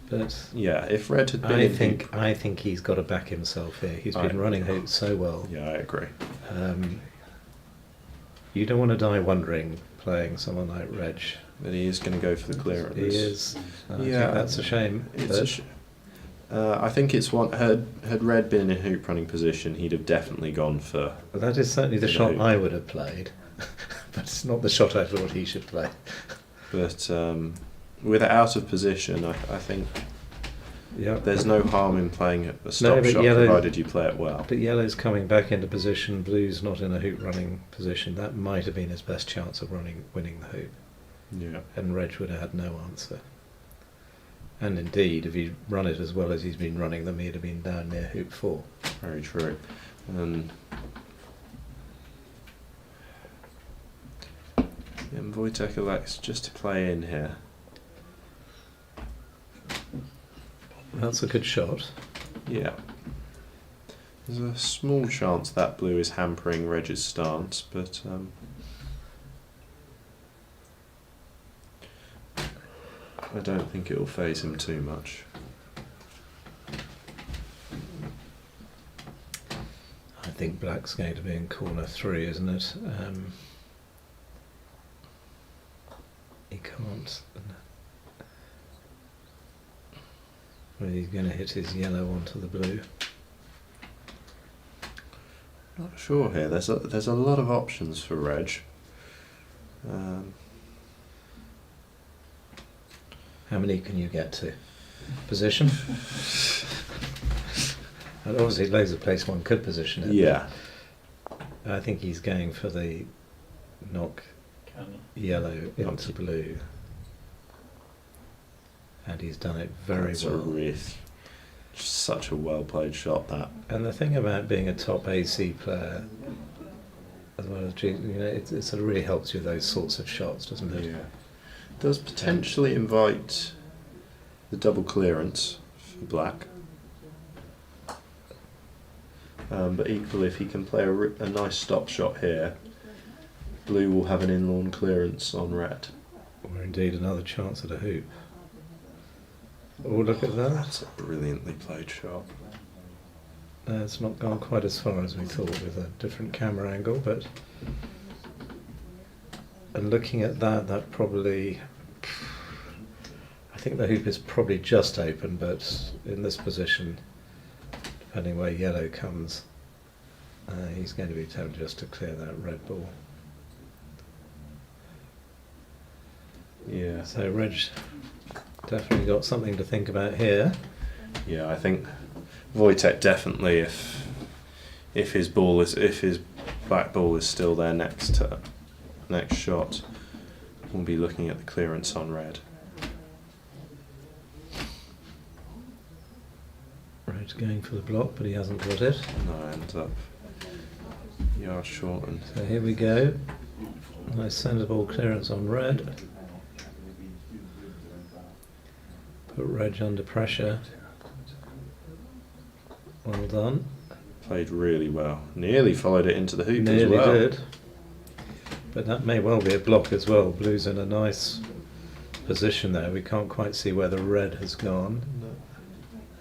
but Yeah, if Red had been I in think hoop, I think he's got to back himself here. He's I- been running hoops so well. yeah, I agree. You don't want to die wondering playing someone like Reg. But he is going to go for the clearance. He is. I think Yeah, that's a shame. It's a but I think it's one. Had Red been in a hoop running position, he'd have definitely gone for. that is certainly the No. shot I would have played, but it's not the shot I thought he should play. But with it out of position, I think Yeah. there's no harm in playing a stop but shot, yellow- provided you play it well. But yellow's coming back into position. Blue's not in a hoop running position. That might have been his best chance of winning the hoop. Yeah. And Reg would have had no answer. And indeed, if he'd run it as well as he's been running them, he'd have been down near hoop 4. Very true. And Wojtek elects just to play in here. That's a good shot. Yeah. There's a small chance that blue is hampering Reg's stance, but I don't think it will faze him too much. I think black's going to be in corner 3, isn't it? He can't. Well, he's going to hit his yellow onto the blue. Not sure here. There's a lot of options for Reg. How many can you get to? Position? And obviously, loads of place one could position it. Yeah. I think he's going for the knock yellow into blue. And he's done it very That's well. such a well played shot, that. And the thing about being a top AC player, as well as it sort of really helps you with those sorts of shots, doesn't it? Yeah. Does potentially invite the double clearance for black. But equally, if he can play a nice stop shot here, blue will have an in-lawn clearance on red. Or indeed another chance at a hoop. Oh, look at that. That's a brilliantly played shot. It's not gone quite as far as we thought with a different camera angle, but... And looking at that, that probably... I think the hoop is probably just open, but in this position, depending where yellow comes, he's going to be tempted just to clear that red ball. Yeah. So Reg definitely got something to think about here. Yeah, I think Wojtek definitely, if his black ball is still there next shot, we'll be looking at the clearance on red. Red's going for the block, but he hasn't got it. No, ends up yard short. And So here we go. Nice centre ball clearance on red. Put Reg under pressure. Well done. played really well. Nearly followed it into the hoop as Nearly well. did. But that may well be a block as well. Blue's in a nice position there. We can't quite see where the red has gone.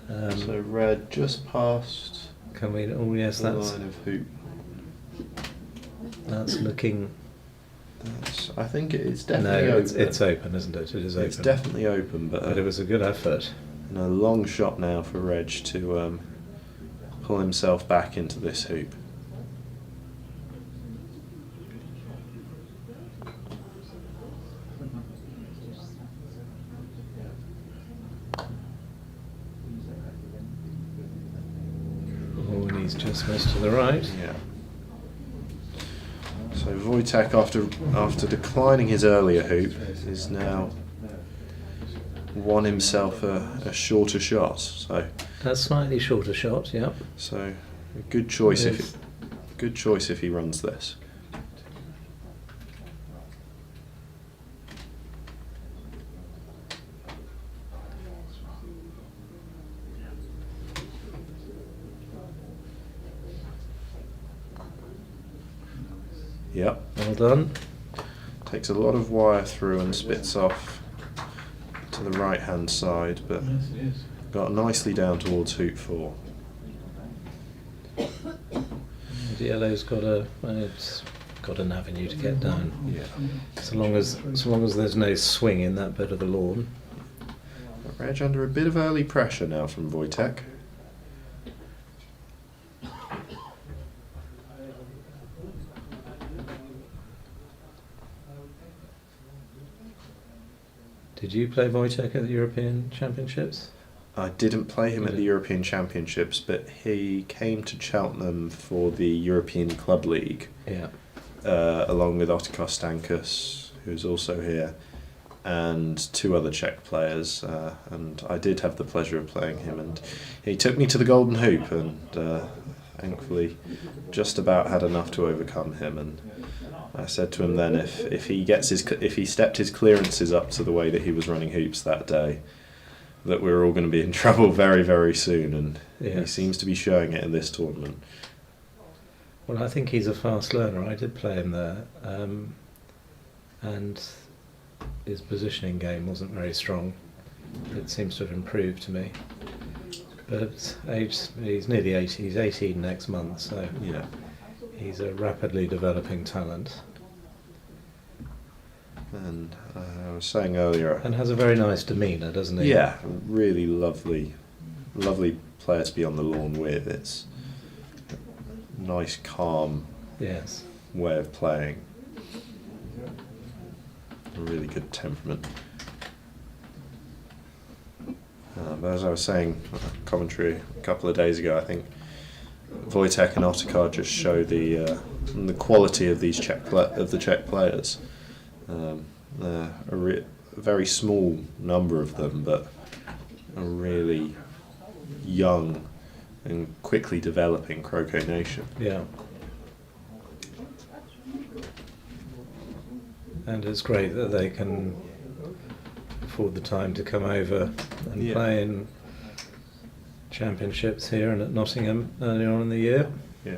So red just past Can we? Oh yes, the that's line of hoop. looking. I think it's definitely No, open. it's open, isn't it? It is open. It's definitely open, But it was a good effort. and a long shot now for Reg to pull himself back into this hoop. Oh, and he's just missed to the right. Yeah. So Wojtek, after declining his earlier hoop, is now won himself a shorter shot. So A slightly shorter shot, yep. a good choice Yes. if he runs this. Yep. Well done. Takes a lot of wire through and spits off to the right hand side, but got nicely down towards hoop 4. The yellow's it's got an avenue to get down. Yeah. So long as there's no swing in that bit of the lawn. Reg under a bit of early pressure now from Wojtek. Did you play Wojtek at the European Championships? I didn't play him at the European Championships, but he came to Cheltenham for the European Club League, Yeah. along with Otakar Stankus, who's also here, and 2 other Czech players. And I did have the pleasure of playing him, and he took me to the Golden Hoop, and thankfully just about had enough to overcome him. And I said to him then, if he stepped his clearances up to the way that he was running hoops that day, that we were all going to be in trouble very, very soon, and he Yes. seems to be showing it in this tournament. Well, I think he's a fast learner. I did play him there, and his positioning game wasn't very strong. It seems to have improved to me. But he's nearly 80. He's 18 next month, so Yeah. he's a rapidly developing talent And I was saying earlier, and has a very nice demeanour, doesn't he? yeah, really lovely player to be on the lawn with. It's a nice, calm Yes. way of playing. A really good temperament. But as I was saying, commentary a couple of days ago, I think Wojtek and Otakar just show the quality of these Czech players. A very small number of them, but a really young and quickly developing croquet nation. Yeah. And it's great that they can afford the time to come over and Yeah. play in championships here and at Nottingham earlier on in the year. Yeah.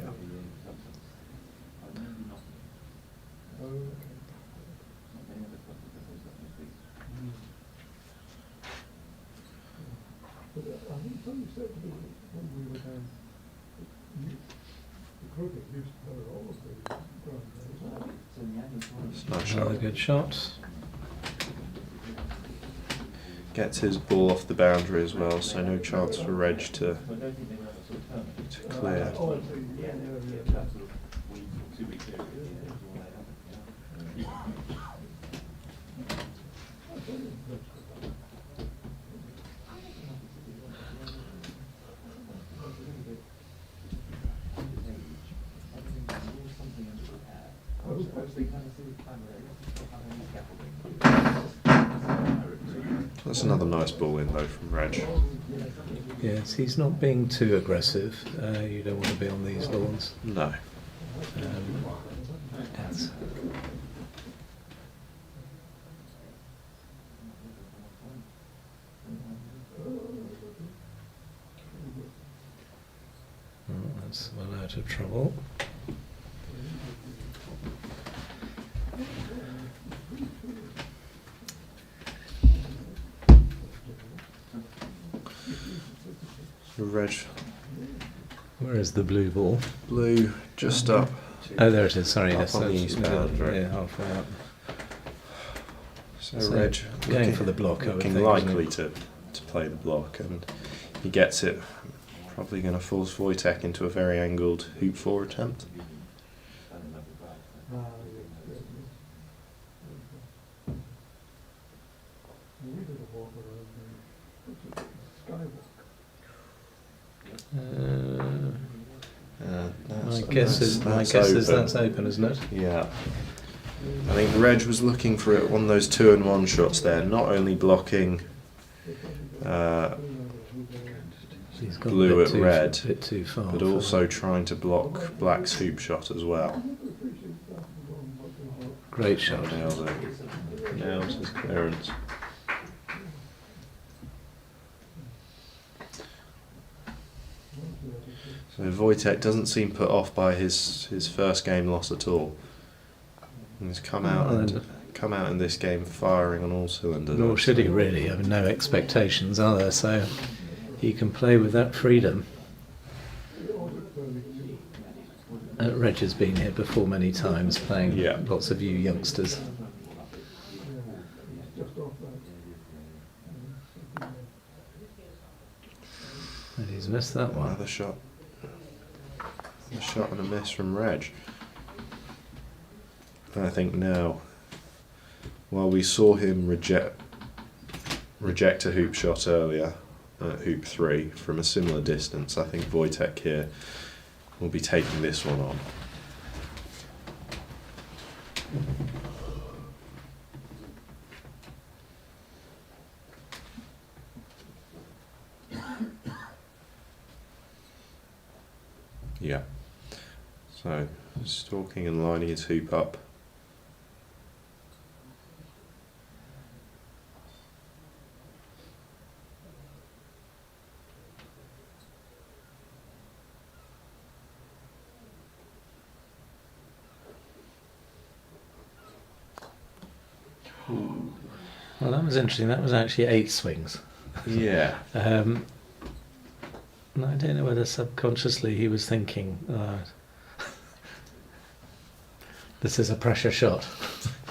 But I think something said to me when we were down, the croquet used to play all of the ground days. It's a nice Another shot. good shot. Gets his ball off the boundary as well, so no chance for Reg to clear. Oh, I see. Yeah, yeah, yeah. That's another nice ball in though from Reg. Yes, he's not being too aggressive. You don't want to be on these lawns. No. Yes. Oh, that's well out of trouble. Reg, Where is the blue ball? blue, just up. Oh, there it is. Sorry, Up yes, on the that's- east boundary. Yeah, halfway up. So So, Reg going for the block, I would looking think, likely isn't to play the block, and he gets it. Probably going to force Wojtek into a very angled hoop 4 attempt. We did a walk around the skywalk. My guess is that's open, isn't it? Yeah. I think Reg was looking for it, one of those 2-and-1 shots there, not only blocking He's got blue a bit at too, red, bit too far. but for also trying to block black's hoop shot as well. great shot. Nails his clearance. So Wojtek doesn't seem put off by his first game loss at all. And he's come out and come out in this game firing on all cylinders. Nor should he really. I mean, no expectations are there, so he can play with that freedom. Reg has been here before many times, playing Yeah. lots of you youngsters. And he's missed that one. Another shot. A shot and a miss from Reg. And I think now, while we saw him reject a hoop shot earlier at hoop 3 from a similar distance, I think Wojtek here will be taking this one on. Yeah. So, stalking and lining his hoop up. Well, that was interesting. That was actually 8 swings. Yeah. And I don't know whether subconsciously he was thinking, this is a pressure shot.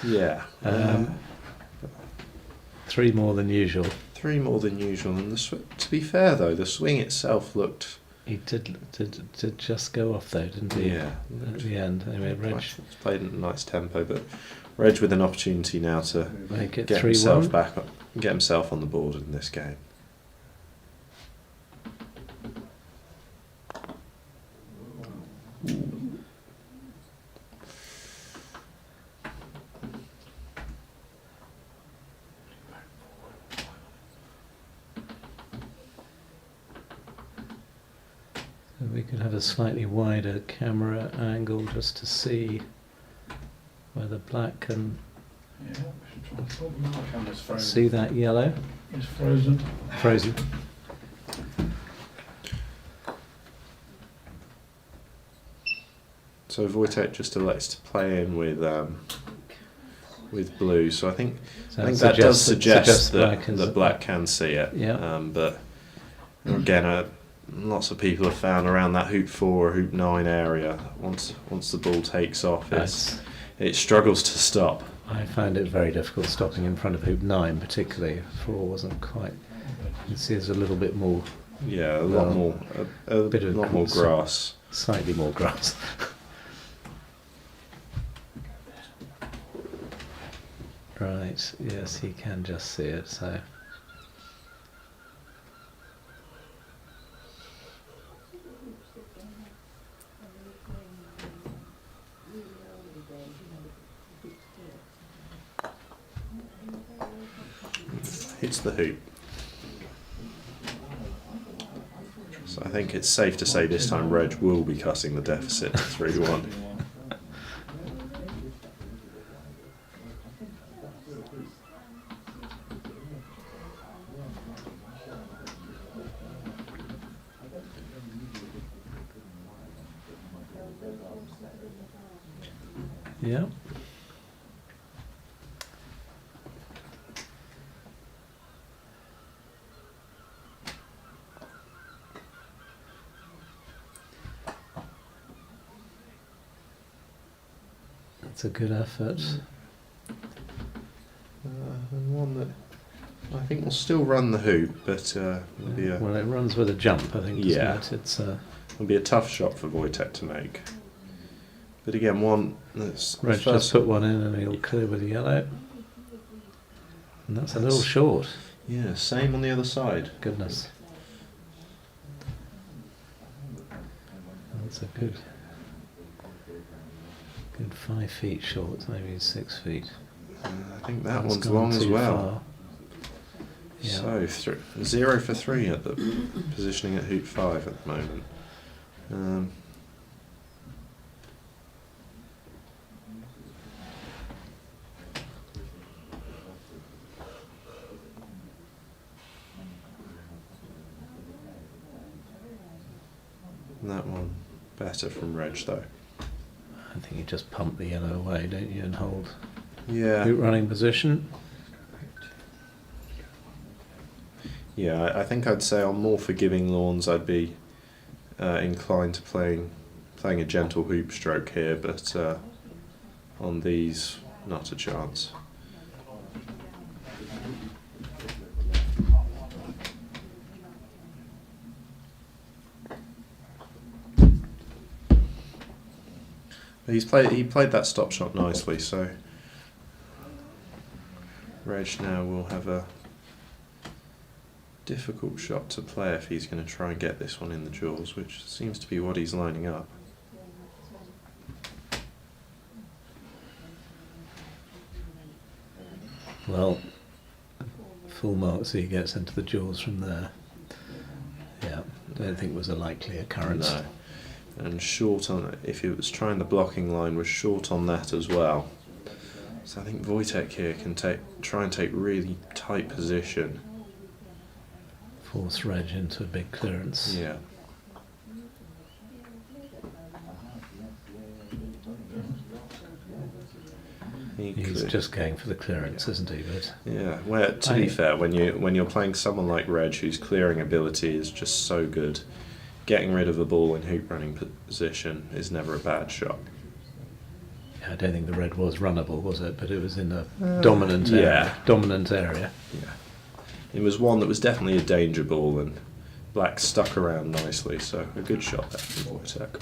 Yeah. 3 more than usual. 3 more than usual. And to be fair though, the swing itself looked... He did just go off though, didn't he? Yeah. At the end. Anyway, Reg It's played at a nice tempo, but Reg with an opportunity now to make it get 3-1. himself back, get himself on the board in this game. So we could have a slightly wider camera angle just to see whether black can Yeah, we should try and put them out. Camera's frozen. see that yellow. It's frozen. Frozen. So Wojtek just elects to play in with blue. So I think that does suggest that black can see it. Yeah. But again, lots of people have found around that hoop 4 or hoop 9 area, once the ball takes off, it struggles to stop. I found it very difficult stopping in front of hoop 9, particularly. 4 wasn't quite. You can see there's a little bit more, Yeah, a lot more, a bit of lot more grass. slightly more grass. Right, yes, he can just see it, so. Hits the hoop. So I think it's safe to say this time Reg will be cutting the deficit to 3-1. Yeah. That's a good effort. And one that I think will still run the hoop, but it'll be a, Well, it runs with a jump, I think, doesn't Yeah. it? It's it'll be a tough shot for Wojtek to make. But again, one that's the Reg just first. put one in and he'll clear with the yellow. And that's a little short. Yeah, same on the other side. Goodness. That's a good 5 feet short, maybe 6 feet. I think that That's one's gone long as too well. far. Yeah. So 0 for 3 at the positioning at hoop 5 at the moment. That one better from Reg though. I think you just pump the yellow away, don't you, and hold Yeah. hoop running position. Yeah, I think I'd say on more forgiving lawns I'd be inclined to playing a gentle hoop stroke here, but on these, not a chance. He played that stop shot nicely, so Reg now will have a difficult shot to play if he's going to try and get this one in the jaws, which seems to be what he's lining up. Well, full marks he gets into the jaws from there. Yeah, don't think it was a likely occurrence. No. And short on, if he was trying the blocking line, was short on that as well. So I think Wojtek here can try and take really tight position. Force Reg into a big clearance. Yeah. He's just going for the clearance, isn't he? But yeah. Well, to be fair, when you're playing someone like Reg, whose clearing ability is just so good, getting rid of a ball in hoop running position is never a bad shot. I don't think the red was runnable, was it? But it was in a dominant area. Dominant area. Yeah. It was one that was definitely a danger ball, and black stuck around nicely, so a good shot there from Wojtek.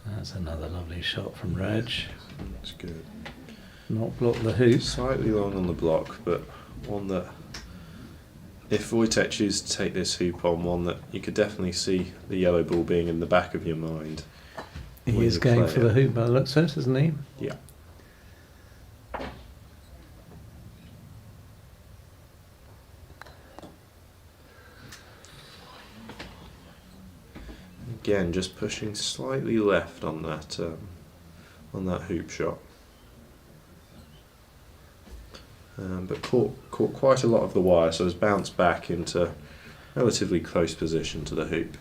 That's another lovely shot from Reg. That's good. Not block the hoop. Slightly long on the block, but one that, if Wojtek chooses to take this hoop on, one that you could definitely see the yellow ball being in the back of your mind. He is going for the hoop by the looks of it, isn't he? Yeah. Again, just pushing slightly left on that hoop shot, but caught quite a lot of the wire, so has bounced back into relatively close position to the hoop.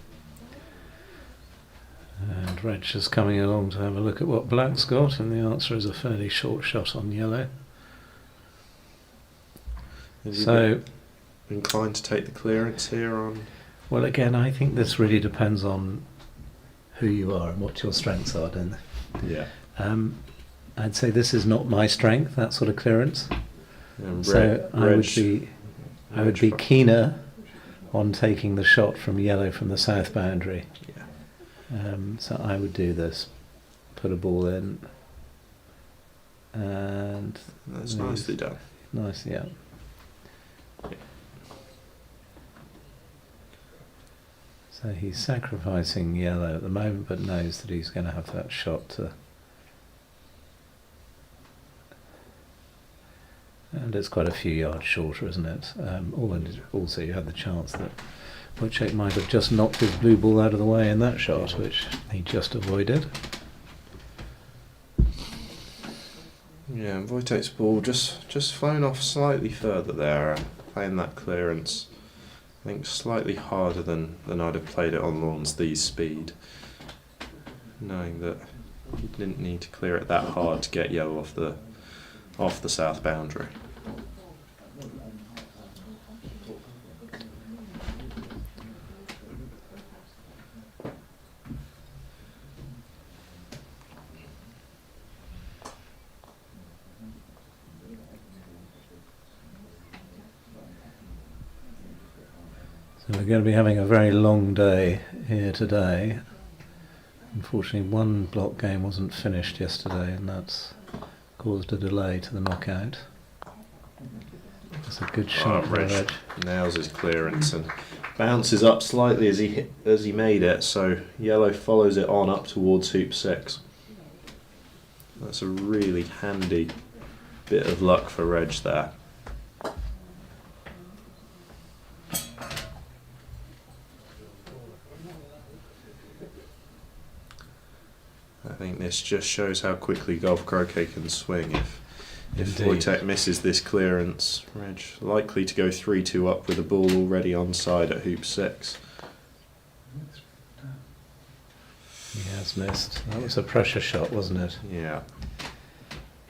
And Reg is coming along to have a look at what black's got, and the answer is a fairly short shot on yellow. Is he So, inclined to take the clearance here on? well, again, I think this really depends on who you are and what your strengths are, don't they? Yeah. I'd say this is not my strength, that sort of clearance. And So I would be Reg- keener on taking the shot from yellow from the south boundary. Yeah. So I would do this, put a ball in, and That's nicely done. nice, yeah. So he's sacrificing yellow at the moment, but knows that he's going to have that shot to. And it's quite a few yards shorter, isn't it? Also, you had the chance that Wojtek might have just knocked his blue ball out of the way in that shot, which he just avoided. Yeah, and Wojtek's ball just flown off slightly further there, playing that clearance. I think slightly harder than I'd have played it on lawns these speed, knowing that you didn't need to clear it that hard to get yellow off the south boundary. So we're going to be having a very long day here today. Unfortunately, one block game wasn't finished yesterday, and that's caused a delay to the knockout. That's a good shot, Reg nails his clearance and bounces up slightly as he made it, so yellow follows it on up towards hoop 6. That's a really handy bit of luck for Reg there. I think this just shows how quickly golf croquet can swing. If Indeed. Wojtek misses this clearance, Reg likely to go 3-2 up with the ball already onside at hoop 6. He has missed. That was a pressure shot, wasn't it? Yeah.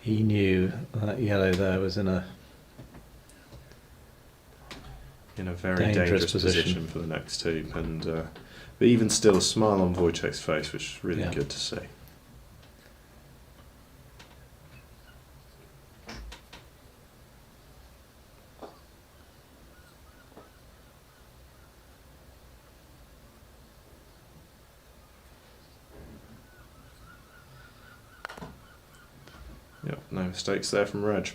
He knew that yellow there was in a very dangerous dangerous position. position for the next hoop, and but even still, a smile on Wojtek's face, which is really Yeah. good to see. Yep, no mistakes there from Reg.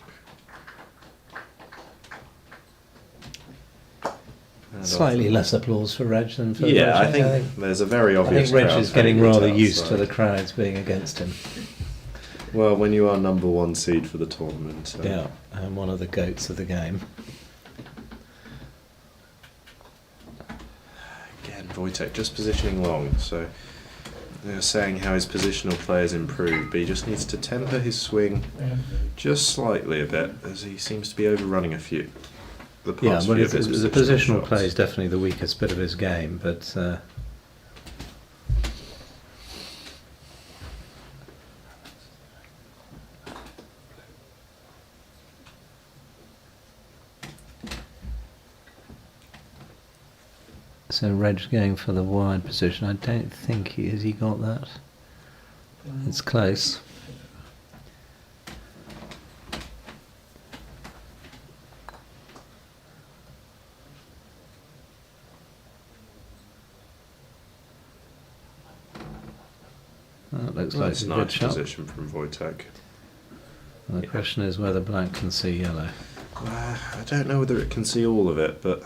And Slightly less applause for Reg than for Yeah, I Wojtek. think there's a very I obvious. think Reg crowd is getting favourite rather used to outside. the crowds being against him. Well, when you are number 1 seed for the tournament. Yeah, and one of the goats of the game. Again, Wojtek just positioning long, so they're saying how his positional play has improved, but he just needs to temper his swing just slightly a bit, as he seems to be overrunning a few. The Yeah, past well, few of his the positional shots. play is definitely the weakest bit of his game, but so Reg's going for the wide position. I don't think has he got that. It's close. That looks like That's a a good nice shot. position from Wojtek. And the question is whether black can see yellow. I don't know whether it can see all of it, but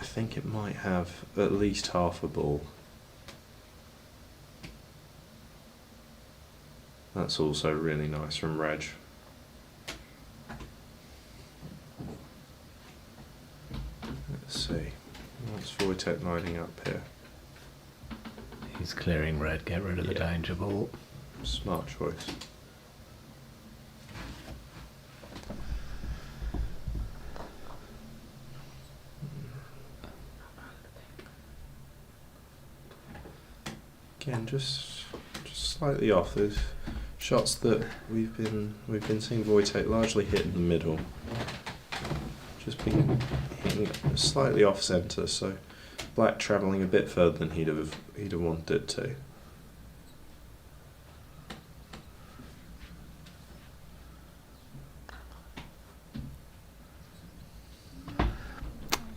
I think it might have at least half a ball. That's also really nice from Reg. Let's see. What's Wojtek lining up here? He's clearing red, get rid of the Yeah. danger ball. Smart choice. Again, just slightly off. There's shots that we've been seeing Wojtek largely hit in the middle. Just been hitting slightly off centre, so black travelling a bit further than he'd have wanted it to.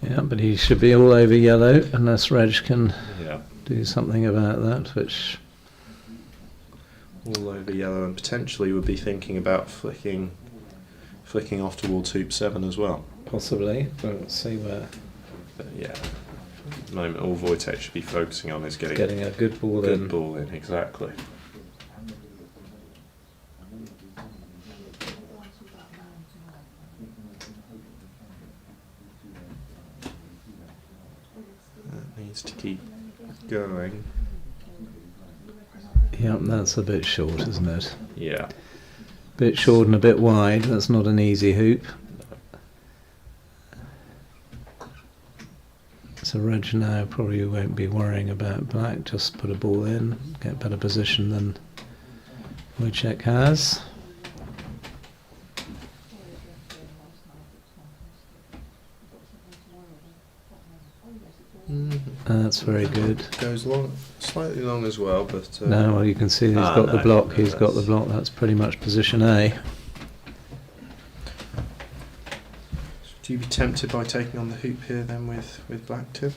Yeah, but he should be all over yellow unless Reg can Yeah. do something about that, which All over yellow, and potentially would be thinking about flicking off towards hoop 7 as well. possibly, but see where But yeah, at the moment all Wojtek should be focusing on is getting getting a good ball good in. ball in, exactly. That needs to keep going. Yeah, that's a bit short, isn't it? Yeah. Bit short and a bit wide. That's not an easy hoop. So Reg now probably won't be worrying about black. Just put a ball in, get better position than Wojtek has. That's very good. Goes long, slightly long as well, but No, well, you can see he's got the no, block. no, He's got the that's- block. That's pretty much position A. do you be tempted by taking on the hoop here then with black too?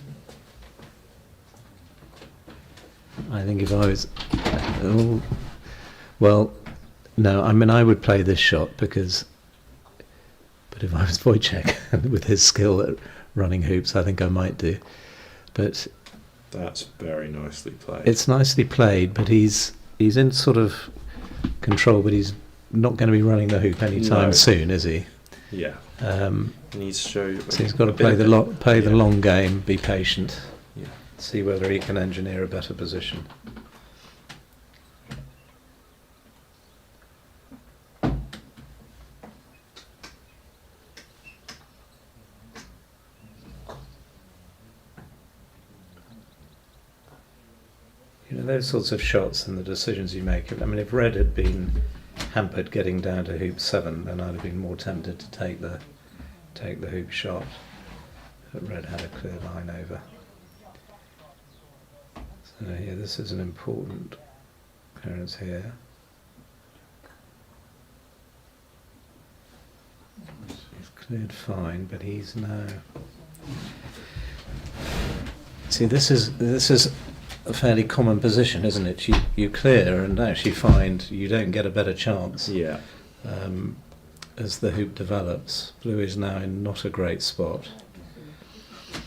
I think if I was, oh, well, no. I mean, I would play this shot because, but if I was Wojtek with his skill at running hoops, I think I might do. But That's very nicely played. it's nicely played. But he's in sort of control, but he's not going to be running the hoop anytime No. soon, is he? Yeah. He Needs to show. so he's got to a bit play of the it. play the Yeah. long game, be patient, Yeah. see whether he can engineer a better position. those sorts of shots and the decisions you make. I mean, if Red had been hampered getting down to hoop 7, then I'd have been more tempted to take the hoop shot. But Red had a clear line over. So yeah, this is an important clearance here. He's cleared fine, but he's now. See, this is a fairly common position, isn't it? You clear and actually find you don't get a better chance. Yeah. As the hoop develops. Blue is now in not a great spot.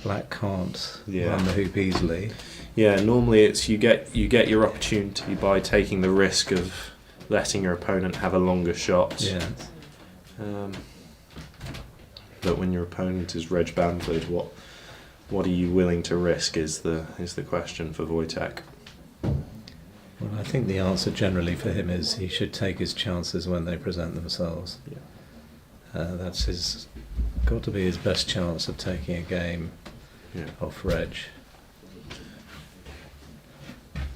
Black can't run the hoop easily. Yeah, normally it's you get your opportunity by taking the risk of letting your opponent have a longer shot. Yeah. But when your opponent is Reg Bamford, what are you willing to risk is the question for Wojtek. Well, I think the answer generally for him is he should take his chances when they present themselves. Yeah. That's got to be his best chance of taking a game off Reg.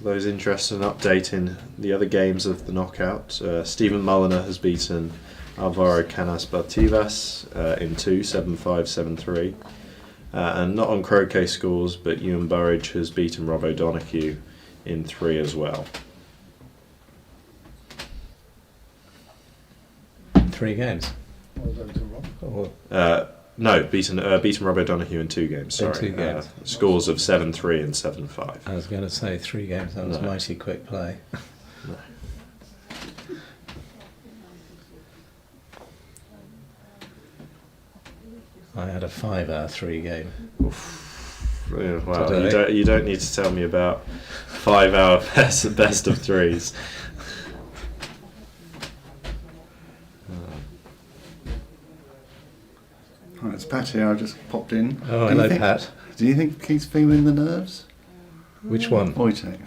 Those interested in updating the other games of the knockout, Stephen Mulliner has beaten Alvaro Canas Bartivas in 2, 7-5, 7-3. And not on croquet scores, but Ewan Burridge has beaten Rob O'Donoghue in 3 as well. 3 games. Well done to Rob. No, beaten Rob O'Donoghue in 2 games. Sorry, 2 games. Scores of 7-3 and 7-5. I was going to say 3 games. That was mighty quick play. No. I had a 5-hour 3 game. Yeah, well, you don't need to tell me about 5-hour best of 3s. Right, it's Pat here. I just popped in. Oh, hello, Pat. Do you think he's feeling the nerves? Which one? Wojtek.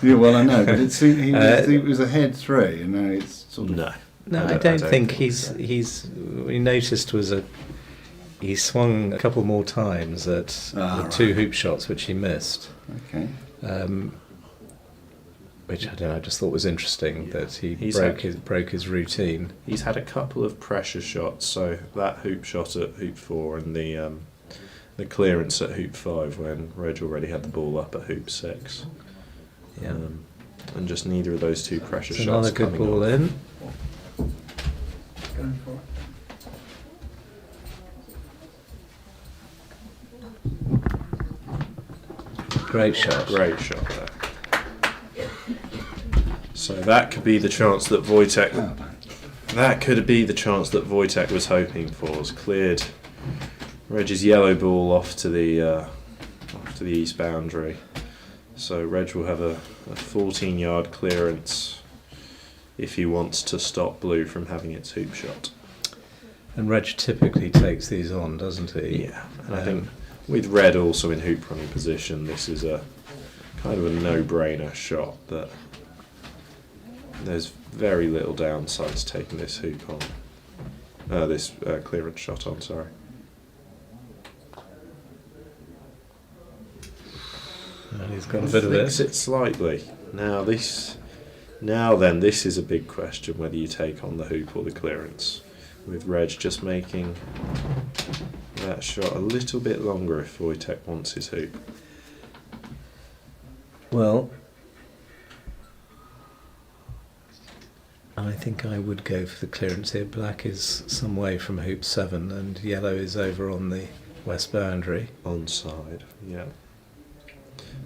Yeah, well, I know, but he was ahead 3, and now it's sort of. No, I don't think he's. We noticed he swung a couple more times at the 2 hoop shots which he missed. Okay. Which I don't know. I just thought was interesting that he broke his routine. He's had a couple of pressure shots, so that hoop shot at hoop 4 and the clearance at hoop 5 when Reg already had the ball up at hoop 6. Yeah. And just neither of those 2 pressure It's shots. another good coming ball off. in. Going for it. Great shot. Great shot there. So that could be the chance that Wojtek. That could be the chance that Wojtek was hoping for. Was cleared Reg's yellow ball off to the east boundary. So Reg will have a 14-yard clearance if he wants to stop Blue from having its hoop shot. And Reg typically takes these on, doesn't he? Yeah, and I think with Red also in hoop running position, this is a kind of a no-brainer shot that there's very little downside to taking this hoop on. This clearance shot on, sorry. And he's got a bit of Flicks it. it slightly. Now this is a big question whether you take on the hoop or the clearance. With Reg just making that shot a little bit longer if Wojtek wants his hoop. Well, I think I would go for the clearance here. Black is some way from hoop 7 and yellow is over on the west boundary. Onside, yeah.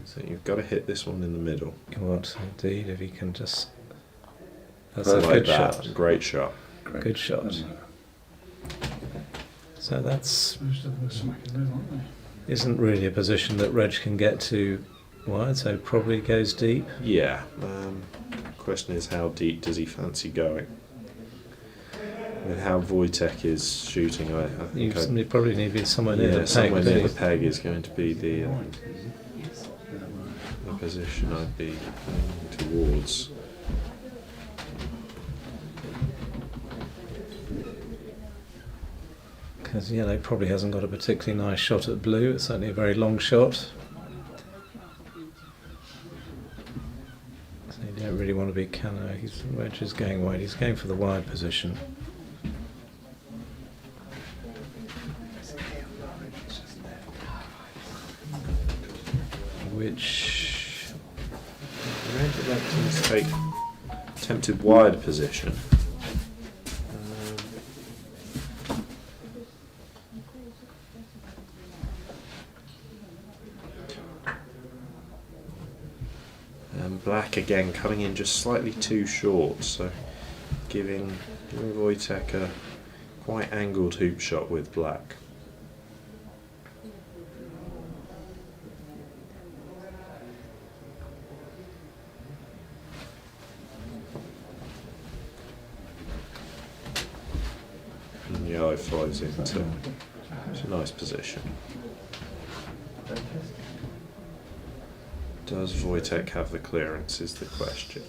So you've got to hit this one in the middle. What, indeed, if he can just... That's Like a good that. shot. Great shot. Good shot. So that's Most of them are smacking them, aren't they? isn't really a position that Reg can get to wide, so probably goes deep. Yeah. Question is, how deep does he fancy going? With how Wojtek is shooting, I think You probably need to be somewhere near the peg. somewhere don't near you? the peg is going to be the position I'd be aiming towards. Because yellow probably hasn't got a particularly nice shot at blue. It's certainly a very long shot. don't really want to be cano. Wedge is going wide. He's going for the wide position. Which Red electing to take attempted wide position. And black again coming in just slightly too short, so giving Wojtek a quite angled hoop shot with black. And yellow flies into it's a nice position. Does Wojtek have the clearance is the question.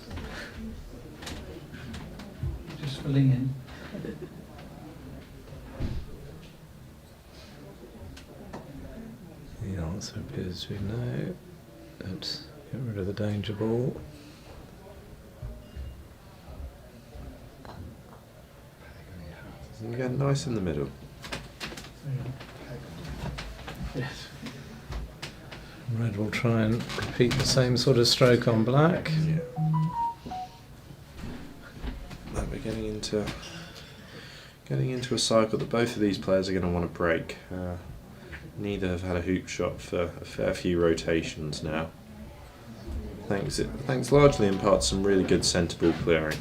Just filling in. the answer appears to be no. Let's get rid of the danger ball. You get nice in the middle. Yes. Red will try and repeat the same sort of stroke on black. Yeah. Now we're getting into a cycle that both of these players are going to want to break. Neither have had a hoop shot for a fair few rotations now. Thanks largely in part to some really good centre ball clearing.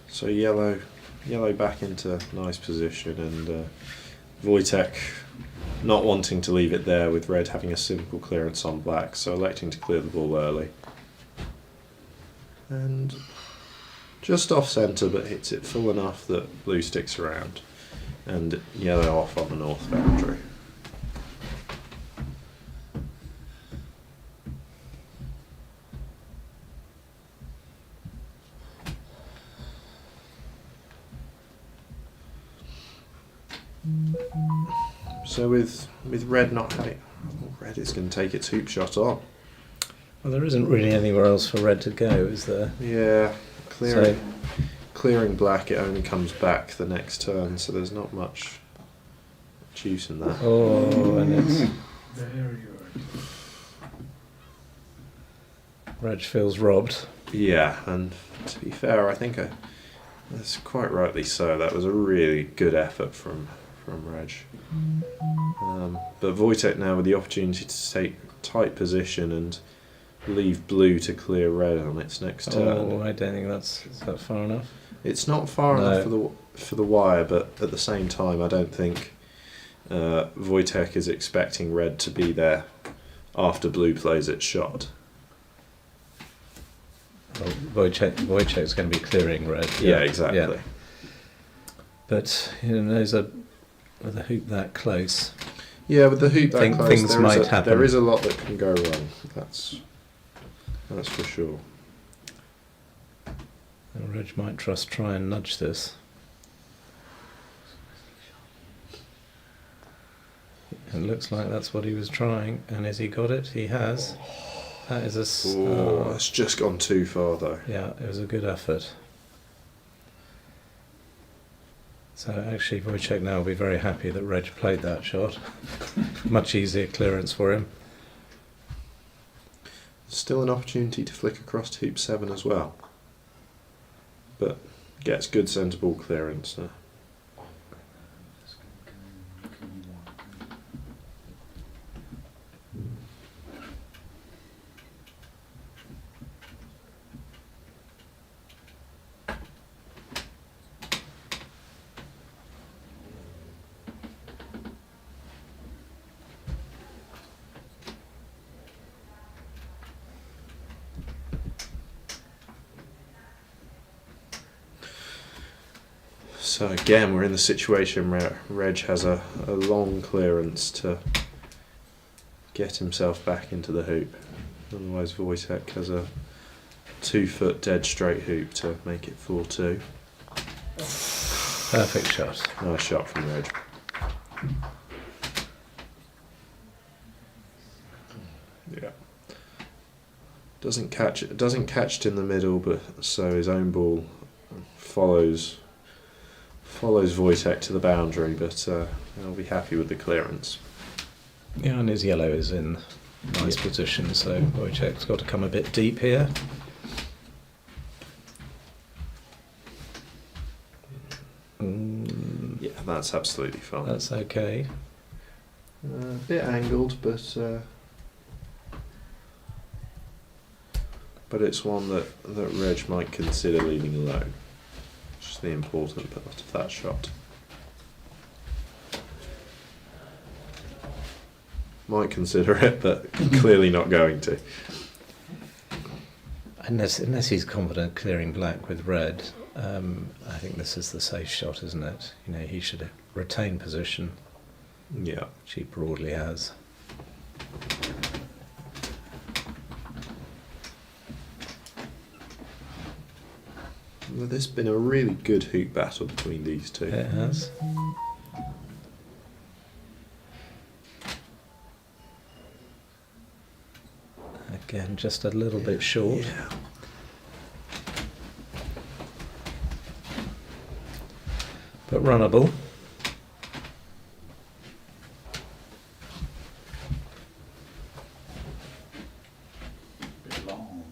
So yellow back into nice position, and Wojtek not wanting to leave it there with red having a simple clearance on black, so electing to clear the ball early. And just off centre, but hits it full enough that blue sticks around, and yellow off on the north boundary. So with red not having, red is going to take its hoop shot on. Well, there isn't really anywhere else for red to go, is there? Yeah, clearing black, it only comes back the next turn, so there's not much use in that. Oh, and it's Very good. red feels robbed. Yeah, and to be fair, I think that's quite rightly so. That was a really good effort from Reg. But Wojtek now with the opportunity to take tight position and leave blue to clear red on its next turn. Oh, I don't think is that far enough. It's not far enough for the wire, but at the same time, I don't think Wojtek is expecting red to be there after blue plays its shot. Well, Wojciech's going to be clearing red. Yeah, exactly. Yeah. But with a hoop that close. Yeah, with the hoop that close, things might happen. There is a lot that can go wrong. That's for sure. And Reg might try and nudge this. It looks like that's what he was trying, and has he got it? He has. That is That's just gone too far though. Yeah, it was a good effort. So actually Wojciech now will be very happy that Reg played that shot. Much easier clearance for him. Still an opportunity to flick across to hoop 7 as well. But gets good centre ball clearance now. So again, we're in the situation where Reg has a long clearance to get himself back into the hoop. Otherwise Wojtek has a 2 foot dead straight hoop to make it 4-2. Perfect shot. Nice shot from Reg. Yeah. Doesn't catch it in the middle, but so his own ball follows Wojtek to the boundary, but he'll be happy with the clearance. Yeah, and his yellow is in nice position, so Wojciech's got to come a bit deep here. Yeah, that's absolutely fine. That's okay. A bit angled, but it's one that Reg might consider leaving alone. Which is the important part of that shot. Might consider it, but clearly not going to. Unless he's confident clearing black with red, I think this is the safe shot, isn't it? You know, he should retain position, Yeah. which he broadly has. Well, there's been a really good hoop battle between these two. It has. Again, just a little bit short. Yeah. But runnable. Bit long.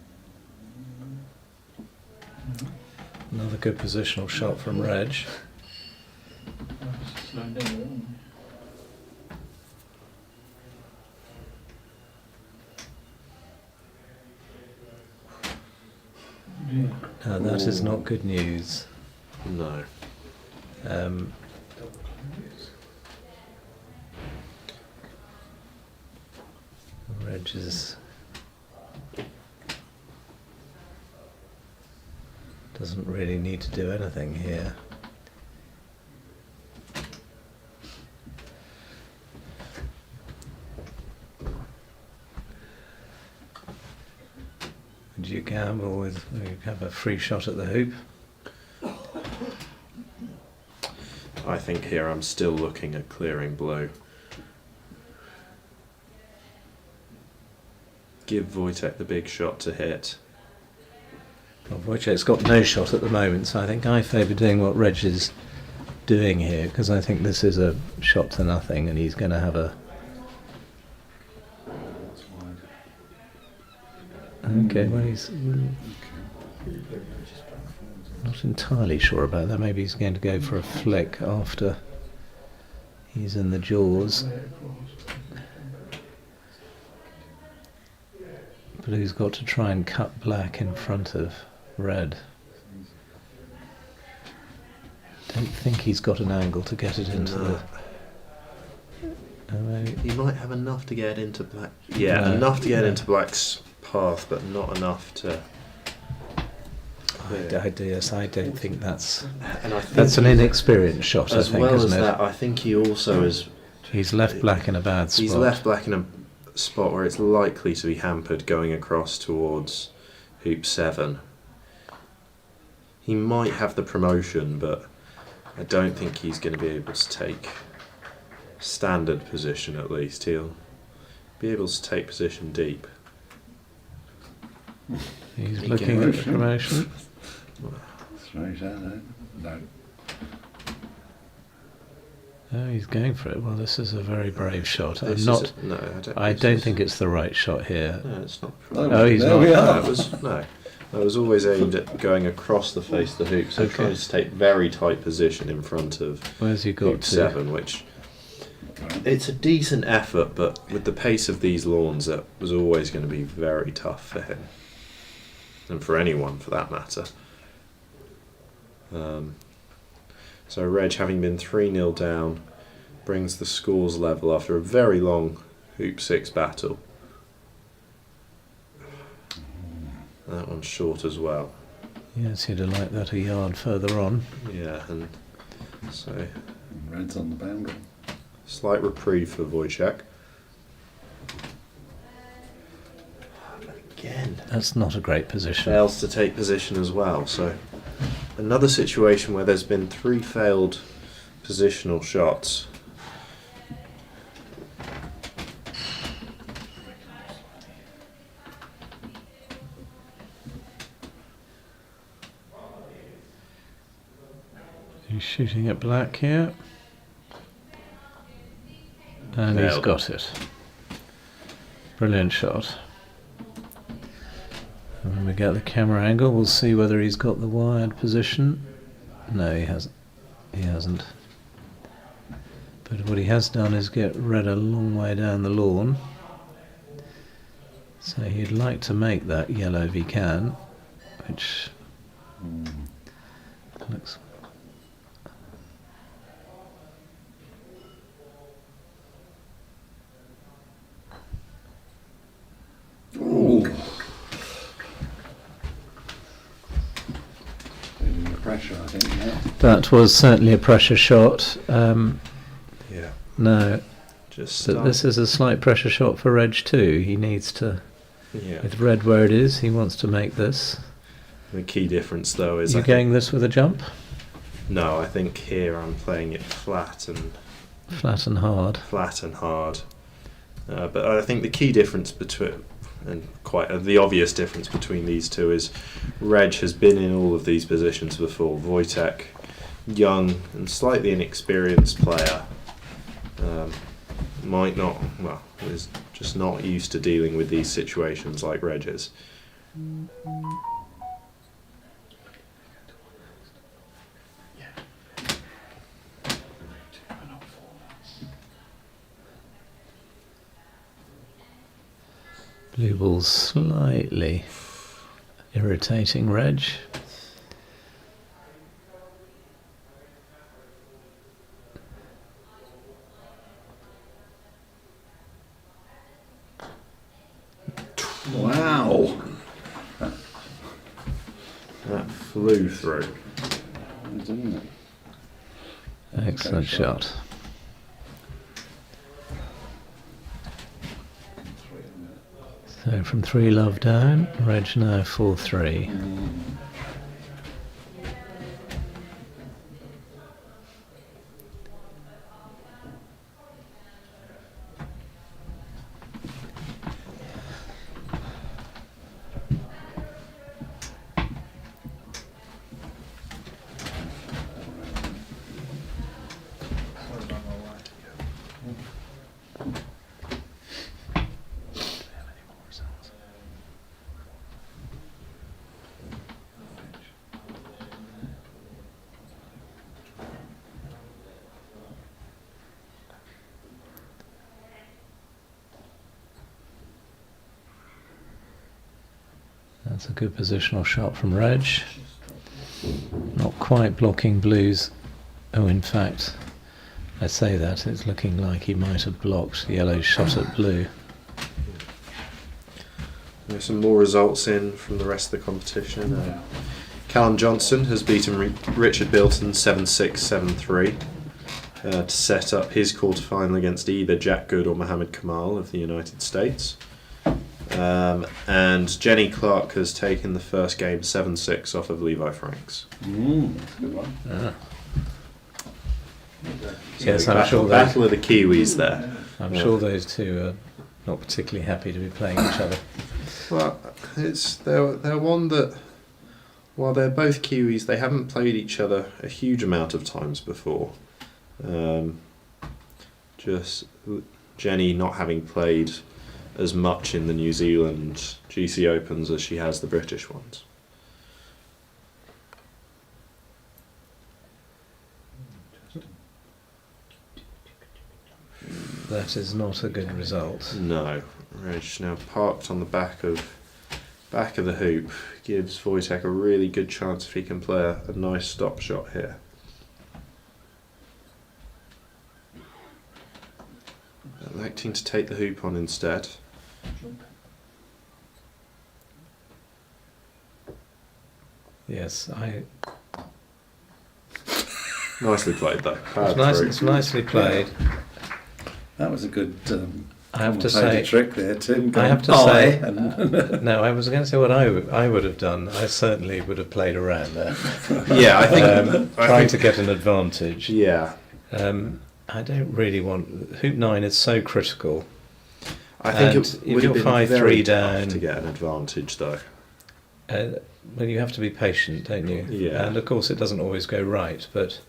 Another good positional shot from Reg. Slow down. Yeah. No, that is not good news. No. Reg doesn't really need to do anything here. Would you gamble with you have a free shot at the hoop? I think here I'm still looking at clearing blue. Give Wojtek the big shot to hit. Well, Wojciech's got no shot at the moment, so I think I favour doing what Reg is doing here, because I think this is a shot to nothing, and he's going to have a... That's wide. Okay, well, he's not entirely sure about that. Maybe he's going to go for a flick after he's in the jaws. But he's got to try and cut black in front of red. Don't think he's got an angle to get it into No. the... No, He might have enough to get into black. Yeah, No. enough to get No. into black's path, but not enough to. I don't think that's... And I think That's an inexperienced shot, I as think, well as isn't it? that, I think he also is. He's left black in a bad spot. He's left black in a spot where it's likely to be hampered going across towards hoop 7. He might have the promotion, but I don't think he's going to be able to take standard position. At least he'll be able to take position deep. He's He looking can- at the promotion. Straight out there. No. Oh, he's going for it. Well, this is a very brave shot. This is I this don't is- think it's the right shot here. No, it's not. Oh, he's there not. we No, are. it was no. It was always aimed at going across the face of the hoop, so Okay. trying to take very tight position in front of Where's he got hoop to? 7, which it's a decent effort, but with the pace of these lawns, that was always going to be very tough for him, and for anyone for that matter. So Reg, having been 3-0 down, brings the scores level after a very long hoop 6 battle. That one's short as well. Yes, he'd have liked that a yard further on. Yeah, and So Red's on the boundary. slight reprieve for Wojciech. Again, That's not a great position. fails to take position as well. So another situation where there's been 3 failed positional shots. He's shooting at black here. And he's Nailed. got it. Brilliant shot. And when we get the camera angle, we'll see whether he's got the wired position. No, he hasn't. He hasn't. But what he has done is get red a long way down the lawn. So he'd like to make that yellow if he can, which looks... Ooh. Feeling the pressure, I think. Yeah. That was certainly a pressure shot. Yeah, No, just but this is a slight pressure shot for Reg too. He needs to, yeah. with red where it is, he wants to make this. The key difference though is You I going this with a jump? no, I think here I'm playing it flat and Flat and hard. But I think the key difference between, and quite the obvious difference between these two is Reg has been in all of these positions before. Wojtek, young and slightly inexperienced player, might not, well, is just not used to dealing with these situations like Reg is. Blue ball's slightly irritating Reg. Wow. That flew through. Didn't it? Excellent shot. So from 3 love down, Reg now 4-3. That's a good positional shot from Reg. Not quite blocking Blue's. Oh, in fact, I say that, it's looking like he might have blocked Yellow's shot at Blue. There's some more results in from the rest of the competition. Callum Johnson has beaten Richard Bilton 7-6, 7-3 to set up his quarter-final against either Jack Good or Mohammed Kamal of the United States. And Jenny Clark has taken the first game 7-6 off of Levi Franks. That's a good one. So Yes, I'm battle, sure battle of the Kiwis there. I'm sure those two are not particularly happy to be playing each other. Well, they're one that, while they're both Kiwis, they haven't played each other a huge amount of times before. Just Jenny not having played as much in the New Zealand GC Opens as she has the British ones. That is not a good result. No, Reg now parked on the back of the hoop gives Wojtek a really good chance if he can play a nice stop shot here. Electing to take the hoop on instead. Yes, Nicely played though. It's, Powered nice, through. it's nicely played. That was a good I have to commentator say, trick there, Tim. I have to Going, say, "Aye," and no, I was going to say what I would have done. I certainly would have played around there, Yeah, I think. trying to get an advantage. Yeah, I don't really want hoop 9 is so critical. I think And it if would have you're been 5-3 very down- tough to get an advantage though. Well, you have to be patient, don't you? Yeah. And of course, it doesn't always go right, but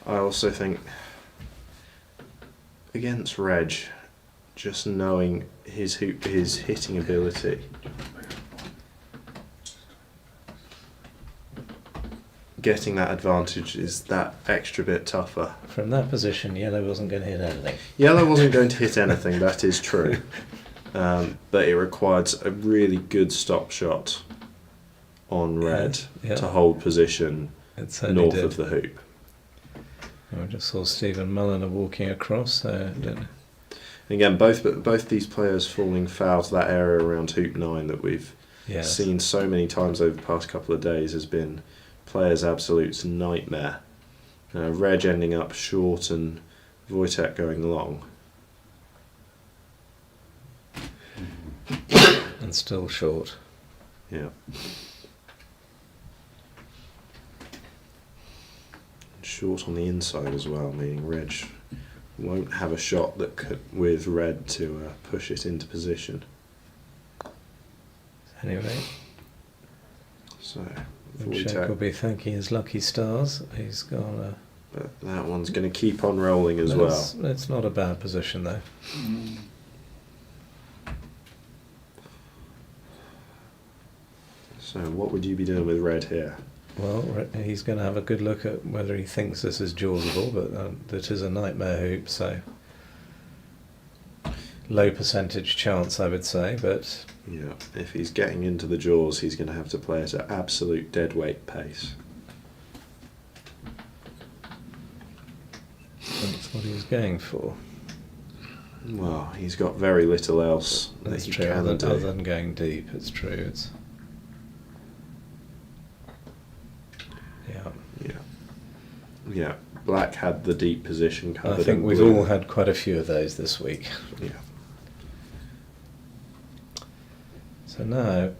I also think against Reg, just knowing his hitting ability, getting that advantage is that extra bit tougher. from that position, yellow wasn't going to hit anything. Yellow wasn't going to hit anything, that is true. But it required a really good stop shot on red Yeah. to hold position It certainly north did. of the hoop. I just saw Stephen Mulliner walking across, so I don't know. And again, both these players falling foul to that area around hoop 9 that we've Yes. seen so many times over the past couple of days has been players' absolute nightmare. Reg ending up short and Wojtek going long. And still short. Yeah. Short on the inside as well, meaning Reg won't have a shot that could, with red to push it into position. Anyway, So, Wojtek will Wojtek, be thanking his lucky stars. He's gone. but that one's going to keep on rolling as well. It's not a bad position though. So, what would you be doing with red here? Well, he's going to have a good look at whether he thinks this is jawsable, but it is a nightmare hoop, so low percentage chance, I would say. But Yeah, if he's getting into the jaws, he's going to have to play at an absolute dead weight pace. that's what he was going for. Well, he's got very little else that That's he true. can Other do. than going deep, it's true. It's yeah. Yeah, Black had the deep position covered. I think in we've blue. all had quite a few of those this week. Yeah. So now,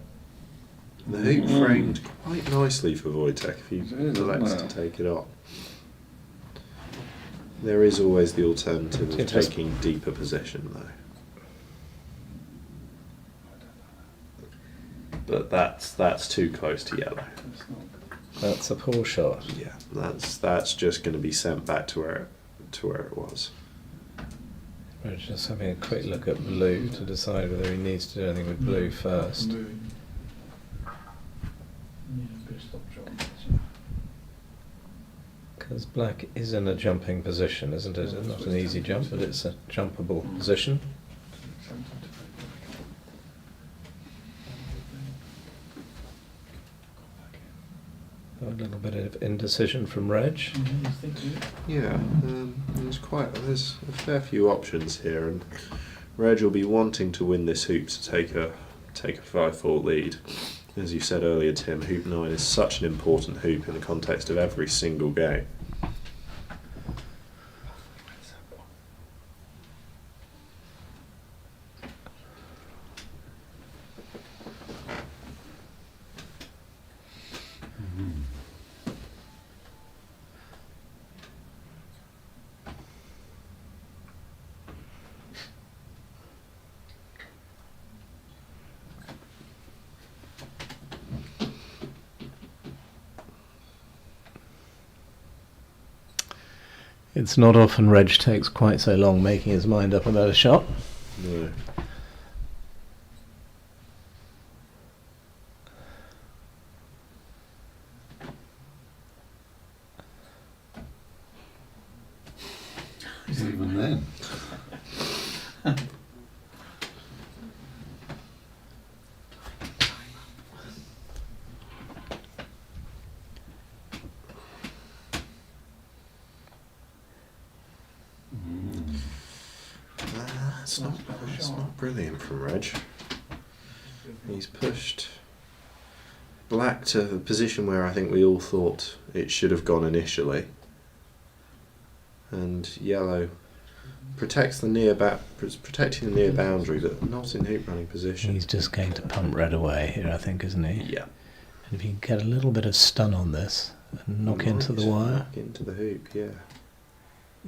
The hoop framed quite nicely for Wojtek if he It is, elects isn't to it? take it on. There is always the alternative of It just- taking deeper position though. But that's too close to yellow. that's a poor shot. Yeah, that's just going to be sent back to where it was. We're just having a quick look at blue to decide whether he needs to do anything with blue first. Because black is in a jumping position, isn't it? It's not an easy jump, but it's a jumpable position. A little bit of indecision from Reg. Yeah, there's a fair few options here, and Reg will be wanting to win this hoop to take a 5-4 lead. As you said earlier, Tim, hoop 9 is such an important hoop in the context of every single game. It's not often Reg takes quite so long making his mind up about a shot. No. Even then. That's not brilliant from Reg. He's pushed black to the position where I think we all thought it should have gone initially. and yellow protecting the near boundary, but not in hoop running position. He's just going to pump red away here, I think, isn't he? Yeah. And if you can get a little bit of stun on this and knock into the wire. Knock into the hoop, yeah.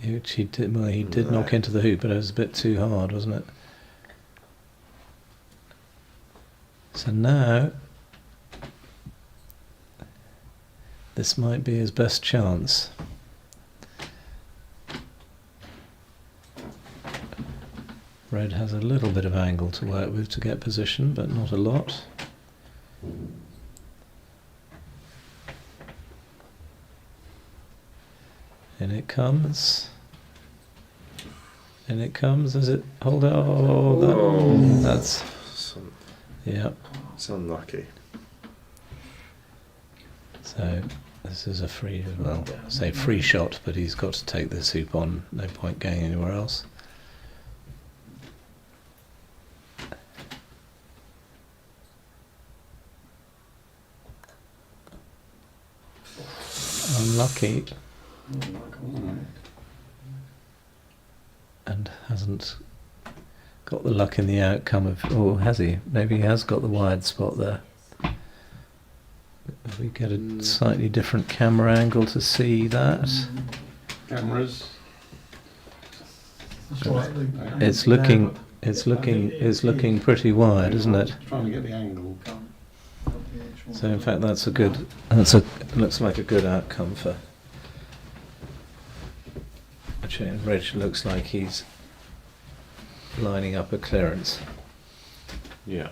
Which he did, well, he did No. knock into the hoop, but it was a bit too hard, wasn't it? So now, this might be his best chance. Red has a little bit of angle to work with to get position, but not a lot. In it comes. In it comes. Does it hold out? Oh, that's. Yeah. It's unlucky. So this is a free, well, I say free shot, but he's got to take this hoop on. No point going anywhere else. Unlucky. And hasn't got the luck in the outcome of, or has he? Maybe he has got the wide spot there. If we get a slightly different camera angle to see that. Cameras. It's looking pretty wide, isn't it? Trying to get the angle. So in fact looks like a good outcome for Reg. Looks like he's lining up a clearance. Yeah.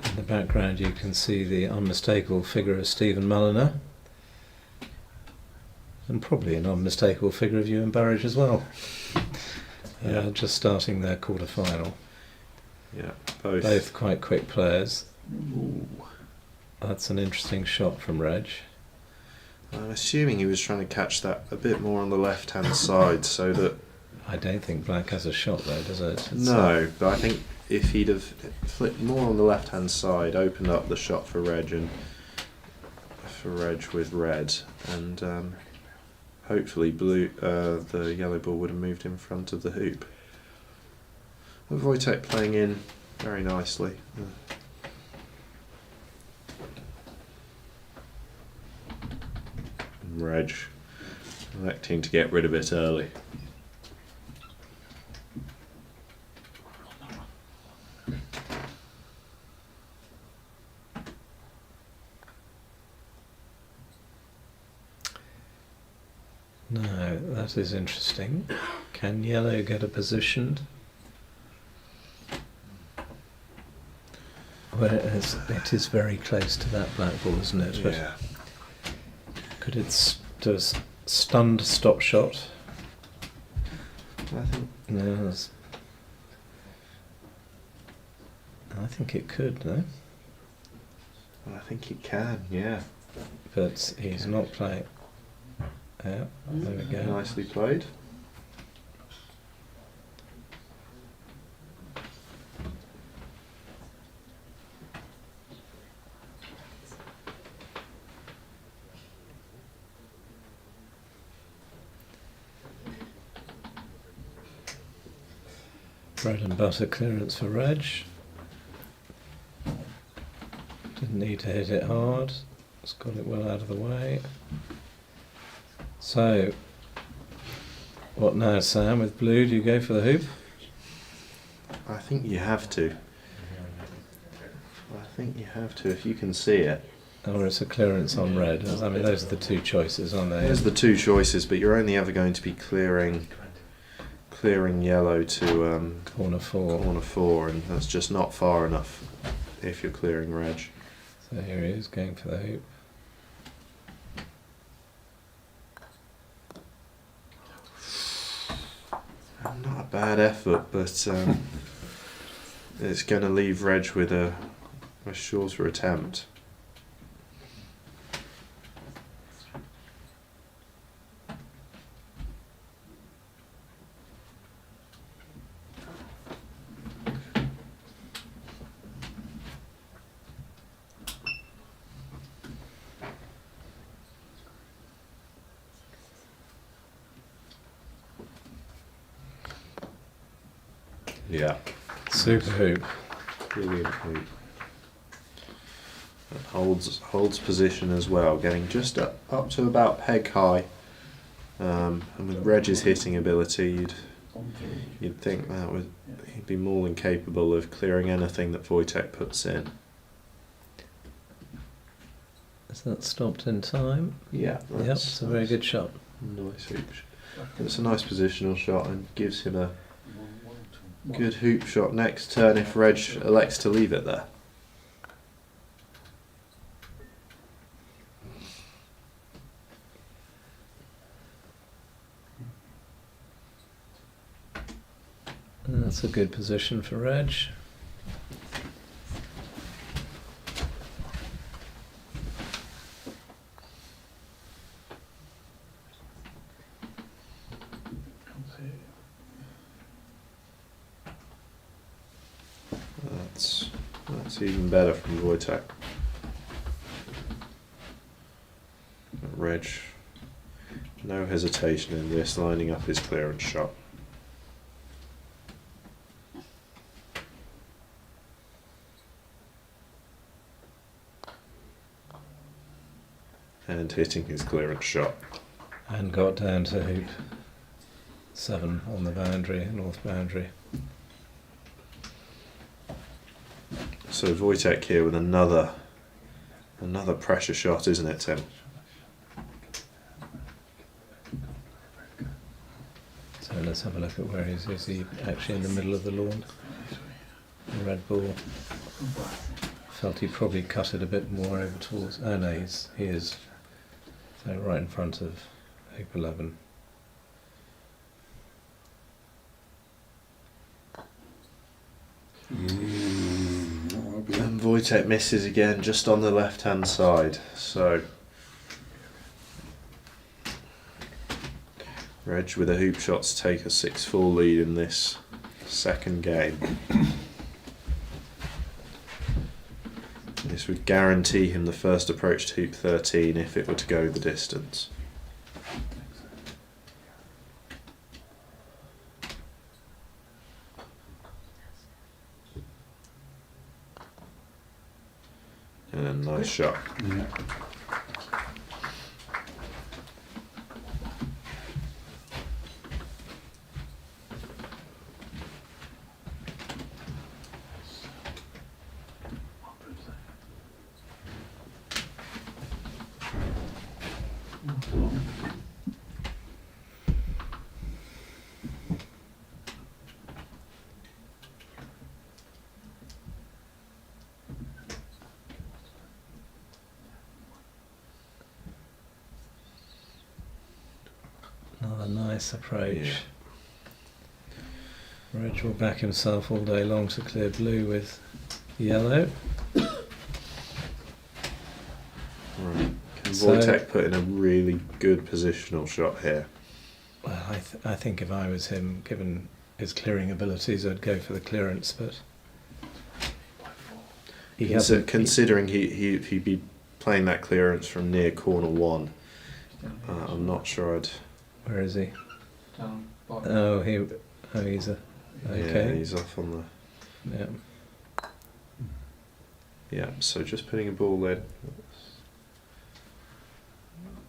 In the background you can see the unmistakable figure of Stephen Mulliner. And probably an unmistakable figure of Ewan Burridge as well. Yeah. Just starting their quarter-final. Yeah. Both quite quick players. Ooh. That's an interesting shot from Reg. I'm assuming he was trying to catch that a bit more on the left-hand side, so that. I don't think Black has a shot though, does it? No, but I think if he'd have flipped more on the left-hand side, opened up the shot for Reg with red, and hopefully the yellow ball would have moved in front of the hoop. Wojtek playing in very nicely. And Reg electing to get rid of it early. No, that is interesting. Can yellow get a position? Well, it is very close to that black ball, isn't it? But Yeah. could it do a stunned stop shot? I think. No. I think it could, though. I think it can. Yeah. But he's not playing. Yeah, there we go. Nicely played. Bread and butter clearance for Reg. Didn't need to hit it hard. It's got it well out of the way. So, what now, Sam? With blue, do you go for the hoop? I think you have to. I think you have to if you can see it. Or it's a clearance on red? I mean, those are the two choices, aren't they? There's the two choices, but you're only ever going to be clearing yellow to Corner four. corner four, and that's just not far enough if you're clearing Reg. So here he is, going for the hoop. Not a bad effort, but it's going to leave Reg with a shorter attempt. Yeah. Super hoop. Brilliant hoop. And holds position as well, getting just up to about peg high. And with Reg's hitting ability, you'd think that he'd be more than capable of clearing anything that Wojtek puts in. Is that stopped in time? Yeah, Yep, it's a very good shot. Nice hoop. It's a nice positional shot and gives him a good hoop shot next turn if Reg elects to leave it there. And that's a good position for Reg. That's even better from Wojtek. Reg, no hesitation in this, lining up his clearance shot. And hitting his clearance shot. And got down to hoop 7 on the boundary, north boundary. So Wojtek here with another pressure shot, isn't it, Tim? So let's have a look at where he is. Is he actually in the middle of the lawn? The red ball. Felt he probably cut it a bit more over towards. Oh no, he is. So right in front of hoop 11. And Wojtek misses again, just on the left-hand side. So Reg with a hoop shot to take a 6-4 lead in this second game. This would guarantee him the first approach to hoop 13 if it were to go the distance. And a nice shot. Yeah. Another nice approach. Yeah. Reg will back himself all day long to clear blue with yellow. Right. Can So- Wojtek put in a really good positional shot here? Well, I think if I was him, given his clearing abilities, I'd go for the clearance, but he hasn't. Considering he'd be playing that clearance from near corner 1, I'm not sure I'd. Where is he? Down bottom. Oh, he's a. Yeah, Okay. he's off on the. Yeah. Yeah, so just putting a ball in.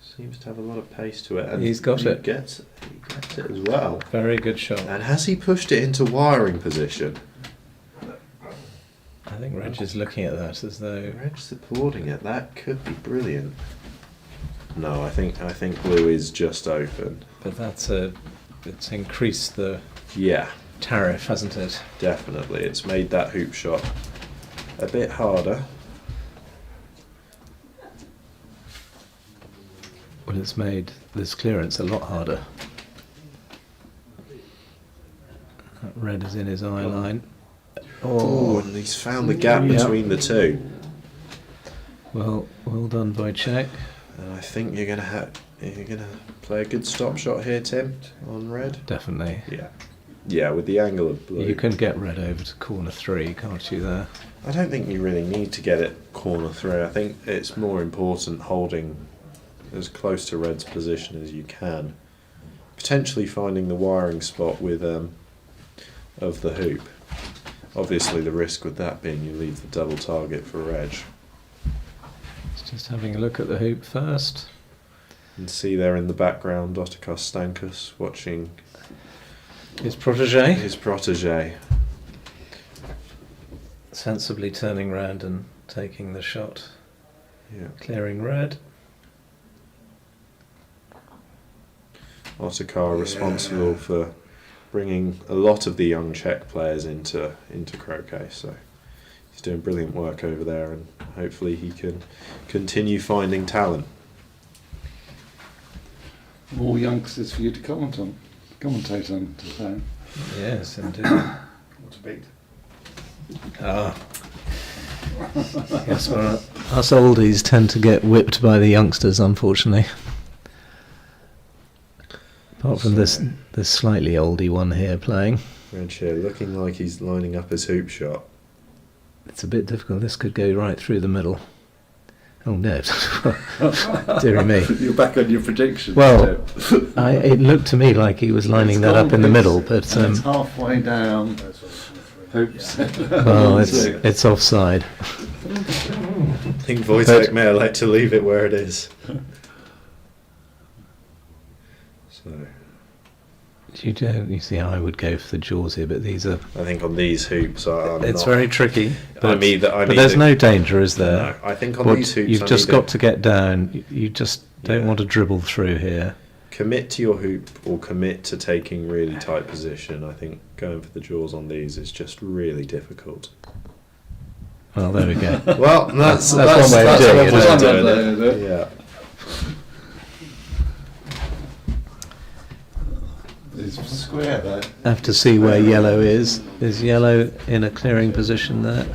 Seems to have a lot of pace to it. And He's got it. He gets it as well. Very good shot. And has he pushed it into wiring position? I think Reg is looking at that as though. Reg supporting it. That could be brilliant. No, I think blue is just open. But it's increased the Yeah, tariff, hasn't it? definitely. It's made that hoop shot a bit harder. Well, it's made this clearance a lot harder. That red is in his eye line. Oh, and he's found the gap Yeah. between the two. Well done, Wojtek. And I think you're gonna play a good stop shot here, Tim, on red. Definitely. Yeah, with the angle of blue. You can get red over to corner 3, can't you, there? I don't think you really need to get it corner 3. I think it's more important holding as close to red's position as you can. Potentially finding the wiring spot with a of the hoop. Obviously the risk with that being you leave the double target for Reg. Just having a look at the hoop first. And see there in the background Otakar Stankus watching His protege. his protege. Sensibly turning round and taking the shot. Yeah. Clearing red. Otakar responsible for bringing a lot of the young Czech players into croquet, so he's doing brilliant work over there, and hopefully he can continue finding talent. More youngsters for you to commentate on today. Yes, indeed. What a beat. Ah. Yes, well, us oldies tend to get whipped by the youngsters, unfortunately. Apart from this slightly oldie one here playing. Reg here looking like he's lining up his hoop shot. It's a bit difficult. This could go right through the middle. Oh no. Dear me. You're back on your prediction. Well, it looked to me like he was lining that up in the middle, but it's halfway down. Hoops. well, it's offside. I think Wojtek may elect to leave it where it is. So You see, I would go for the jaws here, but these are. I think on these hoops, It's very tricky. But but there's no danger, is there? No, I think on these hoops, you've just got to get down. You just don't want to dribble through here. Commit to your hoop or commit to taking really tight position. I think going for the jaws on these is just really difficult. Well, there we go. Well, that's one way of doing it, isn't it? Yeah. It's square there. Have to see where yellow is. Is yellow in a clearing position there?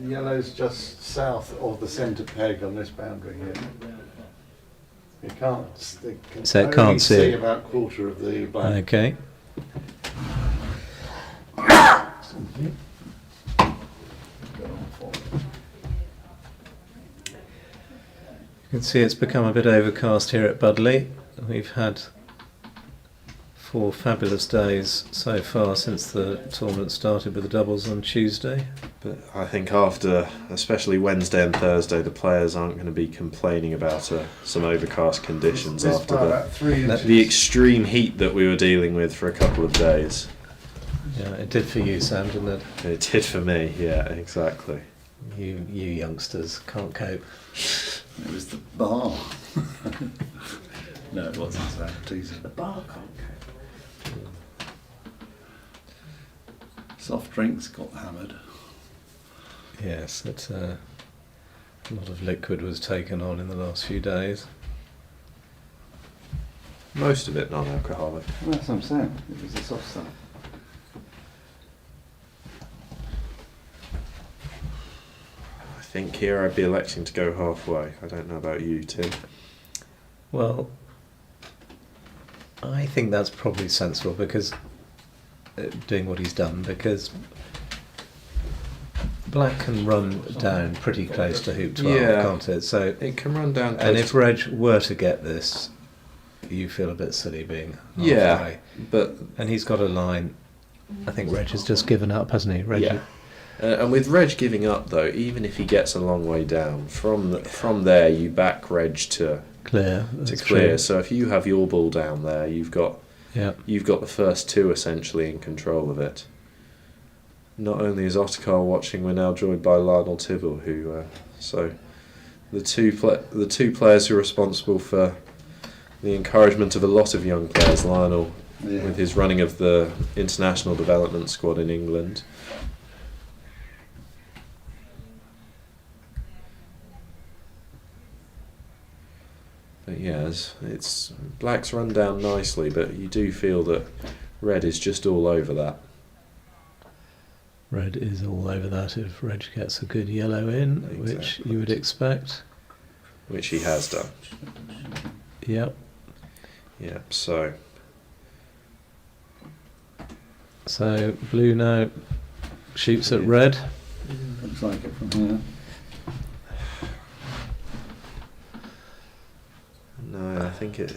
Yellow's just south of the centre peg on this boundary here. You can't. So it only can't see. about a quarter of the black. Okay. You can see it's become a bit overcast here at Budleigh. We've had 4 fabulous days so far since the tournament started with the doubles on Tuesday. But I think after, especially Wednesday and Thursday, the players aren't going to be complaining about some overcast conditions It's after by about 3 inches. the extreme heat that we were dealing with for a couple of days. Yeah, it did for you, Sam, didn't it? It did for me, yeah, exactly. You youngsters can't cope. It was the bar. No, it wasn't. So teasing. The bar can't cope. Soft drinks got hammered. Yes, a lot of liquid was taken on in the last few days. Most of it non-alcoholic. Well, that's what I'm saying. It was the soft stuff. I think here I'd be electing to go halfway. I don't know about you, Tim. Well, I think that's probably sensible because doing what he's done, because black can run down pretty close to hoop 12, Yeah. can't it? So, It can run down close and if to- Reg were to get this, you feel a bit silly being halfway. Yeah, but And he's got a line. I think Reg has just given up, hasn't he? Reg, yeah. And with Reg giving up, though, even if he gets a long way down, from there you back Reg to clear. That's clear. true. So if you have your ball down there, you've got Yeah. the first 2 essentially in control of it. Not only is Otakar watching, we're now joined by Lionel Tibble, who so the two players who are responsible for the encouragement of a lot of young players. Lionel, Yeah. with his running of the international development squad in England. But yes, it's black's run down nicely, but you do feel that red is just all over that. Red is all over that if Reg gets a good yellow in, which Exactly. you would expect. Which he has done. Yep. Yeah, so So blue now shoots at red. Looks like it from here. no, I think it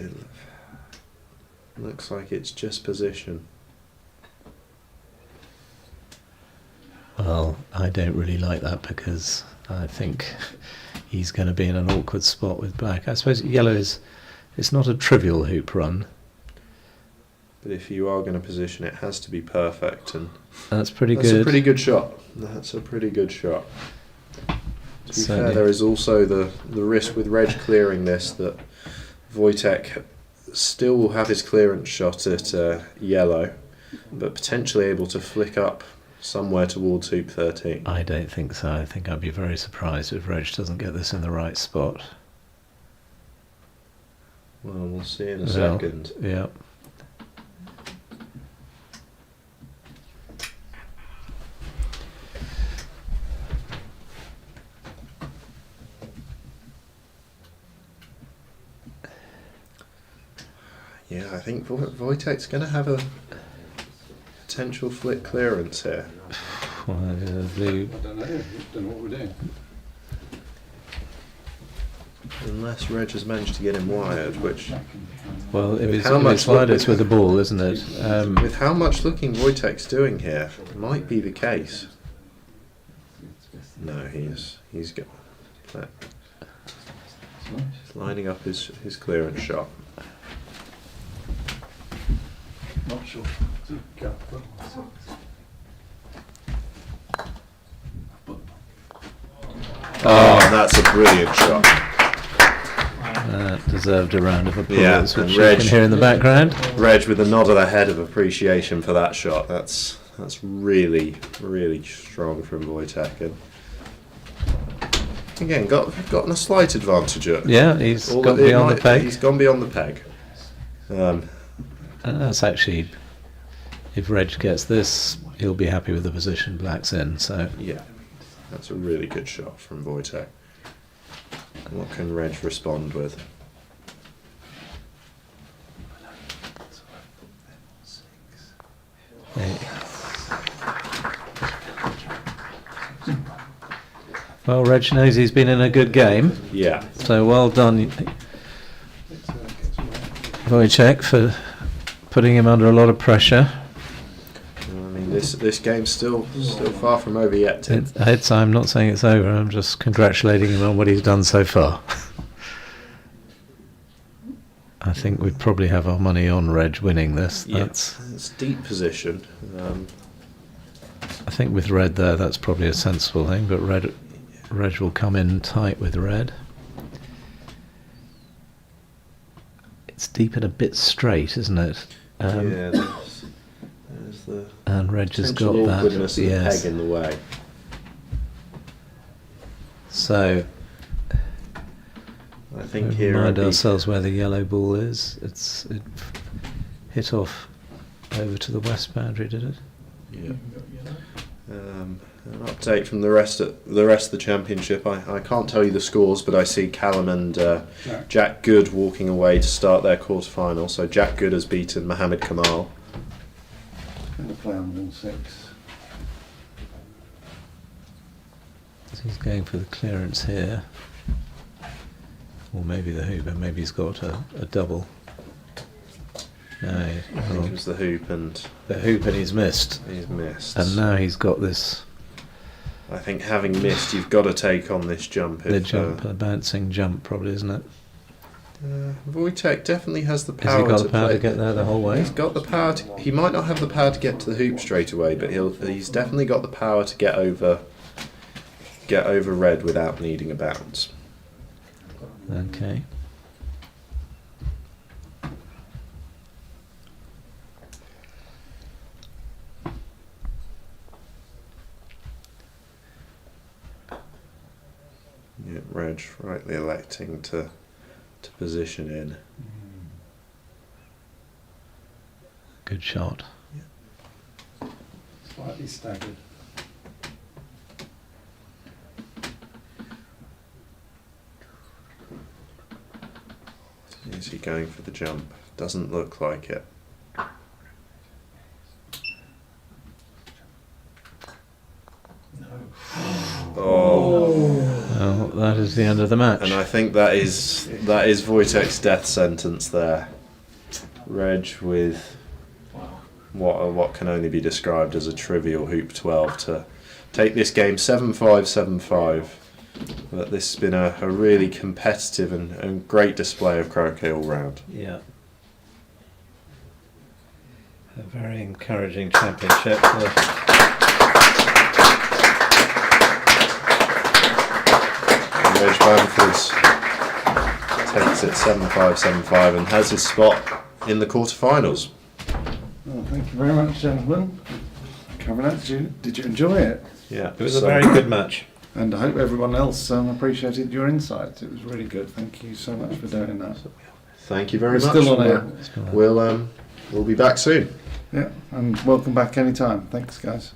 looks like it's just position. Well, I don't really like that because I think he's going to be in an awkward spot with black. I suppose yellow it's not a trivial hoop run. But if you are going to position, it has to be perfect, and That's pretty that's good. a pretty good shot. That's a pretty good shot. To be fair, Certainly. there is also the risk with Reg clearing this that Wojtek still will have his clearance shot at yellow, but potentially able to flick up somewhere towards hoop 13. I don't think so. I think I'd be very surprised if Reg doesn't get this in the right spot. Well, we'll see in a Well, second. Yeah. Yeah, I think Wojtek's going to have a potential flick clearance here. Well, blue. I don't know what we're doing. Unless Reg has managed to get him wired, which, Well, if With it's, how if much it's wide, look- it's with the ball, isn't it? with how much looking Wojtek's doing here, might be the case. No, he's got that. He's lining up his clearance shot. Not sure. Oh, that's a brilliant shot. That deserved a round of applause, Yeah, which and you Reg- can hear in the background. Reg with a nod of the head of appreciation for that shot. That's really, really strong from Wojtek. And again, gotten a slight advantage at. Yeah, he's all got that it beyond the might- peg. He's gone beyond the peg. And that's actually, if Reg gets this, he'll be happy with the position black's in. So Yeah, that's a really good shot from Wojtek. What can Reg respond with? well, Reg knows he's been in a good game. Yeah, So well done, Wojtek, for putting him under a lot of pressure. I mean this game's still far from over yet, Tim. I'm not saying it's over. I'm just congratulating him on what he's done so far. I think we'd probably have our money on Reg winning this. Yeah, That's, it's deep position. I think with red there, that's probably a sensible thing. But Reg will come in tight with red. It's deep and a bit straight, isn't it? Yeah, there's the And Reg has got potential that. awkwardness of the Yes. peg in the way. So I think we here remind it'd be- ourselves where the yellow ball is. It hit off over to the west boundary, did it? Yeah. An update from the rest of the championship. I can't tell you the scores, but I see Callum and Jack Good walking away to start their quarter-final. So Jack Good has beaten Mohammed Kamal. Going to play on 1-6. So he's going for the clearance here. Or maybe the hoop, and maybe he's got a double. No, I think it was the hoop, and the hoop and he's missed. he's missed. And now he's got this, I think having missed, you've got to take on this jump. the if, jump, a bouncing jump probably, isn't it? Wojtek definitely has the Has power he got to the power play. to get there the whole way? He's got the power to, he might not have the power to get to the hoop straight away, but he's definitely got the power to get over red without needing a bounce. Okay. Yeah, Reg rightly electing to position in. Good shot. Slightly staggered. Is he going for the jump? Doesn't look like it. Oh. Well, that is the end of the match. And I think that is Wojtek's death sentence there. Reg with what can only be described as a trivial hoop 12 to take this game 7-5, 7-5. But this has been a really competitive and great display of croquet all round. Yeah. A very encouraging championship. Reg Bamford takes it 7-5, 7-5 and has his spot in the quarterfinals. Well, thank you very much, gentlemen. Coming out, did you enjoy it? Yeah, it was a very good match. And I hope everyone else appreciated your insights. It was really good. Thank you so much for doing that. Thank you very We're much. still on air. We'll be back soon. Yeah, and welcome back anytime. Thanks, guys.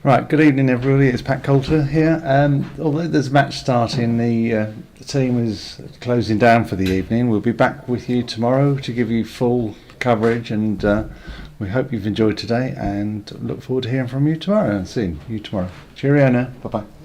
Right, good evening everybody, it's Pat Coulter here. Although there's a match starting, the team is closing down for the evening. We'll be back with you tomorrow to give you full coverage, and we hope you've enjoyed today and look forward to hearing from you tomorrow and seeing you tomorrow. Cheerio now, bye bye.